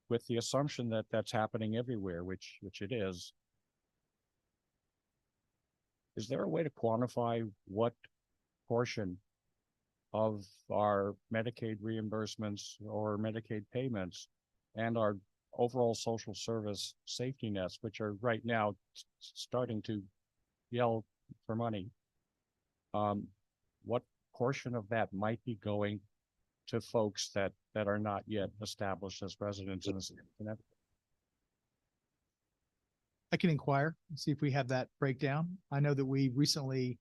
with the assumption that that's happening everywhere, which it is there a way to quantify what portion of our Medicaid reimbursements or Medicaid payments and our overall social service safety nets, which are right now starting to yell for money, what portion of that might be going to folks that are not yet established as residents in the state of Connecticut? I can inquire and see if we have that breakdown. I know that we recently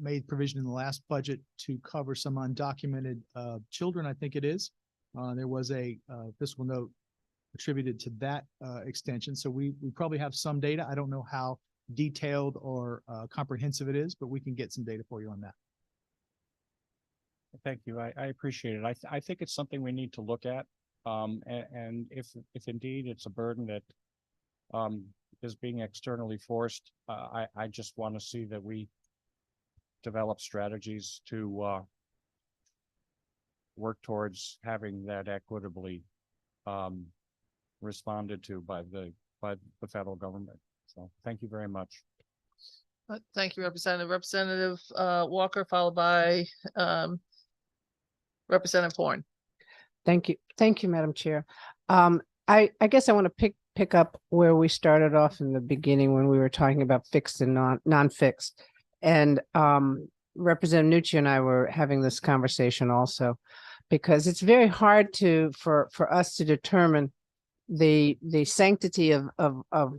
made provision in the last budget to cover some undocumented children, I think it is. There was a fiscal note attributed to that extension. So we probably have some data. I don't know how detailed or comprehensive it is, but we can get some data for you on that. Thank you. I appreciate it. I think it's something we need to look at. And if indeed it's a burden that is being externally forced, I just want to see that we develop strategies to work towards having that equitably responded to by the federal government. So thank you very much. Thank you, Representative. Representative Walker, followed by Representative Horn. Thank you. Thank you, Madam Chair. I guess I want to pick up where we started off in the beginning when we were talking about fixed and non-fixed. And Representative Nucci and I were having this conversation also, because it's very hard for us to determine the sanctity of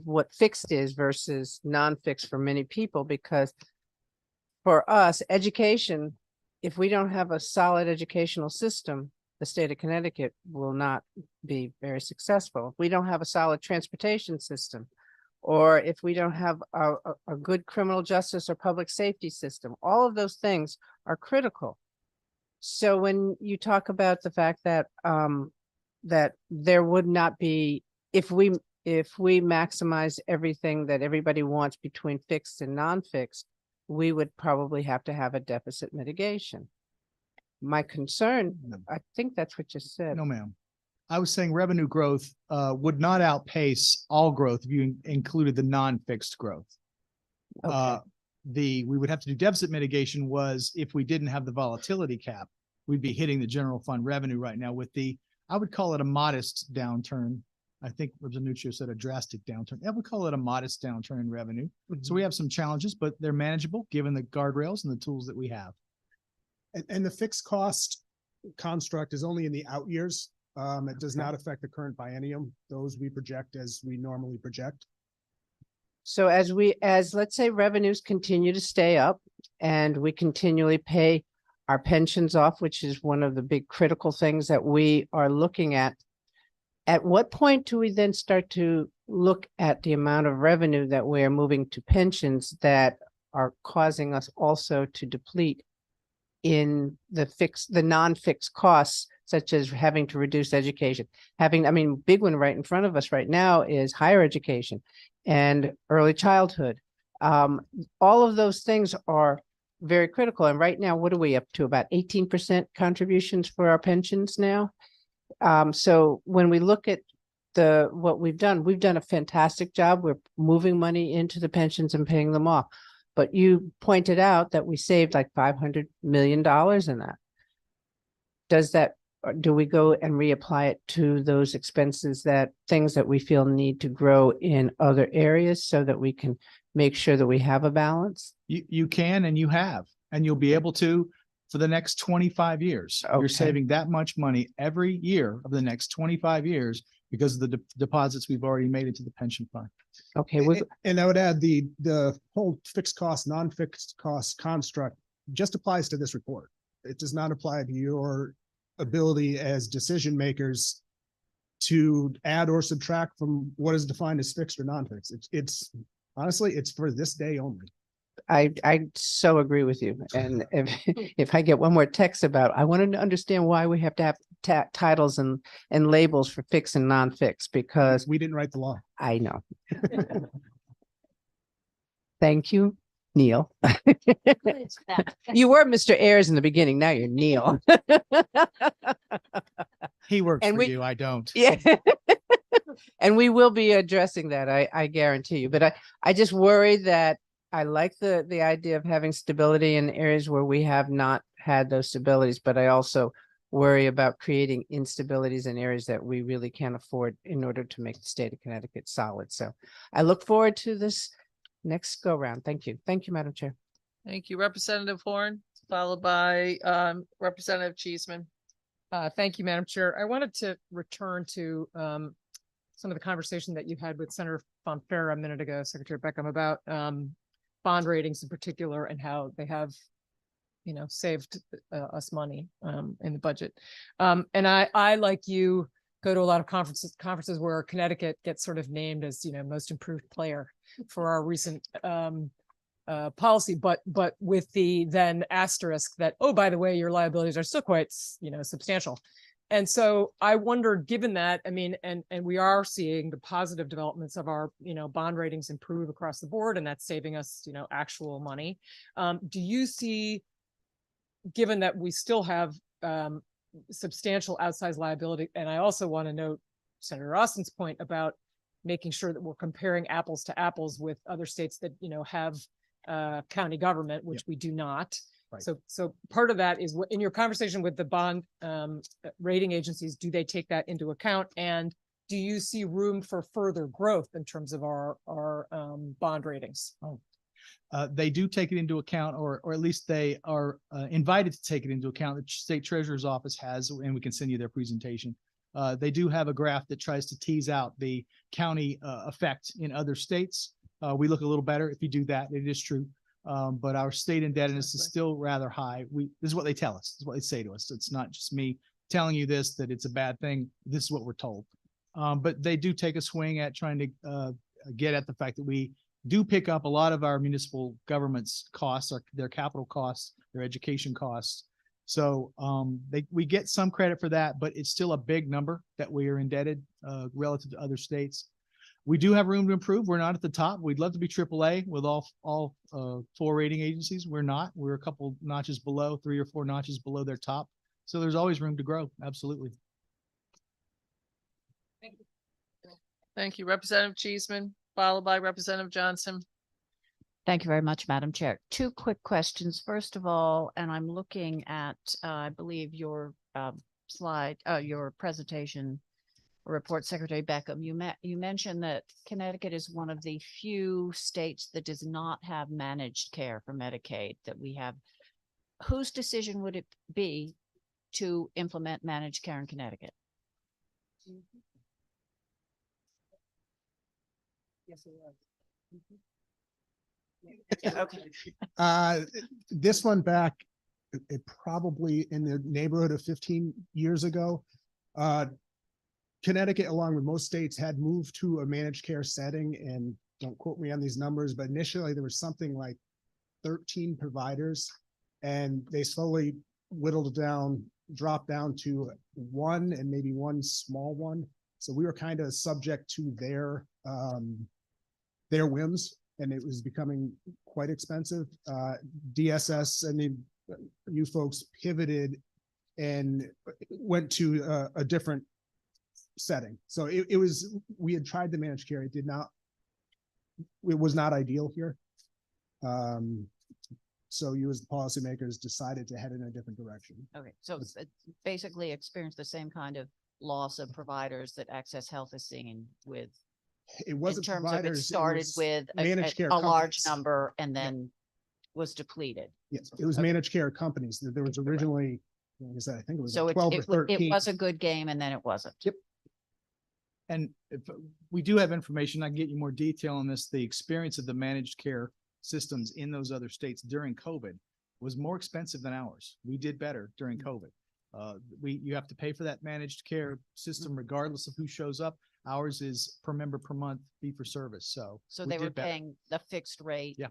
what fixed is versus non-fixed for many people, because for us, education, if we don't have a solid educational system, the state of Connecticut will not be very successful. If we don't have a solid transportation system, or if we don't have a good criminal justice or public safety system, all of those things are critical. So when you talk about the fact that that there would not be, if we maximize everything that everybody wants between fixed and non-fixed, we would probably have to have a deficit mitigation. My concern, I think that's what you said. No, ma'am. I was saying revenue growth would not outpace all growth if you included the non-fixed growth. Okay. We would have to do deficit mitigation was if we didn't have the volatility cap, we'd be hitting the general fund revenue right now with I would call it a modest downturn. I think Representative Nucci said a drastic downturn. I would call it a modest downturn in revenue. So we have some challenges, but they're manageable given the guardrails and the tools that we have. And the fixed cost construct is only in the out years. It does not affect the current biennium. Those we project as we normally project. So as let's say revenues continue to stay up and we continually pay our pensions off, which is one of the big critical things that we are looking at what point do we then start to look at the amount of revenue that we're moving to pensions that are causing us also to deplete in the non-fixed costs, such as having to reduce education? Big one right in front of us right now is higher education and early childhood. All of those things are very critical. And right now, what are we up to? About 18% contributions for our pensions now. So when we look at what we've done a fantastic job. We're moving money into the pensions and paying them off. But you pointed out that we saved like $500 million in that. do we go and reapply it to those expenses that things that we feel need to grow in other areas so that we can make sure that we have a balance? You can, and you have, and you'll be able to for the next 25 years. You're Okay. saving that much money every year of the next 25 years because of the deposits we've already made into the pension fund. Okay. And I would add the whole fixed cost, non-fixed cost construct just applies to this report. It does not apply to your ability as decision makers to add or subtract from what is defined as fixed or non-fixed. It's honestly, it's for this day only. I so agree with you. And if I get one more text about, I want to understand why we have to have titles and labels for fixed and non-fixed, because we didn't write the law. I know. Thank you, Neil. You were Mr. Ayers in the beginning. Now you're Neil. He works And for we- you. I don't. Yeah. And we will be addressing that. I guarantee you. But I just worry that I like the idea of having stability in areas where we have not had those stabilities, but I also worry about creating instabilities in areas that we really can't afford in order to make the state of Connecticut solid. So I look forward to this next go round. Thank you. Thank you, Madam Chair. Thank you, Representative Horn, followed by Representative Cheeseman. Thank you, Madam Chair. I wanted to return to some of the conversation that you had with Senator Fonfara a minute ago, Secretary Beckham, about bond ratings in particular and how they have, saved us money in the budget. And I, like you, go to a lot of conferences where Connecticut gets sort of named as, most improved player for our recent policy, but with the then asterisk that, oh, by the way, your liabilities are still quite, substantial. And so I wondered, given that, and we are seeing the positive developments of our, bond ratings improve across the board, and that's saving us, actual money. Do you see, given that we still have substantial outsized liability, and I also want to note Senator Austin's point about making sure that we're comparing apples to apples with other states that, have county government, which we do not. Right. So part of that is in your conversation with the bond rating agencies, do they take that into account? And do you see room for further growth in terms of our bond ratings? They do take it into account, or at least they are invited to take it into account. The state treasurer's office has, and we can send you their presentation. They do have a graph that tries to tease out the county effect in other states. We look a little better if you do that. It is true. But our state indebtedness is still rather high. This is what they tell us. This is what they say to us. It's not just me telling you this, that it's a bad thing. This is what we're told. But they do take a swing at trying to get at the fact that we do pick up a lot of our municipal government's costs, their capital costs, their education costs. So we get some credit for that, but it's still a big number that we are indebted relative to other states. We do have room to improve. We're not at the top. We'd love to be AAA with all 4 rating agencies. We're not. We're a couple notches below, 3 or 4 notches below their top. So there's always room to grow. Absolutely. Thank you, Representative Cheeseman, followed by Representative Johnson. Thank you very much, Madam Chair. 2 quick questions. First of all, and I'm looking at, I believe your slide, your presentation report, Secretary Beckham. You mentioned that Connecticut is one of the few states that does not have managed care for Medicaid that we have. Whose decision would it be to implement managed care in Connecticut? Yes, it was. Yeah, okay. This one back, it probably in the neighborhood of 15 years ago. Connecticut, along with most states, had moved to a managed care setting, and don't quote me on these numbers, but initially there was something like 13 providers, and they slowly whittled down, dropped down to 1 and maybe 1 small one. So we were kind of subject to their whims, and it was becoming quite expensive. DSS and you folks pivoted and went to a different setting. So we had tried the managed care. It was not ideal here. So you as the policymakers decided to head in a different direction. Okay, so it basically experienced the same kind of loss of providers that Access Health is seeing with, It in wasn't terms of it providers, it started was with managed care a large companies. number and then was depleted. Yes, it was Okay. managed care companies. There was originally, like I said, I think it was So like it, 12 or it, wa- 13. it was a good game and then it wasn't. Yep. And if we do have information, I can get you more detail on this. The experience of the managed care systems in those other states during COVID was more expensive than ours. We did better during COVID. You have to pay for that managed care system regardless of who shows up. Ours is per member per month, fee for service. So So we they were did better. paying the fixed rate. Yeah.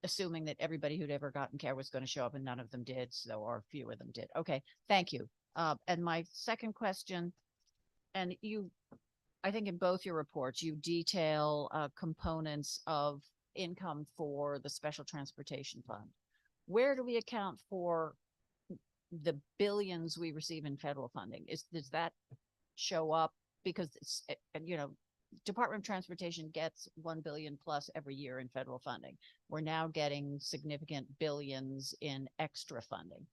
Assuming that everybody who'd ever gotten care was going to show up and none of them did, so, or few of them did. Okay, thank you. And my second question, and you, I think in both your reports, you detail components of income for the Special Transportation Fund. Where do we account for the billions we receive in federal funding? Does that show up? Because it's, you know, Department of Transportation gets 1 billion plus every year in federal funding. We're now getting significant billions in extra funding.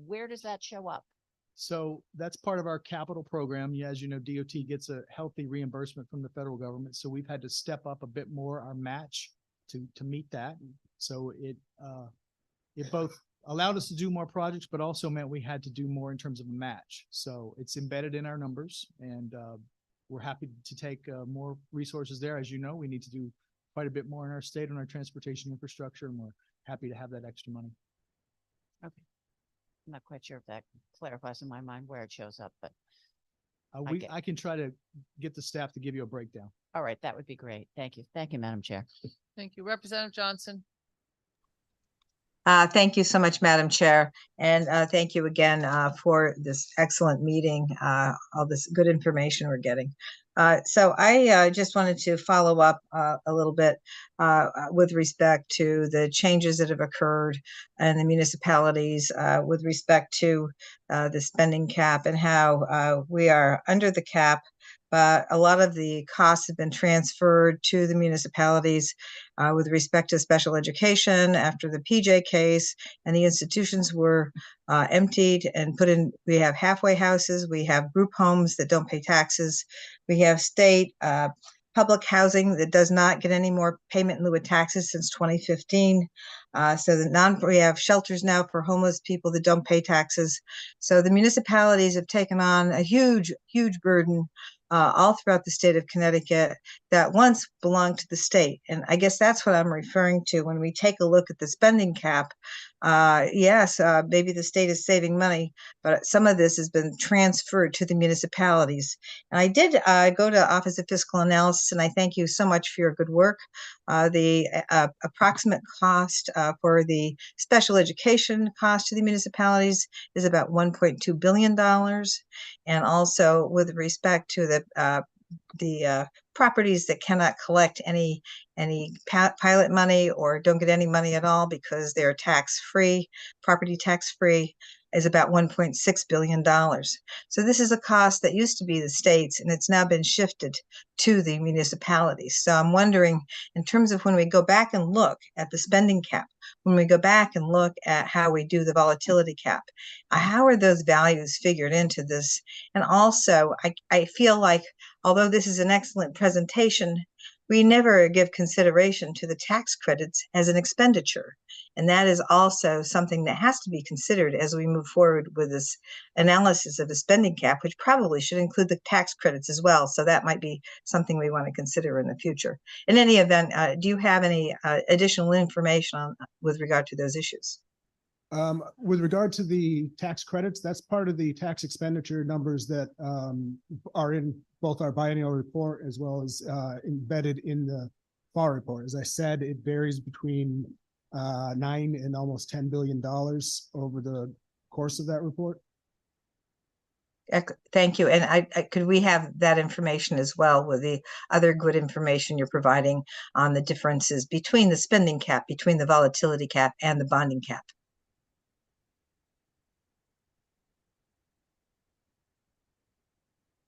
Where does that show up? So that's part of our capital program. Yeah, as you know, DOT gets a healthy reimbursement from the federal government. So we've had to step up a bit more our match to meet that. So it both allowed us to do more projects, but also meant we had to do more in terms of a match. So it's embedded in our numbers, and we're happy to take more resources there. As you know, we need to do quite a bit more in our state on our transportation infrastructure, and we're happy to have that extra money. Okay. I'm not quite sure if that clarifies in my mind where it shows up, but I can try to get the staff to give you a breakdown. all right, that would be great. Thank you. Thank you, Madam Chair. Thank you. Representative Johnson. Thank you so much, Madam Chair. And thank you again for this excellent meeting, all this good information we're getting. So I just wanted to follow up a little bit with respect to the changes that have occurred in the municipalities with respect to the spending cap and how we are under the cap, but a lot of the costs have been transferred to the municipalities with respect to special education after the PJ case, and the institutions were emptied and put in. We have halfway houses, we have group homes that don't pay taxes, we have state public housing that does not get any more payment in lieu of taxes since 2015. We have shelters now for homeless people that don't pay taxes. So the municipalities have taken on a huge, huge burden all throughout the state of Connecticut that once belonged to the state. And I guess that's what I'm referring to when we take a look at the spending cap. Yes, maybe the state is saving money, but some of this has been transferred to the municipalities. And I did go to Office of Fiscal Analysis, and I thank you so much for your good work. The approximate cost for the special education cost to the municipalities is about $1.2 billion. And also with respect to the properties that cannot collect any pilot money or don't get any money at all because they're tax-free, property tax-free, is about $1.6 billion. So this is a cost that used to be the states, and it's now been shifted to the municipalities. So I'm wondering, in terms of when we go back and look at the spending cap, when we go back and look at how we do the volatility cap, how are those values figured into this? And also, I feel like, although this is an excellent presentation, we never give consideration to the tax credits as an expenditure. And that is also something that has to be considered as we move forward with this analysis of the spending cap, which probably should include the tax credits as well. So that might be something we want to consider in the future. In any event, do you have any additional information with regard to those issues? With regard to the tax credits, that's part of the tax expenditure numbers that are in both our biennial report as well as embedded in the FAR report. As I said, it varies between $9 and almost $10 billion over the course of that report. Thank you. And could we have that information as well with the other good information you're providing on the differences between the spending cap, between the volatility cap and the bonding cap?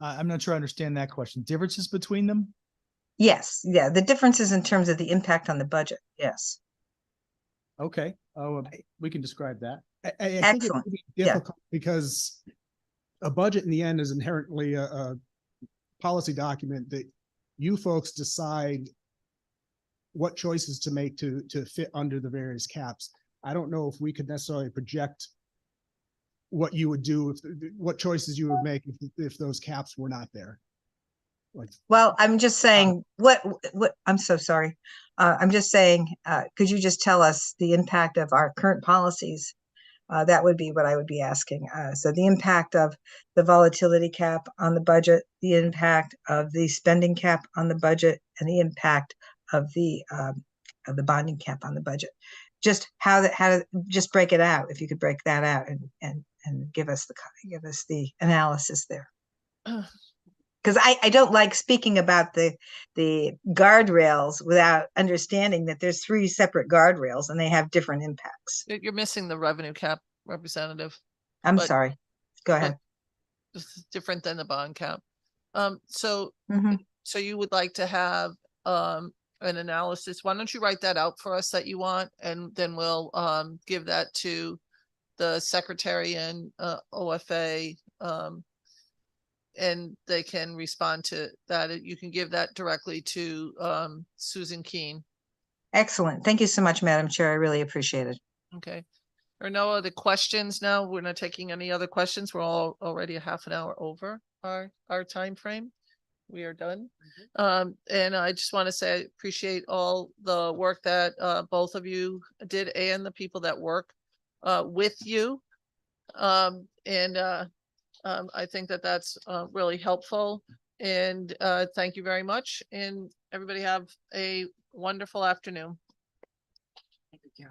I'm not sure I understand that question. Differences between them? Yes. Yeah. The differences in terms of the impact on the budget. Yes. Okay. Oh, we can describe that. I think it Excellent. would be Yeah. difficult because a budget in the end is inherently a policy document that you folks decide what choices to make to fit under the various caps. I don't know if we could necessarily project what you would do, what choices you would make if those caps were not there. Like, Well, I'm just saying, I'm so sorry. I'm just saying, could you just tell us the impact of our current policies? That would be what I would be asking. So the impact of the volatility cap on the budget, the impact of the spending cap on the budget, and the impact of the bonding cap on the budget. Just how to just break it out. If you could break that out and give us the analysis there. Because I don't like speaking about the guardrails without understanding that there's 3 separate guardrails and they have different impacts. You're missing the revenue cap, Representative. I'm but- sorry. Go but ahead. This is different than the bond cap. So Mhm. you would like to have an analysis. Why don't you write that out for us that you want, and then we'll give that to the secretary and OFA, and they can respond to that. You can give that directly to Susan Keene. Excellent. Thank you so much, Madam Chair. I really appreciate it. Okay. There are no other questions now. We're not taking any other questions. We're all already a half an hour over our time frame. We are done. And I just want to say I appreciate all the work that both of you did and the people that work with you. I think that that's really helpful. And thank you very much. And everybody have a wonderful afternoon. Thank you.